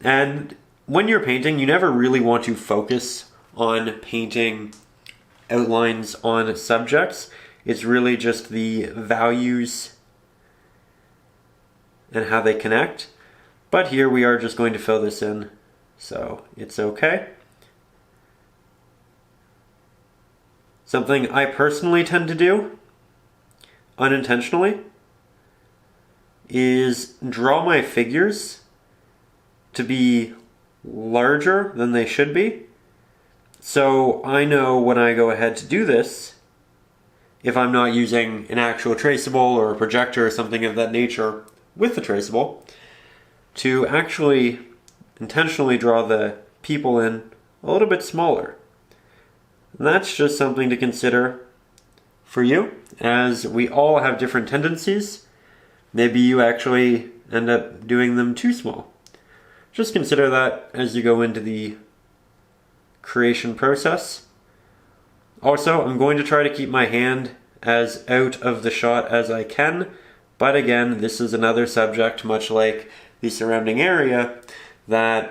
And when you're painting, you never really want to focus on painting outlines on subjects. It's really just the values and how they connect. But here we are just going to fill this in, so it's okay. Something I personally tend to do, unintentionally, is draw my figures to be larger than they should be. So I know when I go ahead to do this, if I'm not using an actual traceable or a projector or something of that nature with the traceable, to actually intentionally draw the people in a little bit smaller. And that's just something to consider for you, as we all have different tendencies. Maybe you actually end up doing them too small. Just consider that as you go into the creation process. Also, I'm going to try to keep my hand as out of the shot as I can, but again, this is another subject, much like the surrounding area, that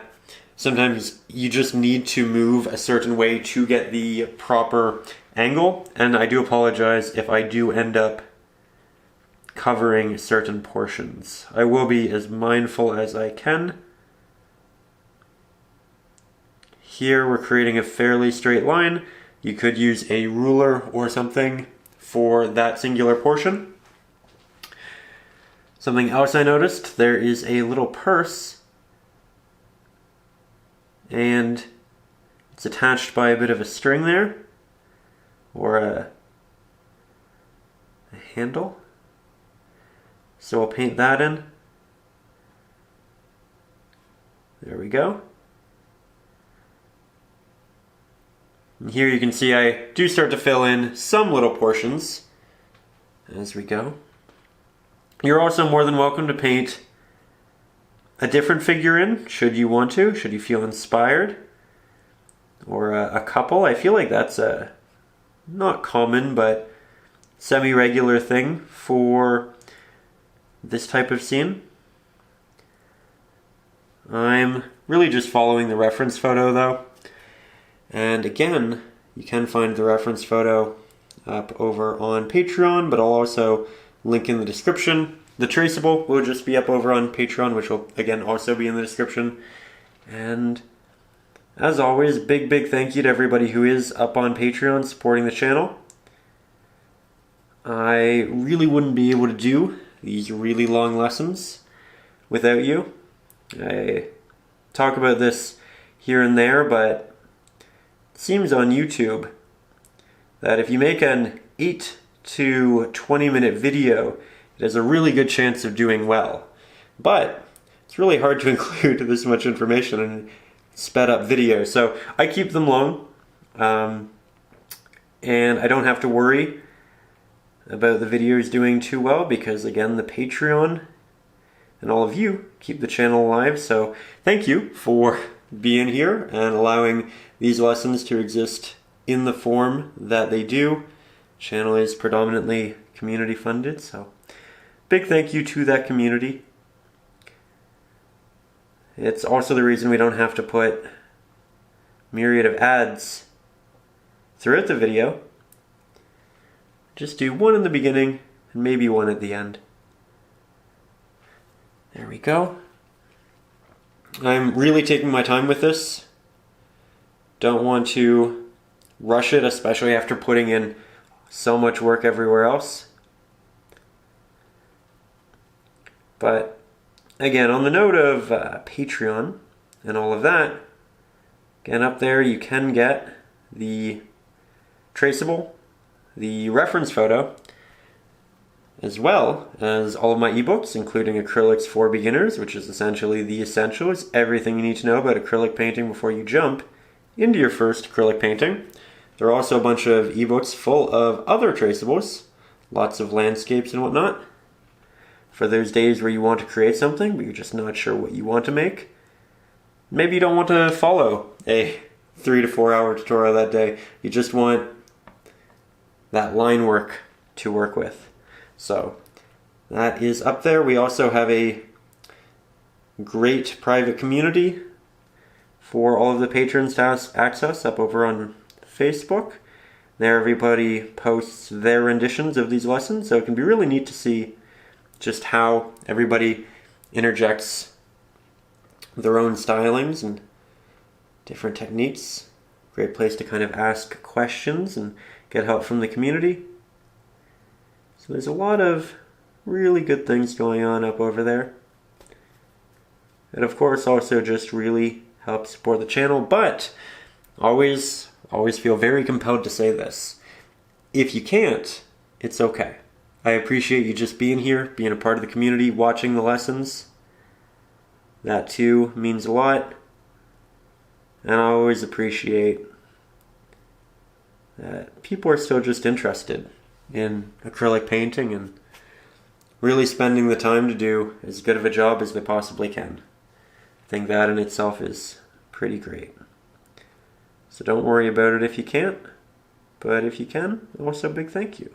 sometimes you just need to move a certain way to get the proper angle, and I do apologize if I do end up covering certain portions. I will be as mindful as I can. Here we're creating a fairly straight line. You could use a ruler or something for that singular portion. Something else I noticed, there is a little purse, and it's attached by a bit of a string there, or a handle. So we'll paint that in. There we go. And here you can see I do start to fill in some little portions as we go. You're also more than welcome to paint a different figure in, should you want to, should you feel inspired. Or a couple. I feel like that's a not common, but semi-regular thing for this type of scene. I'm really just following the reference photo though. And again, you can find the reference photo up over on Patreon, but I'll also link in the description. The traceable will just be up over on Patreon, which will again also be in the description. And as always, big thank you to everybody who is up on Patreon supporting the channel. I really wouldn't be able to do these really long lessons without you. I talk about this here and there, but it seems on YouTube that if you make an 8 to 20 minute video, it has a really good chance of doing well. But it's really hard to include this much information in sped up video, so I keep them long, and I don't have to worry about the videos doing too well because again, the Patreon and all of you keep the channel alive. So thank you for being here and allowing these lessons to exist in the form that they do. Channel is predominantly community funded, so big thank you to that community. It's also the reason we don't have to put myriad of ads throughout the video. Just do one in the beginning and maybe one at the end. There we go. I'm really taking my time with this. Don't want to rush it, especially after putting in so much work everywhere else. But again, on the note of Patreon and all of that, again, up there you can get the traceable, the reference photo, as well as all of my ebooks, including Acrylics for Beginners, which is essentially the essentials, everything you need to know about acrylic painting before you jump into your first acrylic painting. There are also a bunch of ebooks full of other traceables, lots of landscapes and whatnot, for those days where you want to create something, but you're just not sure what you want to make. Maybe you don't want to follow a 3 to 4 hour tutorial that day. You just want that line work to work with. So that is up there. We also have a great private community for all of the patrons to access up over on Facebook. There everybody posts their renditions of these lessons, so it can be really neat to see just how everybody interjects their own stylings and different techniques. Great place to kind of ask questions and get help from the community. So there's a lot of really good things going on up over there. And of course also just really help support the channel, but always feel very compelled to say this. If you can't, it's okay. I appreciate you just being here, being a part of the community, watching the lessons. That too means a lot. And I always appreciate that people are still just interested in acrylic painting and really spending the time to do as good of a job as they possibly can. I think that in itself is pretty great. So don't worry about it if you can't, but if you can, also a big thank you.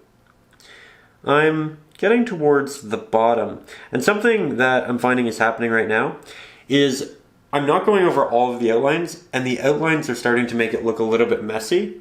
I'm getting towards the bottom, and something that I'm finding is happening right now is I'm not going over all of the outlines, and the outlines are starting to make it look a little bit messy.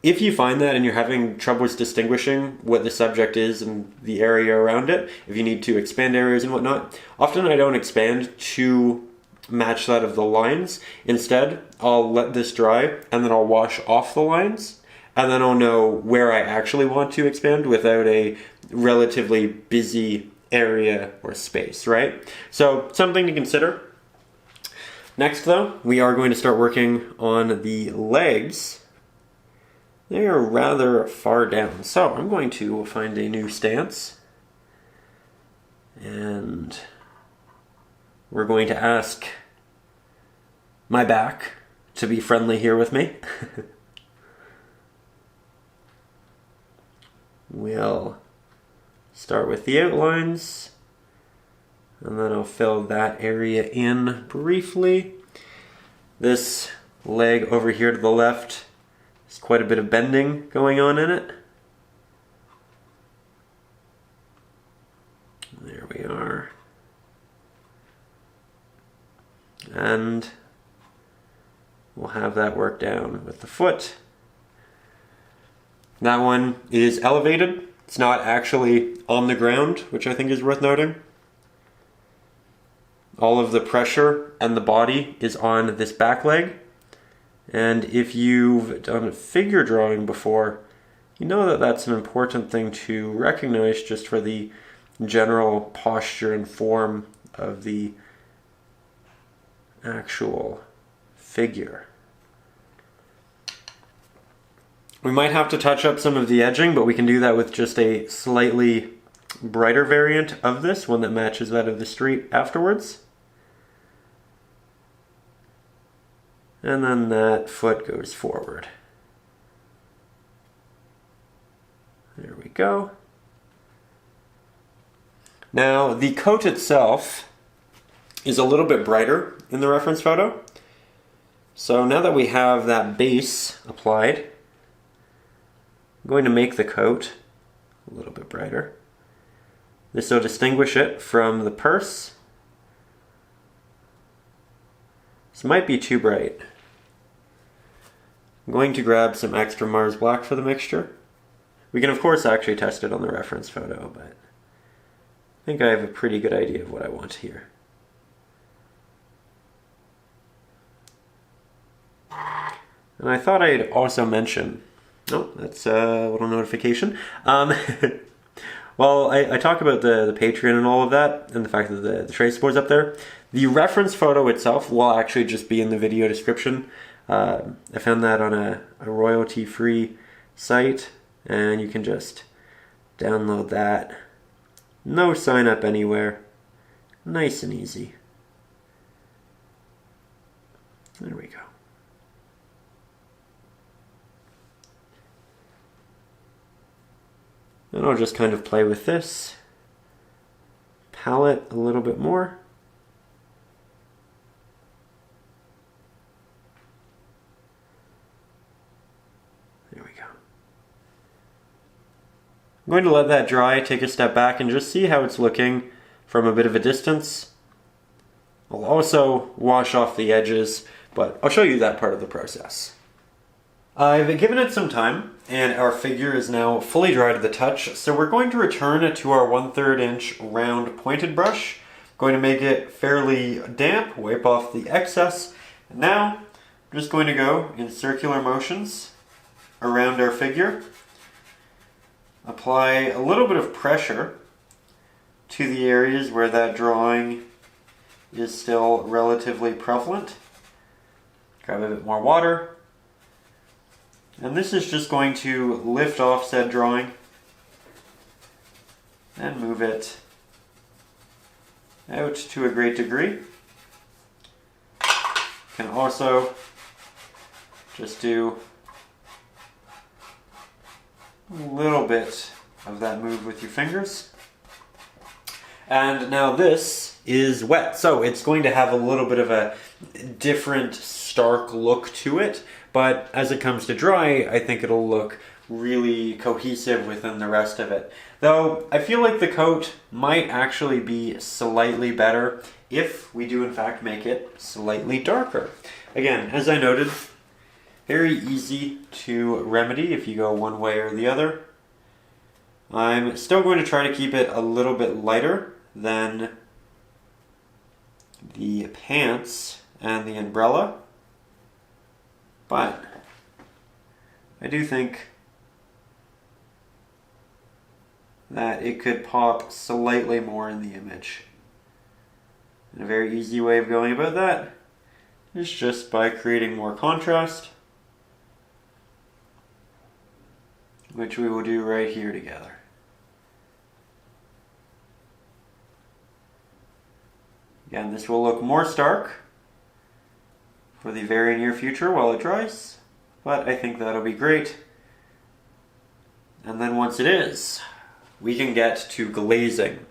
If you find that and you're having troubles distinguishing what the subject is and the area around it, if you need to expand areas and whatnot, often I don't expand to match that of the lines. Instead, I'll let this dry and then I'll wash off the lines, and then I'll know where I actually want to expand without a relatively busy area or space, right? So something to consider. Next though, we are going to start working on the legs. They are rather far down, so I'm going to find a new stance, and we're going to ask my back to be friendly here with me. We'll start with the outlines, and then I'll fill that area in briefly. This leg over here to the left, there's quite a bit of bending going on in it. There we are. And we'll have that work down with the foot. That one is elevated. It's not actually on the ground, which I think is worth noting. All of the pressure and the body is on this back leg. And if you've done a figure drawing before, you know that that's an important thing to recognize just for the general posture and form of the actual figure. We might have to touch up some of the edging, but we can do that with just a slightly brighter variant of this, one that matches that of the street afterwards. And then that foot goes forward. There we go. Now, the coat itself is a little bit brighter in the reference photo. So now that we have that base applied, I'm going to make the coat a little bit brighter. This will distinguish it from the purse. This might be too bright. I'm going to grab some extra Mars Black for the mixture. We can of course actually test it on the reference photo, but I think I have a pretty good idea of what I want here. And I thought I'd also mention, oh, that's a little notification. Well, I talk about the Patreon and all of that, and the fact that the traceable is up there. The reference photo itself will actually just be in the video description. I found that on a royalty-free site, and you can just download that. No sign up anywhere. Nice and easy. There we go. And I'll just kind of play with this palette a little bit more. There we go. I'm going to let that dry, take a step back, and just see how it's looking from a bit of a distance. I'll also wash off the edges, but I'll show you that part of the process. I've given it some time, and our figure is now fully dry to the touch, so we're going to return to our 1/3 inch round pointed brush. Going to make it fairly damp, wipe off the excess, and now I'm just going to go in circular motions around our figure. Apply a little bit of pressure to the areas where that drawing is still relatively prevalent. Grab a bit more water. And this is just going to lift off said drawing and move it out to a great degree. Can also just do a little bit of that move with your fingers. And now this is wet, so it's going to have a little bit of a different stark look to it, but as it comes to dry, I think it'll look really cohesive within the rest of it. Though I feel like the coat might actually be slightly better if we do in fact make it slightly darker. Again, as I noted, very easy to remedy if you go one way or the other. I'm still going to try to keep it a little bit lighter than the pants and the umbrella, but I do think that it could pop slightly more in the image. And a very easy way of going about that is just by creating more contrast, which we will do right here together. Again, this will look more stark for the very near future while it dries, but I think that'll be great. And then once it is, we can get to glazing.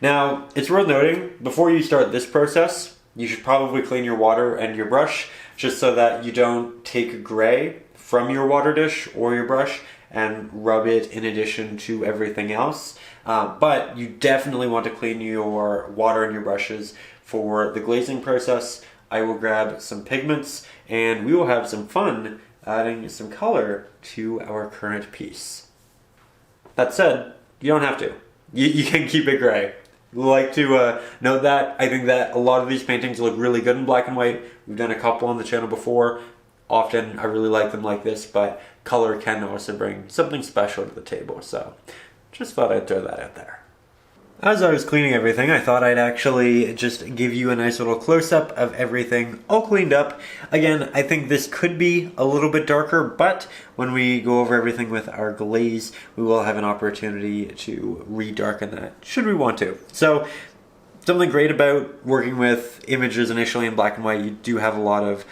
Now, it's worth noting, before you start this process, you should probably clean your water and your brush, just so that you don't take gray from your water dish or your brush and rub it in addition to everything else. But you definitely want to clean your water and your brushes for the glazing process. I will grab some pigments and we will have some fun adding some color to our current piece. That said, you don't have to. You can keep it gray. Like to note that. I think that a lot of these paintings look really good in black and white. We've done a couple on the channel before. Often I really like them like this, but color can also bring something special to the table, so just thought I'd throw that out there. As I was cleaning everything, I thought I'd actually just give you a nice little close-up of everything all cleaned up. Again, I think this could be a little bit darker, but when we go over everything with our glaze, we will have an opportunity to re-darken that, should we want to. So, something great about working with images initially in black and white, you do have a lot of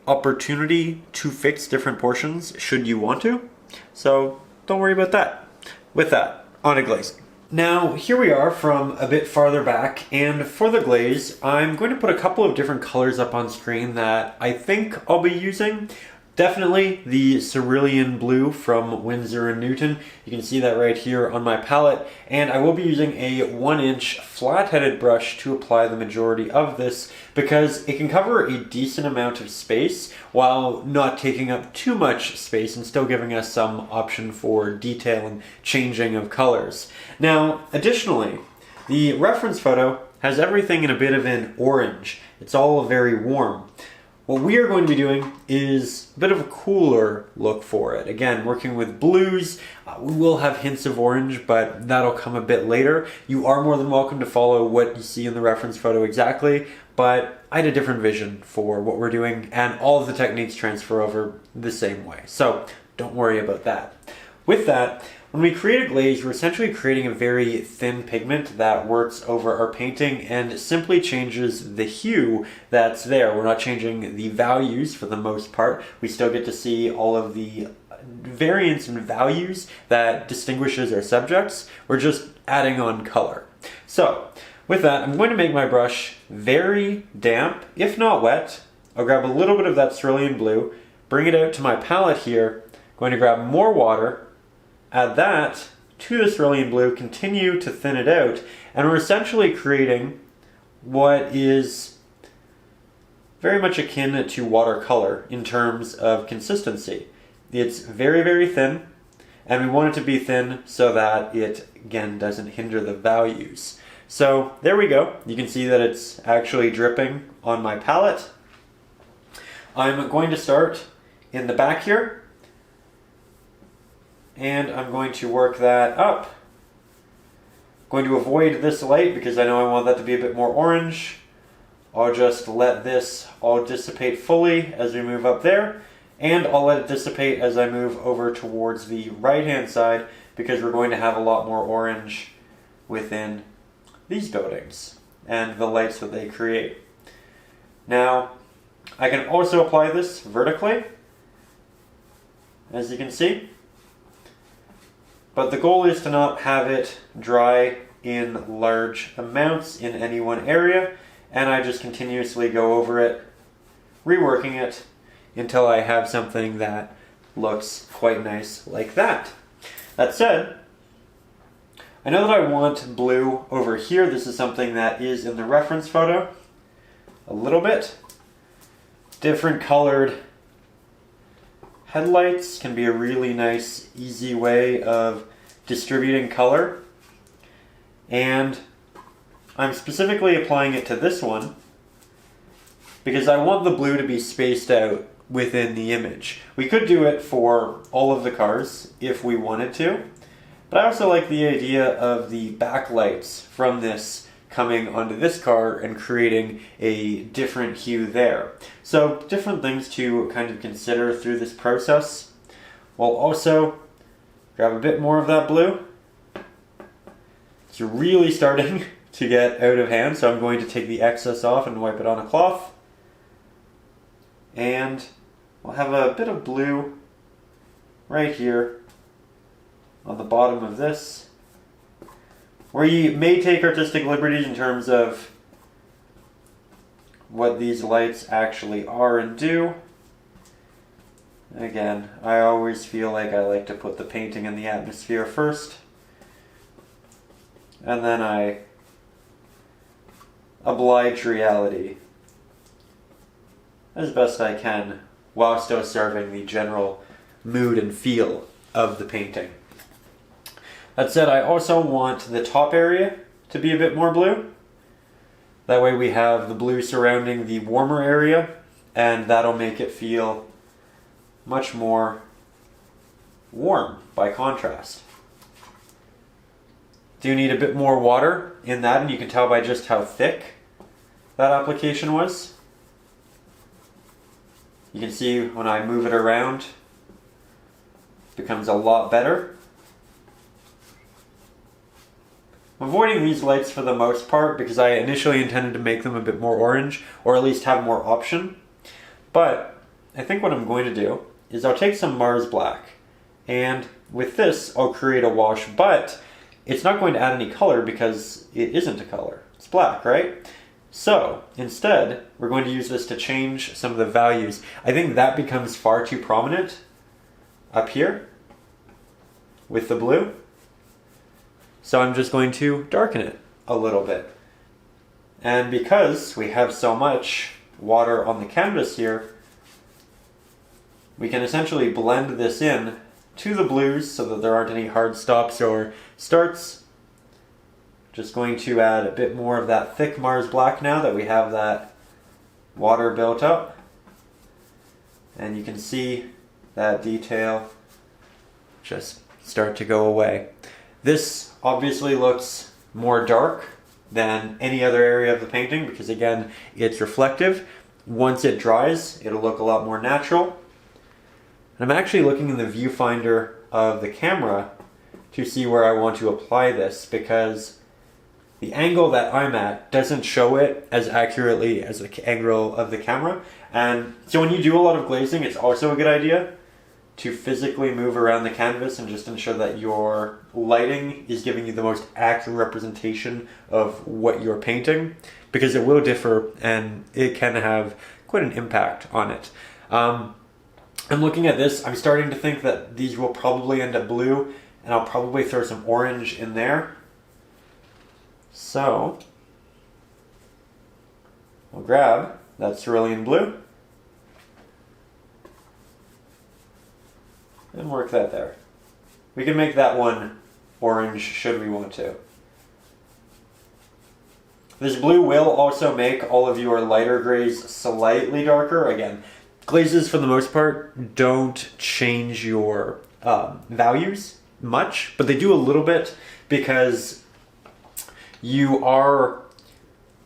opportunity to fix different portions, should you want to. So, don't worry about that. With that, on to glazing. Now, here we are from a bit farther back, and for the glaze, I'm going to put a couple of different colors up on screen that I think I'll be using. Definitely the Cerulean blue from Winsor & Newton. You can see that right here on my palette, and I will be using a 1-inch flat-headed brush to apply the majority of this because it can cover a decent amount of space while not taking up too much space and still giving us some option for detail and changing of colors. Now, additionally, the reference photo has everything in a bit of an orange. It's all very warm. What we are going to be doing is a bit of a cooler look for it. Again, working with blues, we will have hints of orange, but that'll come a bit later. You are more than welcome to follow what you see in the reference photo exactly, but I had a different vision for what we're doing, and all of the techniques transfer over the same way. So don't worry about that. With that, when we create a glaze, we're essentially creating a very thin pigment that works over our painting and simply changes the hue that's there. We're not changing the values for the most part. We still get to see all of the variance in values that distinguishes our subjects. We're just adding on color. So with that, I'm going to make my brush very damp, if not wet. I'll grab a little bit of that cerulean blue, bring it out to my palette here, going to grab more water, add that to the cerulean blue, continue to thin it out, and we're essentially creating what is very much akin to watercolor in terms of consistency. It's very, very thin, and we want it to be thin so that it, again, doesn't hinder the values. So there we go. You can see that it's actually dripping on my palette. I'm going to start in the back here, and I'm going to work that up. I'm going to avoid this light because I know I want that to be a bit more orange. I'll just let this all dissipate fully as we move up there, and I'll let it dissipate as I move over towards the right hand side because we're going to have a lot more orange within these buildings and the lights that they create. Now, I can also apply this vertically, as you can see. But the goal is to not have it dry in large amounts in any one area, and I just continuously go over it, reworking it, until I have something that looks quite nice like that. That said, I know that I want blue over here. This is something that is in the reference photo a little bit. Different colored headlights can be a really nice, easy way of distributing color. And I'm specifically applying it to this one because I want the blue to be spaced out within the image. We could do it for all of the cars if we wanted to, but I also like the idea of the backlights from this coming onto this car and creating a different hue there. So different things to kind of consider through this process. We'll also grab a bit more of that blue. It's really starting to get out of hand, so I'm going to take the excess off and wipe it on a cloth. And we'll have a bit of blue right here on the bottom of this, where you may take artistic liberties in terms of what these lights actually are and do. Again, I always feel like I like to put the painting in the atmosphere first, and then I oblige reality as best I can while still serving the general mood and feel of the painting. That said, I also want the top area to be a bit more blue. That way we have the blue surrounding the warmer area, and that'll make it feel much more warm by contrast. Do need a bit more water in that, and you can tell by just how thick that application was. You can see when I move it around, it becomes a lot better. I'm avoiding these lights for the most part because I initially intended to make them a bit more orange, or at least have more option. But I think what I'm going to do is I'll take some Mars Black, and with this I'll create a wash, but it's not going to add any color because it isn't a color. It's black, right? So instead, we're going to use this to change some of the values. I think that becomes far too prominent up here with the blue. So I'm just going to darken it a little bit. And because we have so much water on the canvas here, we can essentially blend this in to the blues so that there aren't any hard stops or starts. Just going to add a bit more of that thick Mars black now that we have that water built up. And you can see that detail just start to go away. This obviously looks more dark than any other area of the painting because again, it's reflective. Once it dries, it'll look a lot more natural. And I'm actually looking in the viewfinder of the camera to see where I want to apply this because the angle that I'm at doesn't show it as accurately as the angle of the camera. And so when you do a lot of glazing, it's also a good idea to physically move around the canvas and just ensure that your lighting is giving you the most accurate representation of what you're painting, because it will differ and it can have quite an impact on it. I'm looking at this, I'm starting to think that these will probably end up blue, and I'll probably throw some orange in there. So, we'll grab that cerulean blue and work that there. We can make that one orange should we want to. This blue will also make all of your lighter grays slightly darker. Again, glazes for the most part don't change your values much, but they do a little bit because you are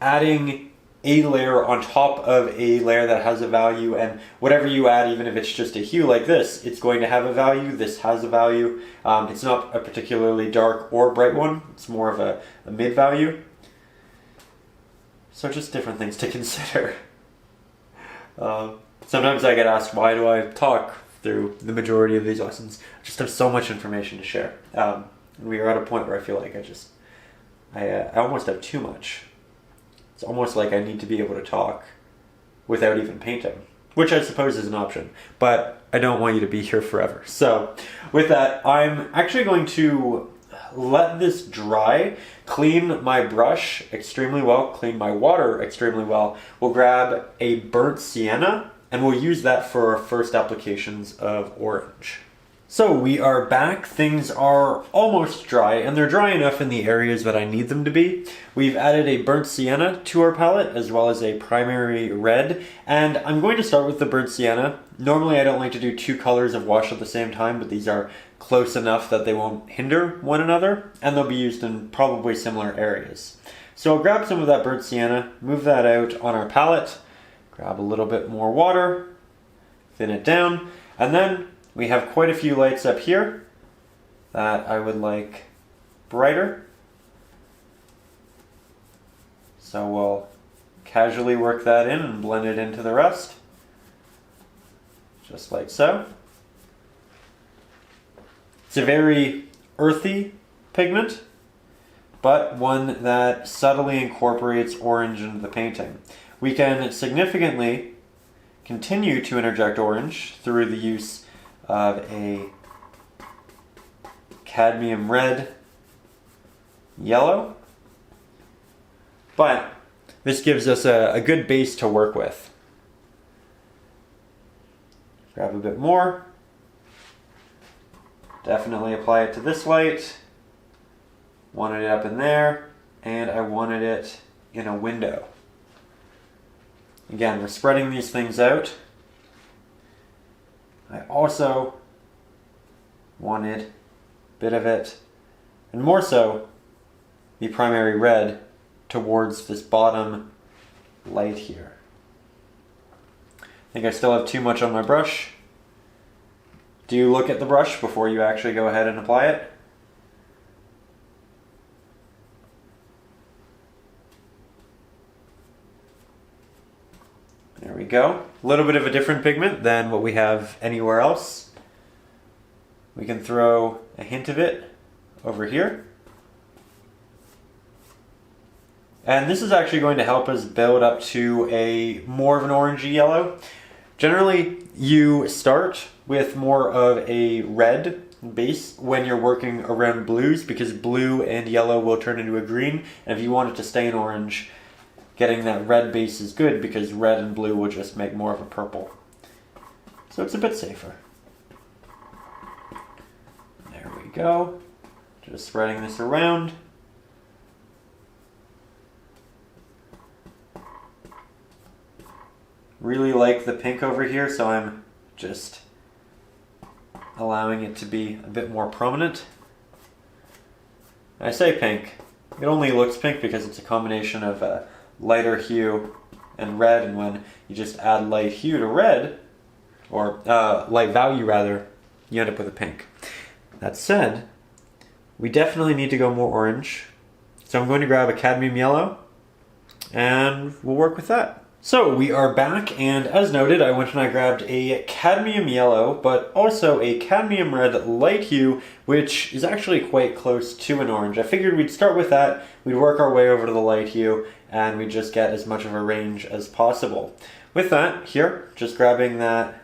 adding a layer on top of a layer that has a value, and whatever you add, even if it's just a hue like this, it's going to have a value. This has a value. It's not a particularly dark or bright one. It's more of a mid value. So just different things to consider. Sometimes I get asked, why do I talk through the majority of these lessons? I just have so much information to share. And we are at a point where I feel like I almost have too much. It's almost like I need to be able to talk without even painting, which I suppose is an option, but I don't want you to be here forever. So with that, I'm actually going to let this dry, clean my brush extremely well, clean my water extremely well. We'll grab a burnt sienna and we'll use that for our first applications of orange. So we are back. Things are almost dry, and they're dry enough in the areas that I need them to be. We've added a burnt sienna to our palette, as well as a primary red, and I'm going to start with the burnt sienna. Normally I don't like to do two colors of wash at the same time, but these are close enough that they won't hinder one another, and they'll be used in probably similar areas. So I'll grab some of that burnt sienna, move that out on our palette, grab a little bit more water, thin it down, and then we have quite a few lights up here that I would like brighter. So we'll casually work that in and blend it into the rest. Just like so. It's a very earthy pigment, but one that subtly incorporates orange into the painting. We can significantly continue to interject orange through the use of a cadmium red, yellow, but this gives us a good base to work with. Grab a bit more, definitely apply it to this light, wanted it up in there, and I wanted it in a window. Again, we're spreading these things out. I also wanted a bit of it, and more so, the primary red towards this bottom light here. I think I still have too much on my brush. Do you look at the brush before you actually go ahead and apply it? There we go. A little bit of a different pigment than what we have anywhere else. We can throw a hint of it over here. And this is actually going to help us build up to a more of an orangey yellow. Generally, you start with more of a red base when you're working around blues, because blue and yellow will turn into a green. And if you want it to stay an orange, getting that red base is good, because red and blue will just make more of a purple. So it's a bit safer. There we go. Just spreading this around. Really like the pink over here, so I'm just allowing it to be a bit more prominent. I say pink. It only looks pink because it's a combination of a lighter hue and red, and when you just add light hue to red, or light value rather, you end up with a pink. That said, we definitely need to go more orange. So I'm going to grab a cadmium yellow and we'll work with that. So we are back, and as noted, I went and I grabbed a cadmium yellow, but also a cadmium red light hue, which is actually quite close to an orange. I figured we'd start with that, we'd work our way over to the light hue, and we'd just get as much of a range as possible. With that, here, just grabbing that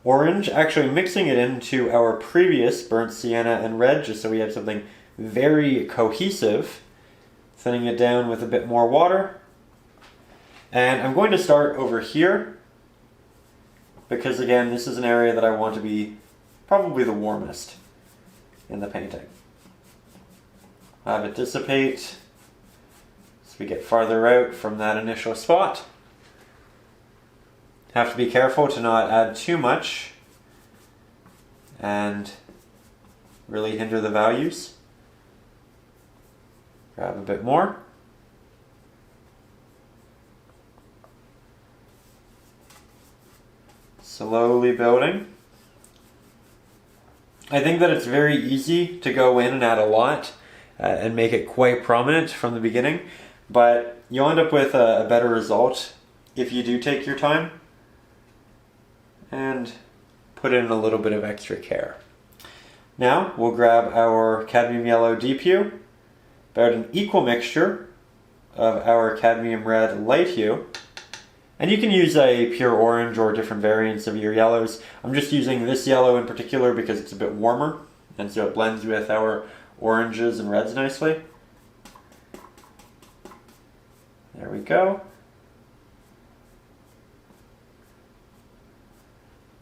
orange, actually mixing it into our previous burnt sienna and red, just so we have something very cohesive, thinning it down with a bit more water. And I'm going to start over here, because again, this is an area that I want to be probably the warmest in the painting. Have it dissipate as we get farther out from that initial spot. Have to be careful to not add too much and really hinder the values. Grab a bit more. Slowly building. I think that it's very easy to go in and add a lot and make it quite prominent from the beginning, but you'll end up with a better result if you do take your time and put in a little bit of extra care. Now we'll grab our cadmium yellow deep hue, about an equal mixture of our cadmium red light hue. And you can use a pure orange or different variants of your yellows. I'm just using this yellow in particular because it's a bit warmer, and so it blends with our oranges and reds nicely. There we go.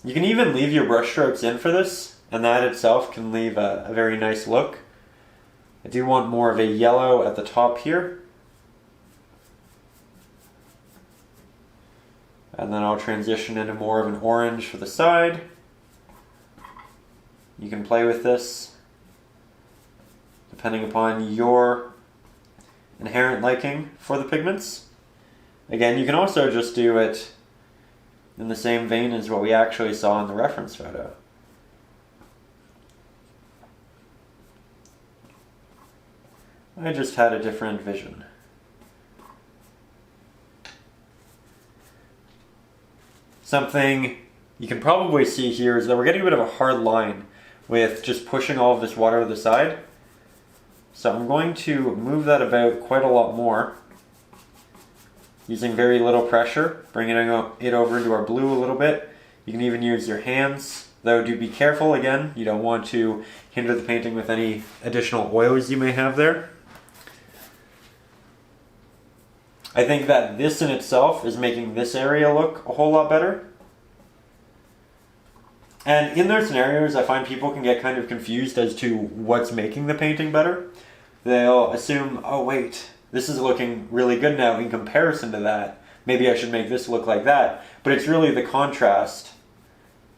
You can even leave your brush strokes in for this, and that itself can leave a very nice look. I do want more of a yellow at the top here. And then I'll transition into more of an orange for the side. You can play with this depending upon your inherent liking for the pigments. Again, you can also just do it in the same vein as what we actually saw in the reference photo. I just had a different vision. Something you can probably see here is that we're getting a bit of a hard line with just pushing all of this water to the side. So I'm going to move that about quite a lot more, using very little pressure, bringing it over into our blue a little bit. You can even use your hands, though do be careful again, you don't want to hinder the painting with any additional oils you may have there. I think that this in itself is making this area look a whole lot better. And in those scenarios, I find people can get kind of confused as to what's making the painting better. They'll assume, oh wait, this is looking really good now in comparison to that. Maybe I should make this look like that. But it's really the contrast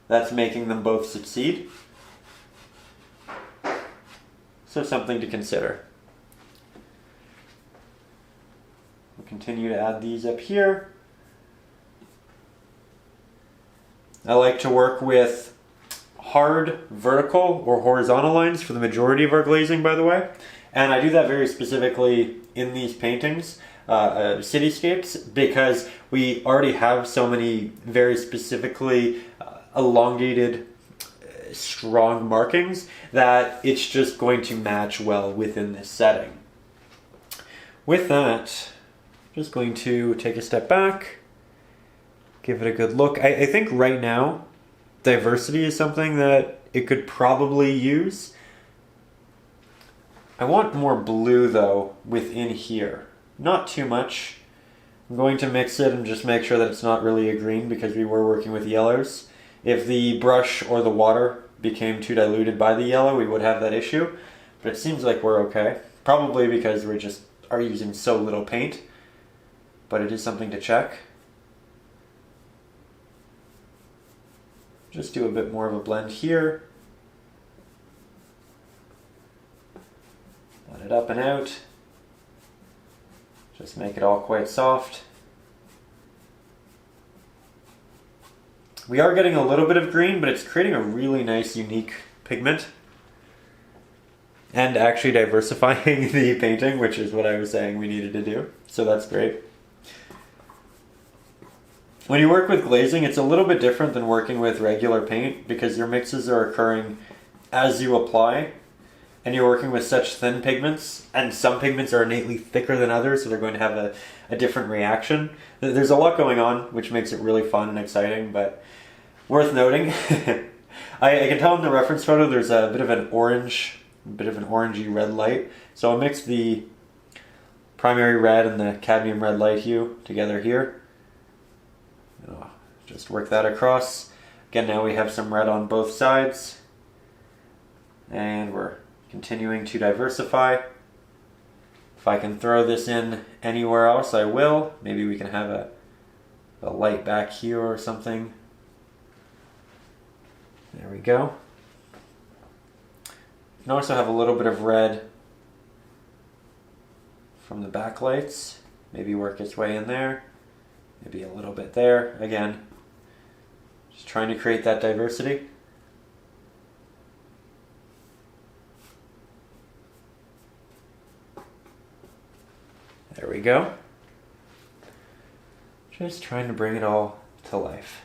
that's making them both succeed. So something to consider. Continue to add these up here. I like to work with hard vertical or horizontal lines for the majority of our glazing, by the way. And I do that very specifically in these paintings, cityscapes, because we already have so many very specifically elongated, strong markings that it's just going to match well within this setting. With that, just going to take a step back, give it a good look. I think right now, diversity is something that it could probably use. I want more blue though within here. Not too much. I'm going to mix it and just make sure that it's not really a green because we were working with yellows. If the brush or the water became too diluted by the yellow, we would have that issue. But it seems like we're okay. Probably because we just are using so little paint. But it is something to check. Just do a bit more of a blend here. Let it up and out. Just make it all quite soft. We are getting a little bit of green, but it's creating a really nice, unique pigment. And actually diversifying the painting, which is what I was saying we needed to do. So that's great. When you work with glazing, it's a little bit different than working with regular paint because your mixes are occurring as you apply. And you're working with such thin pigments, and some pigments are innately thicker than others, so they're going to have a different reaction. There's a lot going on, which makes it really fun and exciting, but worth noting. I can tell in the reference photo there's a bit of an orangey red light. So I'll mix the primary red and the cadmium red light hue together here. Just work that across. Again, now we have some red on both sides. And we're continuing to diversify. If I can throw this in anywhere else, I will. Maybe we can have a light back here or something. There we go. You can also have a little bit of red from the backlights. Maybe work its way in there. Maybe a little bit there. Again, just trying to create that diversity. There we go. Just trying to bring it all to life.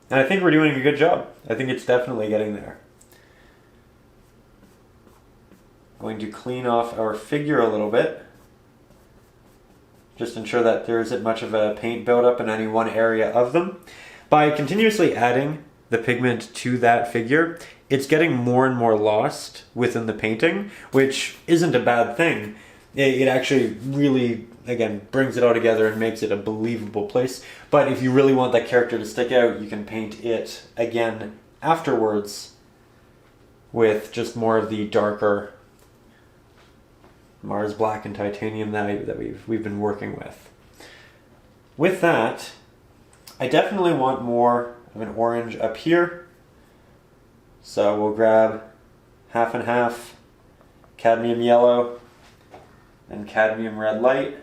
And I think we're doing a good job. I think it's definitely getting there. Going to clean off our figure a little bit. Just ensure that there isn't much of a paint buildup in any one area of them. By continuously adding the pigment to that figure, it's getting more and more lost within the painting, which isn't a bad thing. It actually really, again, brings it all together and makes it a believable place. But if you really want that character to stick out, you can paint it again afterwards with just more of the darker Mars Black and Titanium that we've been working with. With that, I definitely want more of an orange up here. So we'll grab half and half cadmium yellow and cadmium red light.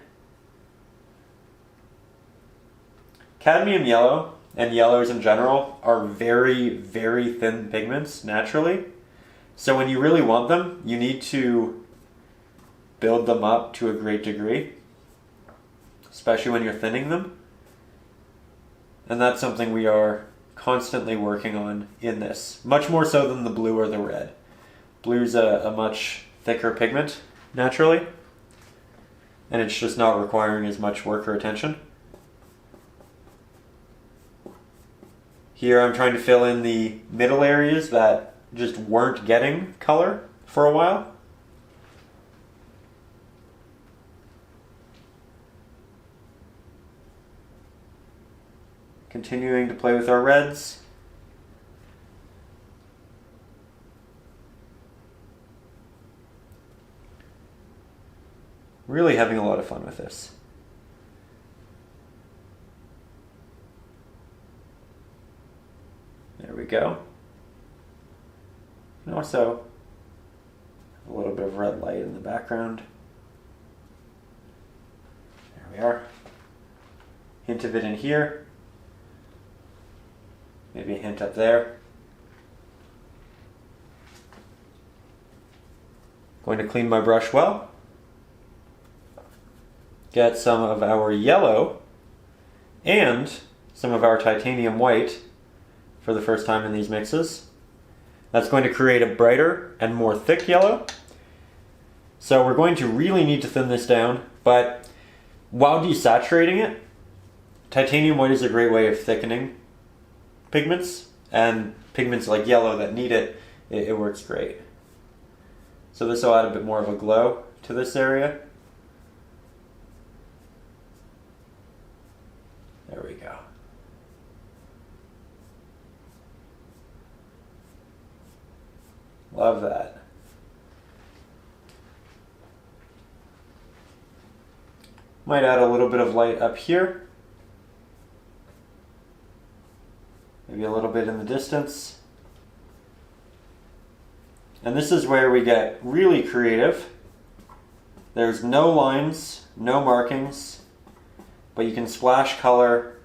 Cadmium yellow and yellows in general are very, very thin pigments naturally. So when you really want them, you need to build them up to a great degree, especially when you're thinning them. And that's something we are constantly working on in this, much more so than the blue or the red. Blue's a much thicker pigment naturally, and it's just not requiring as much work or attention. Here I'm trying to fill in the middle areas that just weren't getting color for a while. Continuing to play with our reds. Really having a lot of fun with this. There we go. And also a little bit of red light in the background. There we are. Hint of it in here. Maybe a hint up there. Going to clean my brush well. Get some of our yellow and some of our titanium white for the first time in these mixes. That's going to create a brighter and more thick yellow. So we're going to really need to thin this down, but while desaturating it, titanium white is a great way of thickening pigments, and pigments like yellow that need it, it works great. So this will add a bit more of a glow to this area. There we go. Love that. Might add a little bit of light up here. Maybe a little bit in the distance. And this is where we get really creative. There's no lines, no markings, but you can splash color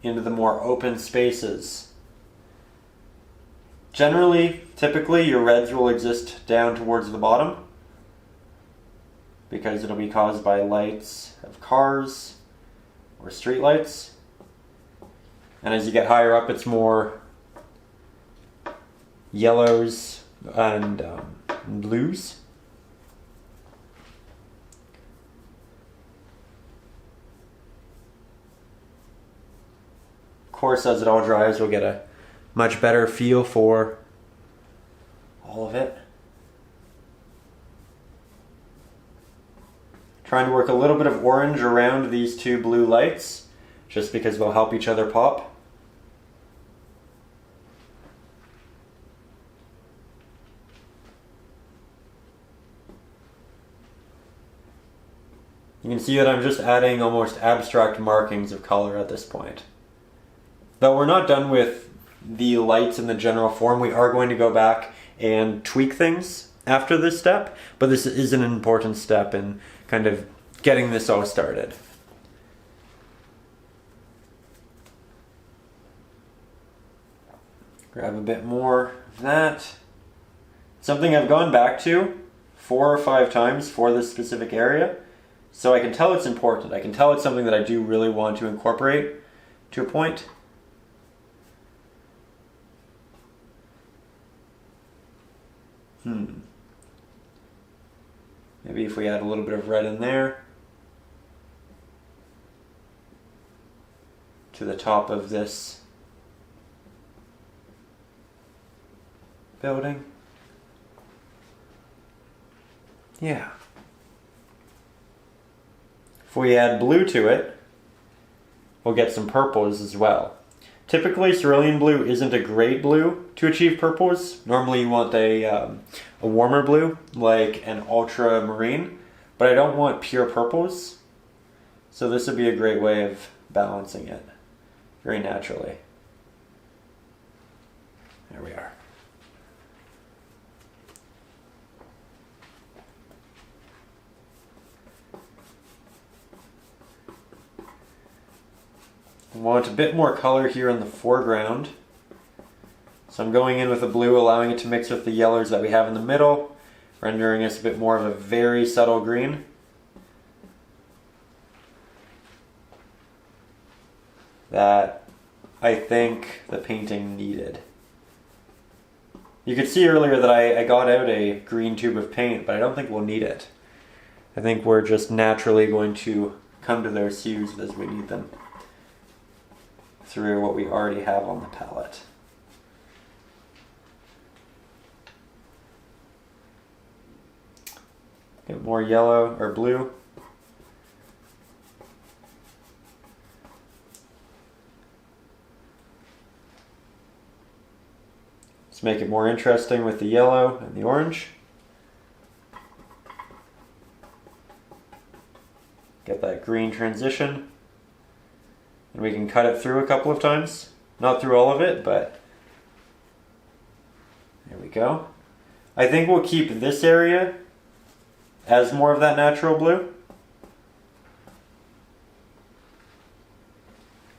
into the more open spaces. Generally, typically, your reds will exist down towards the bottom because it'll be caused by lights of cars or street lights. And as you get higher up, it's more yellows and blues. Of course, as it all dries, we'll get a much better feel for all of it. Trying to work a little bit of orange around these two blue lights, just because they'll help each other pop. You can see that I'm just adding almost abstract markings of color at this point. Though we're not done with the lights in the general form, we are going to go back and tweak things after this step, but this is an important step in kind of getting this all started. Grab a bit more of that. Something I've gone back to 4 or 5 times for this specific area, so I can tell it's important. I can tell it's something that I do really want to incorporate to a point. Maybe if we add a little bit of red in there to the top of this building. Yeah. If we add blue to it, we'll get some purples as well. Typically, cerulean blue isn't a great blue to achieve purples. Normally you want a warmer blue, like an ultramarine, but I don't want pure purples. So this would be a great way of balancing it very naturally. There we are. I want a bit more color here in the foreground. So I'm going in with the blue, allowing it to mix with the yellows that we have in the middle, rendering us a bit more of a very subtle green. That I think the painting needed. You could see earlier that I got out a green tube of paint, but I don't think we'll need it. I think we're just naturally going to come to those hues as we need them through what we already have on the palette. Get more yellow or blue. Let's make it more interesting with the yellow and the orange. Get that green transition. And we can cut it through a couple of times. Not through all of it, but there we go. I think we'll keep this area as more of that natural blue.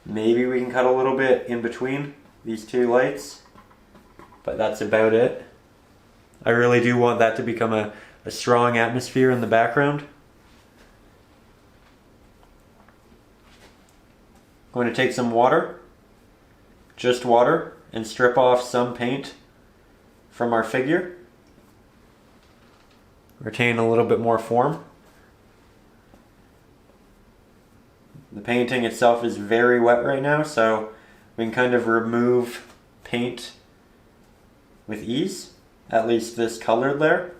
Maybe we can cut a little bit in between these two lights, but that's about it. I really do want that to become a strong atmosphere in the background. I'm going to take some water, just water, and strip off some paint from our figure. retain a little bit more form. The painting itself is very wet right now, so we can kind of remove paint with ease, at least this colored layer.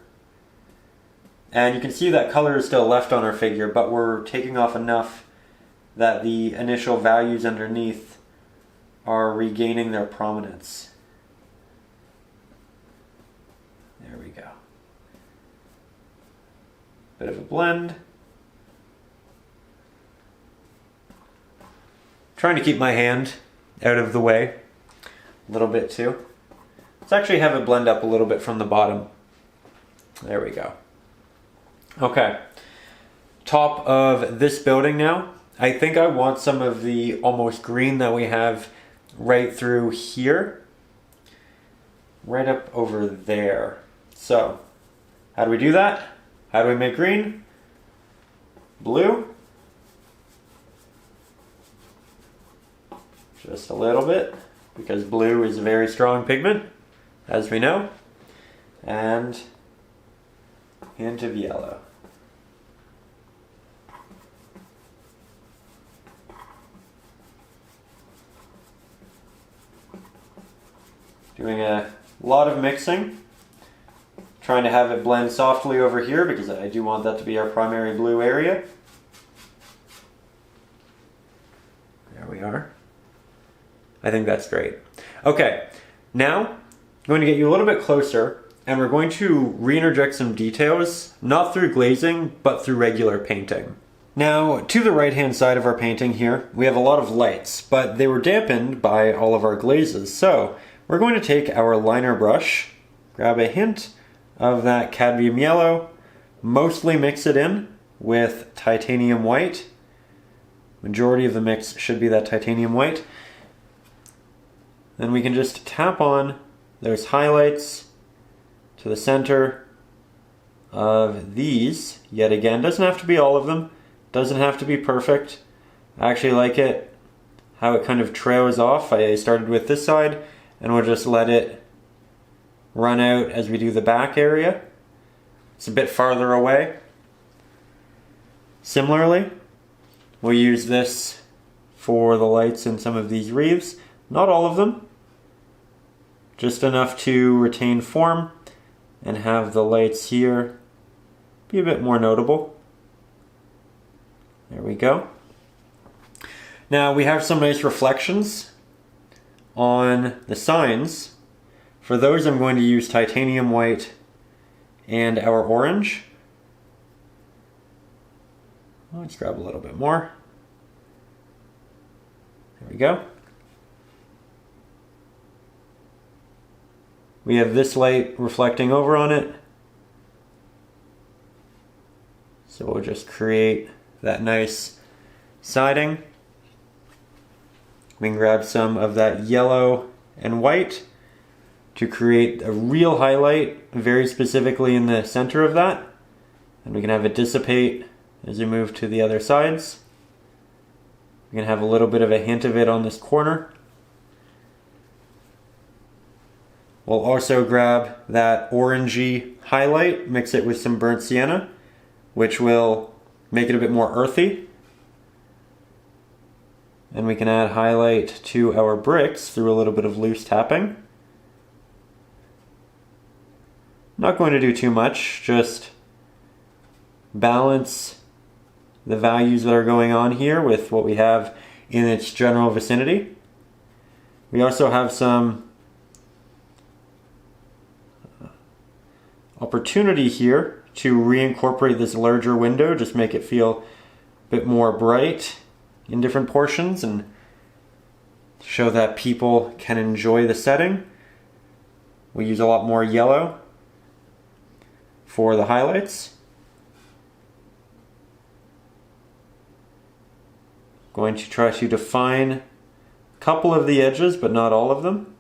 And you can see that color is still left on our figure, but we're taking off enough that the initial values underneath are regaining their prominence. There we go. Bit of a blend. Trying to keep my hand out of the way a little bit too. Let's actually have it blend up a little bit from the bottom. There we go. Okay, top of this building now. I think I want some of the almost green that we have right through here, right up over there. So, how do we do that? How do we make green? Blue. Just a little bit, because blue is a very strong pigment, as we know. And a hint of yellow. Doing a lot of mixing. Trying to have it blend softly over here because I do want that to be our primary blue area. There we are. I think that's great. Okay, now I'm going to get you a little bit closer and we're going to re-interject some details, not through glazing, but through regular painting. Now, to the right-hand side of our painting here, we have a lot of lights, but they were dampened by all of our glazes. So we're going to take our liner brush, grab a hint of that cadmium yellow, mostly mix it in with titanium white. Majority of the mix should be that titanium white. Then we can just tap on those highlights to the center of these. Yet again, doesn't have to be all of them, doesn't have to be perfect. I actually like it how it kind of trails off. I started with this side and we'll just let it run out as we do the back area. It's a bit farther away. Similarly, we'll use this for the lights in some of these wreaths. Not all of them, just enough to retain form and have the lights here be a bit more notable. There we go. Now we have some nice reflections on the signs. For those I'm going to use titanium white and our orange. Let's grab a little bit more. There we go. We have this light reflecting over on it. So we'll just create that nice siding. We can grab some of that yellow and white to create a real highlight, very specifically in the center of that. And we can have it dissipate as we move to the other sides. We can have a little bit of a hint of it on this corner. We'll also grab that orangey highlight, mix it with some burnt sienna, which will make it a bit more earthy. And we can add highlight to our bricks through a little bit of loose tapping. Not going to do too much, just balance the values that are going on here with what we have in its general vicinity. We also have some opportunity here to reincorporate this larger window, just make it feel a bit more bright in different portions and show that people can enjoy the setting. We use a lot more yellow for the highlights. Going to try to define a couple of the edges, but not all of them.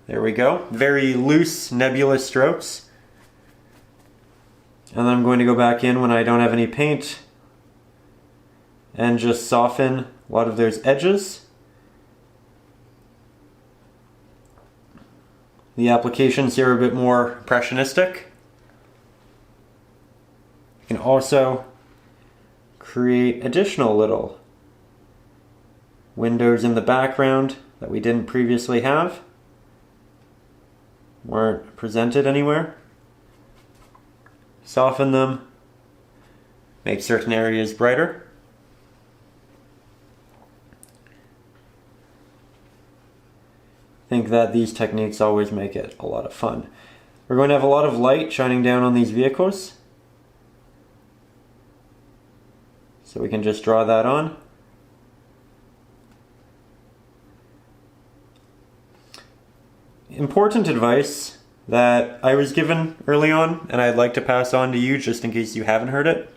There we go. Very loose, nebulous strokes. And then I'm going to go back in when I don't have any paint and just soften a lot of those edges. the applications here are a bit more impressionistic. You can also create additional little windows in the background that we didn't previously have, weren't presented anywhere. Soften them, make certain areas brighter. I think that these techniques always make it a lot of fun. We're going to have a lot of light shining down on these vehicles, so we can just draw that on. Important advice that I was given early on, and I'd like to pass on to you just in case you haven't heard it.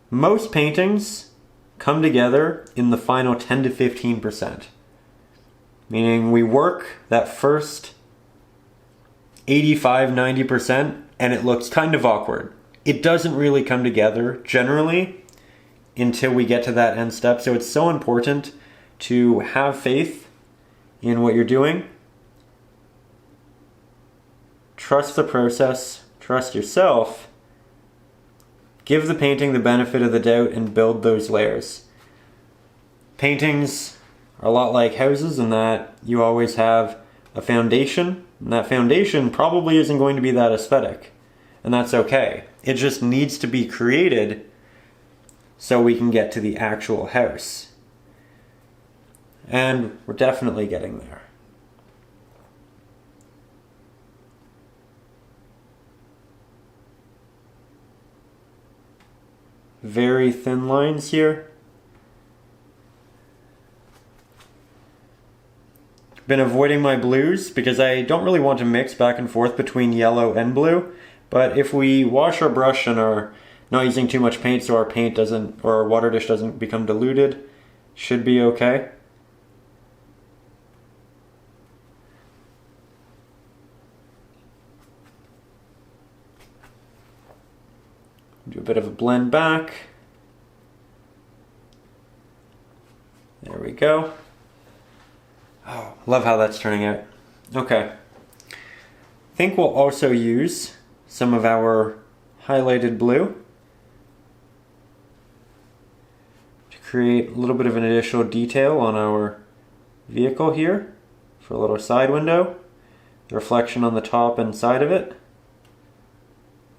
Most paintings come together in the final 10 to 15%. Meaning we work that first 85-90% and it looks kind of awkward. It doesn't really come together generally until we get to that end step. So it's so important to have faith in what you're doing. Trust the process, trust yourself, give the painting the benefit of the doubt and build those layers. Paintings are a lot like houses in that you always have a foundation, and that foundation probably isn't going to be that aesthetic, and that's okay. It just needs to be created so we can get to the actual house. And we're definitely getting there. Very thin lines here. Been avoiding my blues because I don't really want to mix back and forth between yellow and blue. But if we wash our brush and are not using too much paint so our paint doesn't, or our water dish doesn't become diluted, should be okay. Do a bit of a blend back. There we go. Oh, love how that's turning out. Okay. I think we'll also use some of our highlighted blue to create a little bit of an additional detail on our vehicle here for a little side window. The reflection on the top and side of it.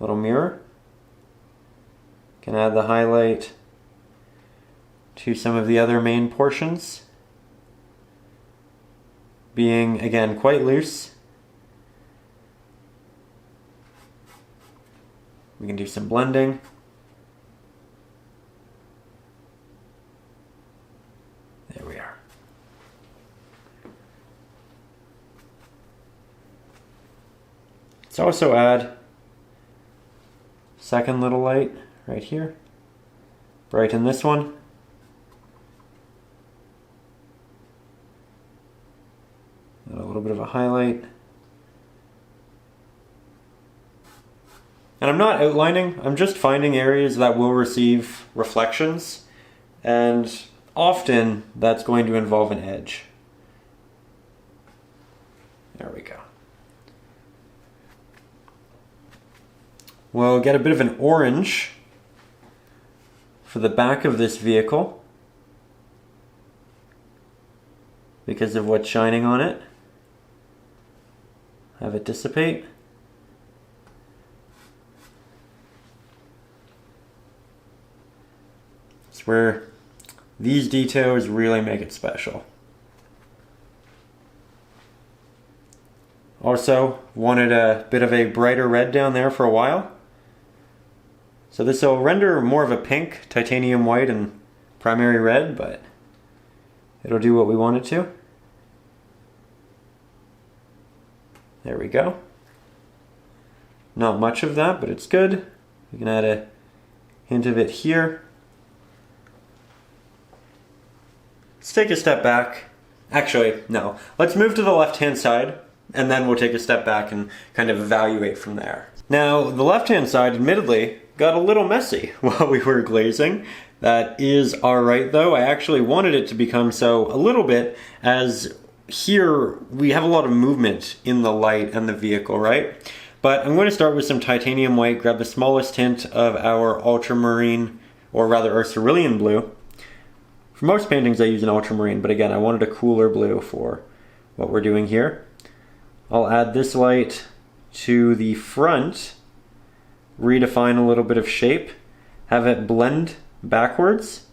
Little mirror. Can add the highlight to some of the other main portions. Being, again, quite loose. We can do some blending. There we are. Let's also add second little light right here. Brighten this one. Add a little bit of a highlight. And I'm not outlining, I'm just finding areas that will receive reflections, and often that's going to involve an edge. There we go. We'll get a bit of an orange for the back of this vehicle because of what's shining on it. Have it dissipate. It's where these details really make it special. Also, wanted a bit of a brighter red down there for a while. So this will render more of a pink, titanium white, and primary red, but it'll do what we want it to. There we go. Not much of that, but it's good. We can add a hint of it here. Let's take a step back. Actually, no. Let's move to the left-hand side, and then we'll take a step back and kind of evaluate from there. Now, the left-hand side, admittedly, got a little messy while we were glazing. That is alright though. I actually wanted it to become so a little bit as here we have a lot of movement in the light and the vehicle, right? But I'm going to start with some titanium white, grab the smallest hint of our ultramarine, or rather our cerulean blue. For most paintings I use an ultramarine, but again I wanted a cooler blue for what we're doing here. I'll add this light to the front, redefine a little bit of shape, have it blend backwards,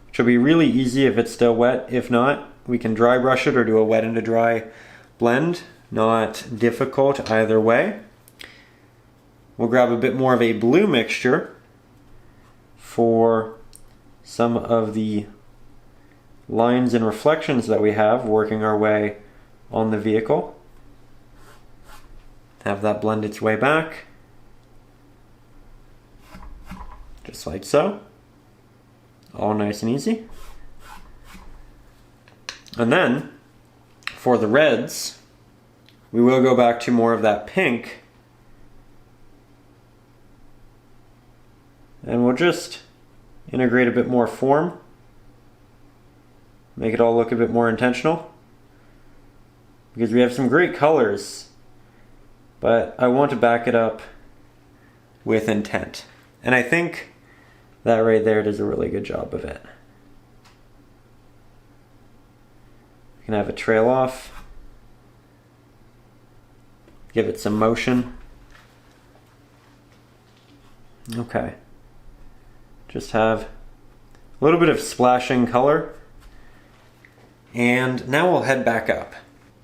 which will be really easy if it's still wet. If not, we can dry brush it or do a wet into dry blend. Not difficult either way. We'll grab a bit more of a blue mixture for some of the lines and reflections that we have working our way on the vehicle. Have that blend its way back, just like so. All nice and easy. And then for the reds, we will go back to more of that pink, and we'll just integrate a bit more form, make it all look a bit more intentional, because we have some great colors, but I want to back it up with intent. And I think that right there does a really good job of it. You can have it trail off, give it some motion. Okay. Just have a little bit of splashing color. And now we'll head back up.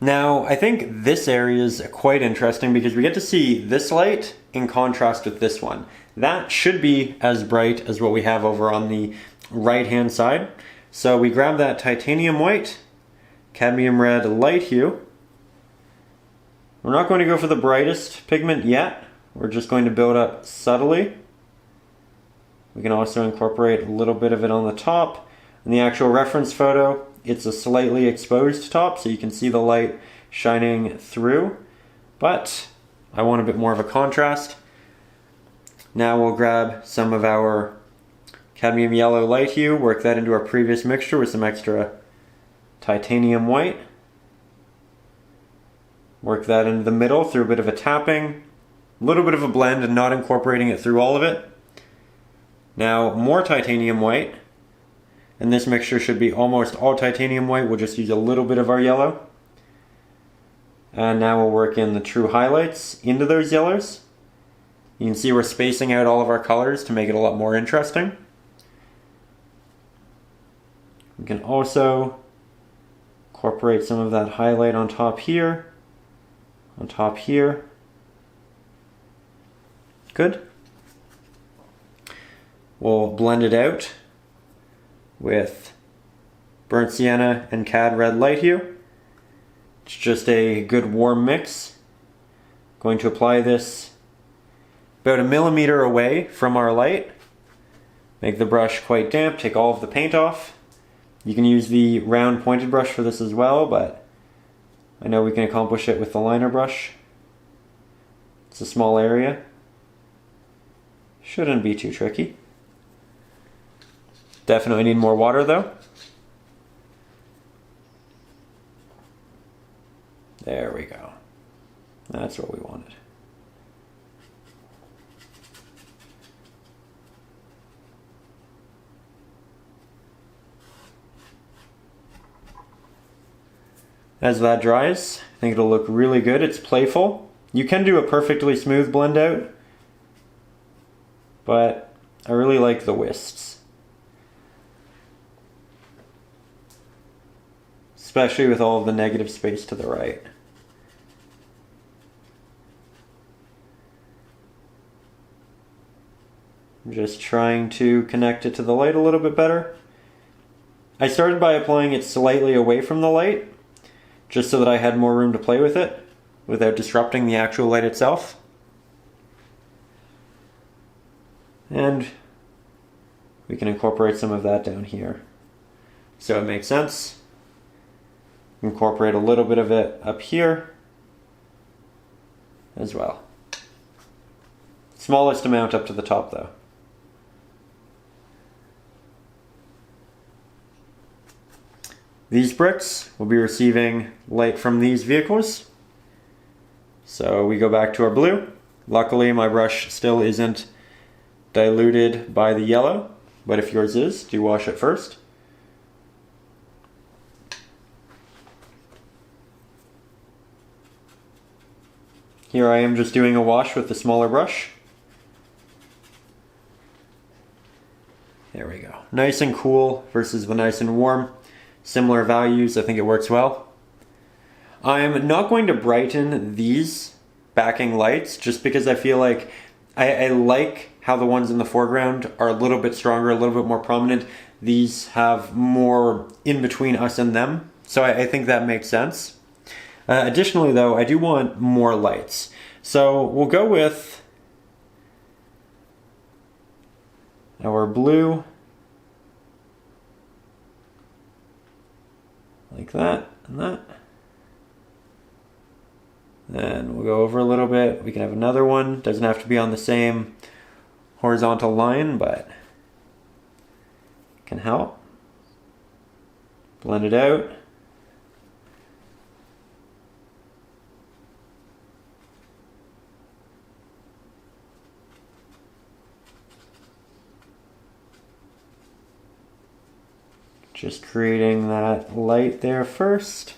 Now, I think this area is quite interesting because we get to see this light in contrast with this one. That should be as bright as what we have over on the right-hand side. So we grab that titanium white, cadmium red light hue. We're not going to go for the brightest pigment yet. We're just going to build up subtly. We can also incorporate a little bit of it on the top. In the actual reference photo, it's a slightly exposed top, so you can see the light shining through, but I want a bit more of a contrast. Now we'll grab some of our cadmium yellow light hue, work that into our previous mixture with some extra titanium white. Work that into the middle through a bit of a tapping, a little bit of a blend and not incorporating it through all of it. Now more titanium white. And this mixture should be almost all titanium white. We'll just use a little bit of our yellow. And now we'll work in the true highlights into those yellows. You can see we're spacing out all of our colors to make it a lot more interesting. We can also incorporate some of that highlight on top here. On top here. Good. We'll blend it out with burnt sienna and cad red light hue. It's just a good warm mix. Going to apply this about 1 millimeter away from our light. Make the brush quite damp, take all of the paint off. You can use the round pointed brush for this as well, but I know we can accomplish it with the liner brush. It's a small area. Shouldn't be too tricky. Definitely need more water though. There we go. That's what we wanted. As that dries, I think it'll look really good. It's playful. You can do a perfectly smooth blend out, but I really like the wisps. Especially with all of the negative space to the right. I'm just trying to connect it to the light a little bit better. I started by applying it slightly away from the light, just so that I had more room to play with it, without disrupting the actual light itself. And we can incorporate some of that down here. So it makes sense. Incorporate a little bit of it up here as well. Smallest amount up to the top though. these bricks will be receiving light from these vehicles. So we go back to our blue. Luckily my brush still isn't diluted by the yellow, but if yours is, do wash it first. Here I am just doing a wash with the smaller brush. There we go. Nice and cool versus the nice and warm. Similar values, I think it works well. I'm not going to brighten these backing lights just because I feel like I like how the ones in the foreground are a little bit stronger, a little bit more prominent. These have more in between us and them, so I think that makes sense. Additionally though, I do want more lights. So we'll go with our blue, like that and that. Then we'll go over a little bit. We can have another one. Doesn't have to be on the same horizontal line, but can help. Blend it out. Just creating that light there first.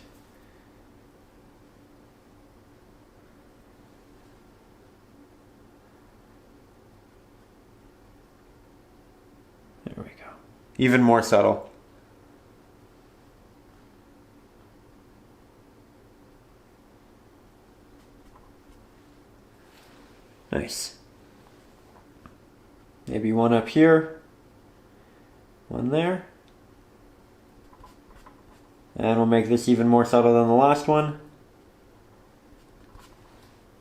There we go. Even more subtle. Nice. Maybe one up here, one there. And we'll make this even more subtle than the last one.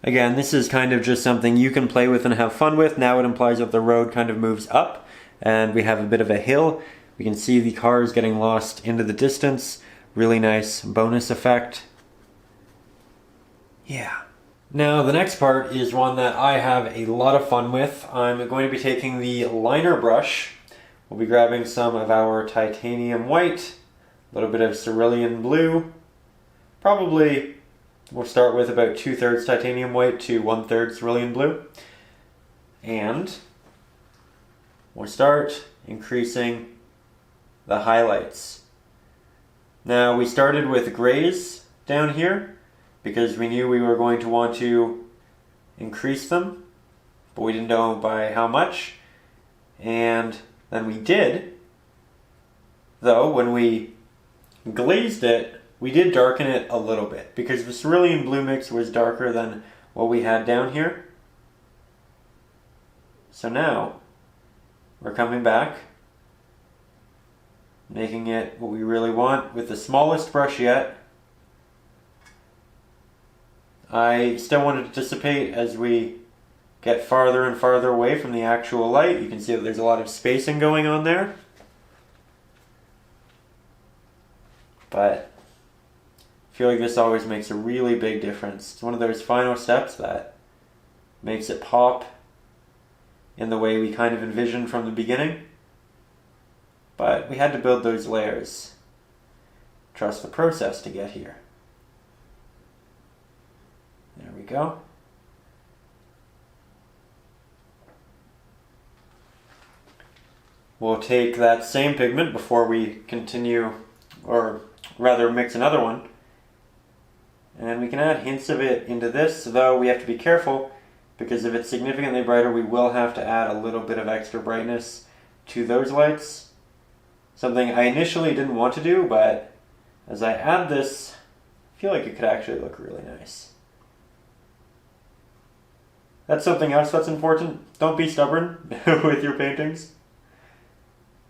Again, this is kind of just something you can play with and have fun with. Now it implies that the road kind of moves up and we have a bit of a hill. We can see the cars getting lost into the distance. Really nice bonus effect. Yeah. Now the next part is one that I have a lot of fun with. I'm going to be taking the liner brush. We'll be grabbing some of our titanium white, a little bit of cerulean blue. Probably we'll start with about 2/3 titanium white to 1/3 cerulean blue. And we'll start increasing the highlights. Now we started with grays down here because we knew we were going to want to increase them, but we didn't know by how much. And then we did, though, when we glazed it, we did darken it a little bit because the cerulean blue mix was darker than what we had down here. So now we're coming back, making it what we really want with the smallest brush yet. I still want it to dissipate as we get farther and farther away from the actual light. You can see that there's a lot of spacing going on there. But I feel like this always makes a really big difference. It's one of those final steps that makes it pop in the way we kind of envisioned from the beginning. But we had to build those layers. Trust the process to get here. There we go. We'll take that same pigment before we continue, or rather mix another one. And we can add hints of it into this, though we have to be careful because if it's significantly brighter, we will have to add a little bit of extra brightness to those lights. Something I initially didn't want to do, but as I add this, I feel like it could actually look really nice. That's something else that's important. Don't be stubborn with your paintings.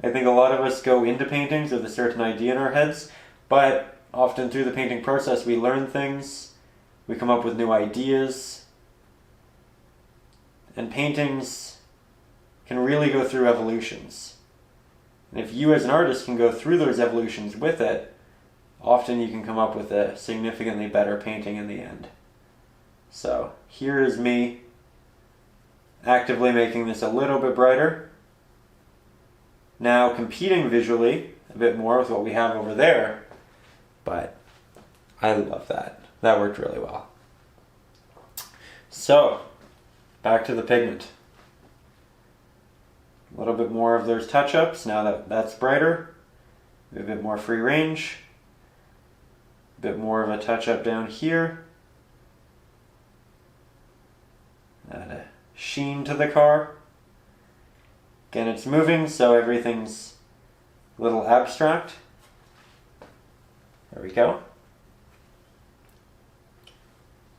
I think a lot of us go into paintings with a certain idea in our heads, but often through the painting process we learn things, we come up with new ideas, and paintings can really go through evolutions. And if you as an artist can go through those evolutions with it, often you can come up with a significantly better painting in the end. So here is me actively making this a little bit brighter. Now competing visually a bit more with what we have over there, But I love that. That worked really well. So, back to the pigment. A little bit more of those touch-ups now that that's brighter. A bit more free range. A bit more of a touch-up down here. Add a sheen to the car. Again, it's moving, so everything's a little abstract. There we go.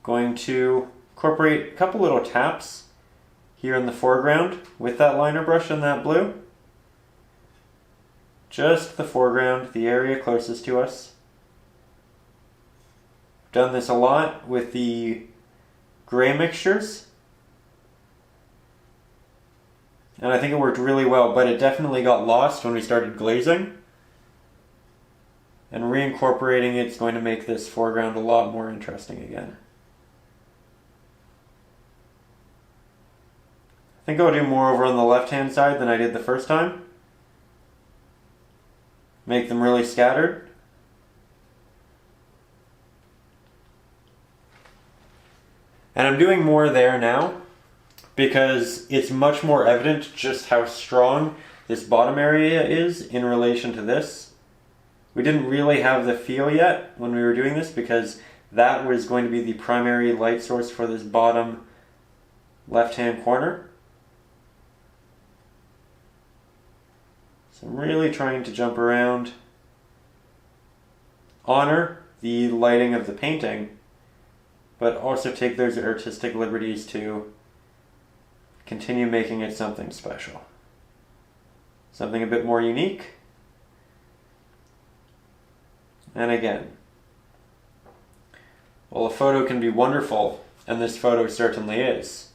Going to incorporate a couple little taps here in the foreground with that liner brush and that blue. Just the foreground, the area closest to us. Done this a lot with the gray mixtures. And I think it worked really well, but it definitely got lost when we started glazing. And reincorporating it's going to make this foreground a lot more interesting again. I think I'll do more over on the left-hand side than I did the first time. Make them really scattered. And I'm doing more there now because it's much more evident just how strong this bottom area is in relation to this. We didn't really have the feel yet when we were doing this because that was going to be the primary light source for this bottom left-hand corner. So I'm really trying to jump around, honor the lighting of the painting, but also take those artistic liberties to continue making it something special. Something a bit more unique. And again, while a photo can be wonderful, and this photo certainly is,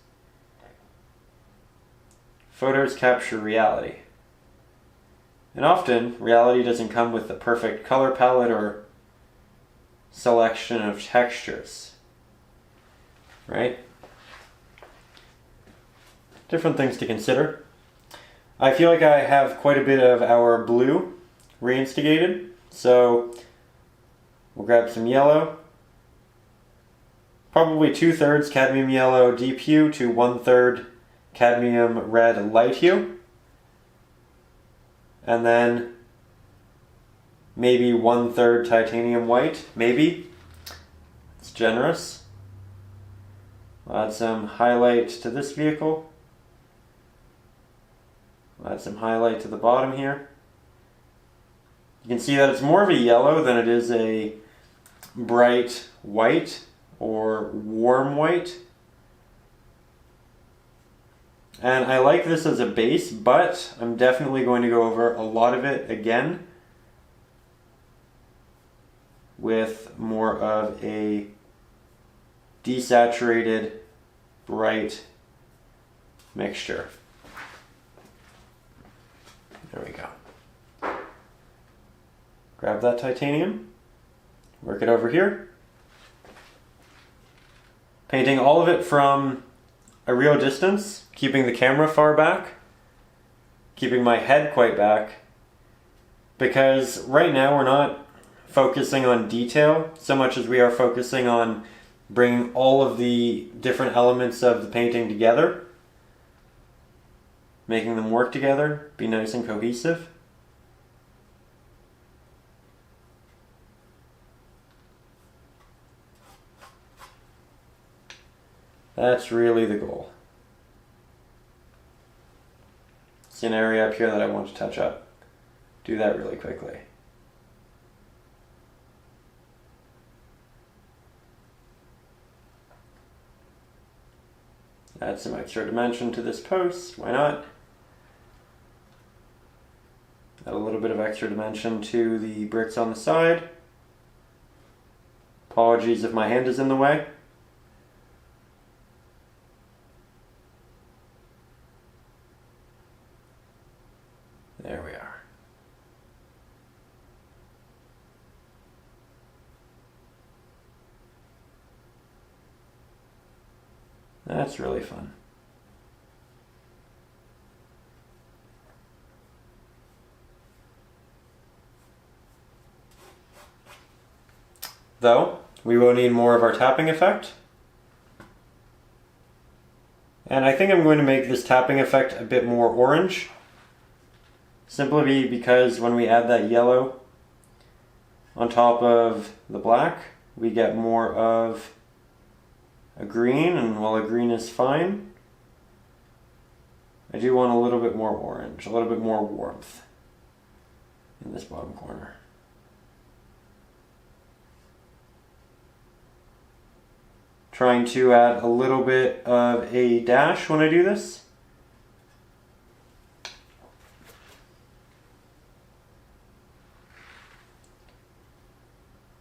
photos capture reality. And often, reality doesn't come with the perfect color palette or selection of textures, right? Different things to consider. I feel like I have quite a bit of our blue reinstigated, so we'll grab some yellow. Probably 2/3 cadmium yellow deep hue to 1/3 cadmium red light hue. And then maybe 1/3 titanium white, maybe. It's generous. I'll add some highlight to this vehicle. I'll add some highlight to the bottom here. You can see that it's more of a yellow than it is a bright white or warm white. And I like this as a base, but I'm definitely going to go over a lot of it again with more of a desaturated, bright mixture. There we go. Grab that titanium, work it over here. Painting all of it from a real distance, keeping the camera far back, keeping my head quite back, because right now we're not focusing on detail so much as we are focusing on bringing all of the different elements of the painting together, making them work together, be nice and cohesive. That's really the goal. See an area up here that I want to touch up. Do that really quickly. Add some extra dimension to this post, why not? Add a little bit of extra dimension to the bricks on the side. Apologies if my hand is in the way. There we are. That's really fun. though, we will need more of our tapping effect. And I think I'm going to make this tapping effect a bit more orange, simply because when we add that yellow on top of the black, we get more of a green, and while a green is fine, I do want a little bit more orange, a little bit more warmth in this bottom corner. Trying to add a little bit of a dash when I do this.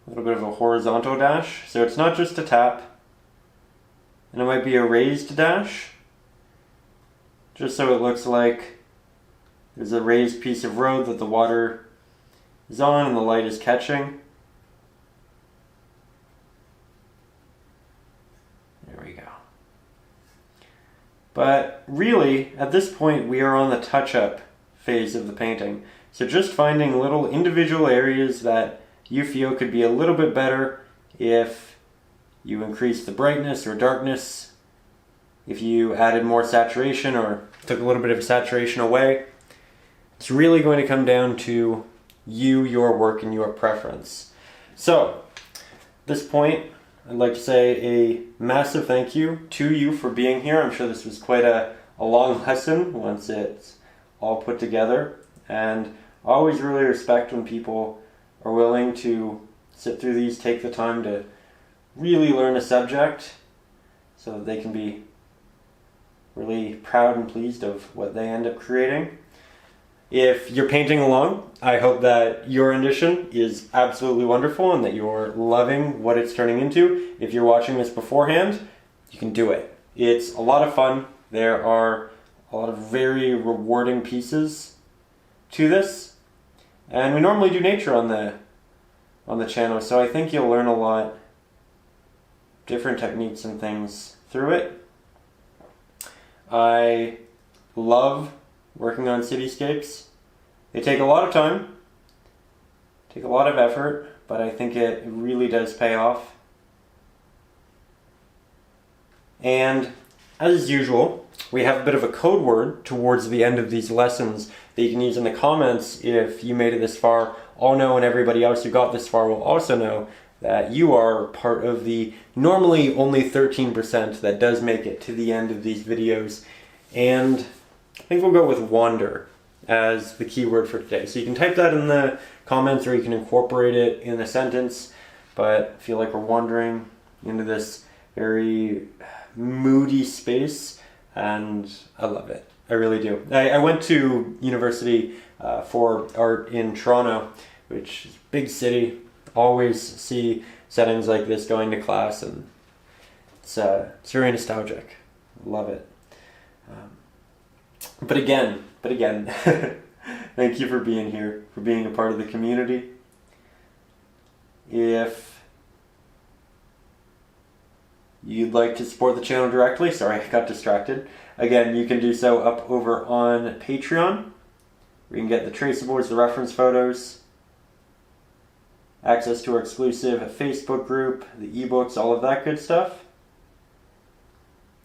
A little bit of a horizontal dash. So it's not just a tap, and it might be a raised dash, just so it looks like there's a raised piece of road that the water is on and the light is catching. There we go. But really, at this point, we are on the touch-up phase of the painting. So just finding little individual areas that you feel could be a little bit better if you increase the brightness or darkness, if you added more saturation or took a little bit of saturation away. It's really going to come down to you, your work, and your preference. So, at this point, I'd like to say a massive thank you to you for being here. I'm sure this was quite a long lesson once it's all put together. And I always really respect when people are willing to sit through these, take the time to really learn a subject so that they can be really proud and pleased of what they end up creating. If you're painting along, I hope that your rendition is absolutely wonderful and that you're loving what it's turning into. If you're watching this beforehand, you can do it. It's a lot of fun. There are a lot of very rewarding pieces to this. And we normally do nature on the channel, so I think you'll learn a lot, different techniques and things through it. I love working on cityscapes. They take a lot of time, take a lot of effort, but I think it really does pay off. And as usual, we have a bit of a code word towards the end of these lessons that you can use in the comments if you made it this far. I'll know, and everybody else who got this far will also know that you are part of the normally only 13% that does make it to the end of these videos. And I think we'll go with wander as the keyword for today. So you can type that in the comments or you can incorporate it in a sentence, but I feel like we're wandering into this very moody space and I love it. I really do. I went to university for art in Toronto, which is a big city. Always see settings like this going to class, and it's very nostalgic. Love it. But again, thank you for being here, for being a part of the community. If you'd like to support the channel directly, sorry, I got distracted. Again, you can do so up over on Patreon, where you can get the traceables, the reference photos, access to our exclusive Facebook group, the ebooks, all of that good stuff.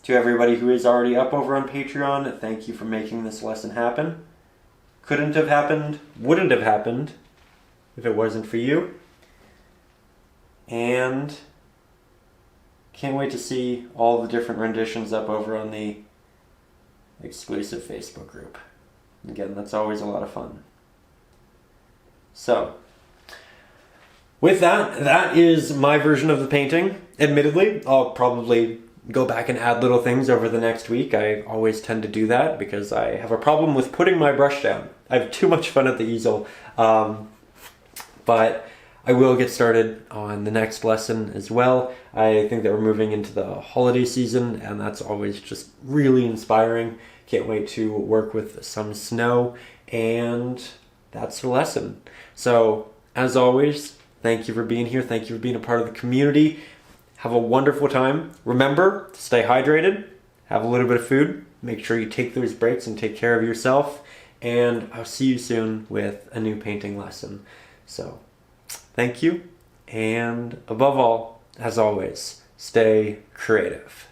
To everybody who is already up over on Patreon, thank you for making this lesson happen. Couldn't have happened, wouldn't have happened if it wasn't for you. And can't wait to see all the different renditions up over on the exclusive Facebook group. Again, that's always a lot of fun. So, with that, that is my version of the painting. Admittedly, I'll probably go back and add little things over the next week. I always tend to do that because I have a problem with putting my brush down. I have too much fun at the easel. But I will get started on the next lesson as well. I think that we're moving into the holiday season, and that's always just really inspiring. Can't wait to work with some snow, and that's the lesson. So, as always, thank you for being here. Thank you for being a part of the community. Have a wonderful time. Remember to stay hydrated, have a little bit of food, make sure you take those breaks and take care of yourself, and I'll see you soon with a new painting lesson. So, thank you, And above all, as always, stay creative.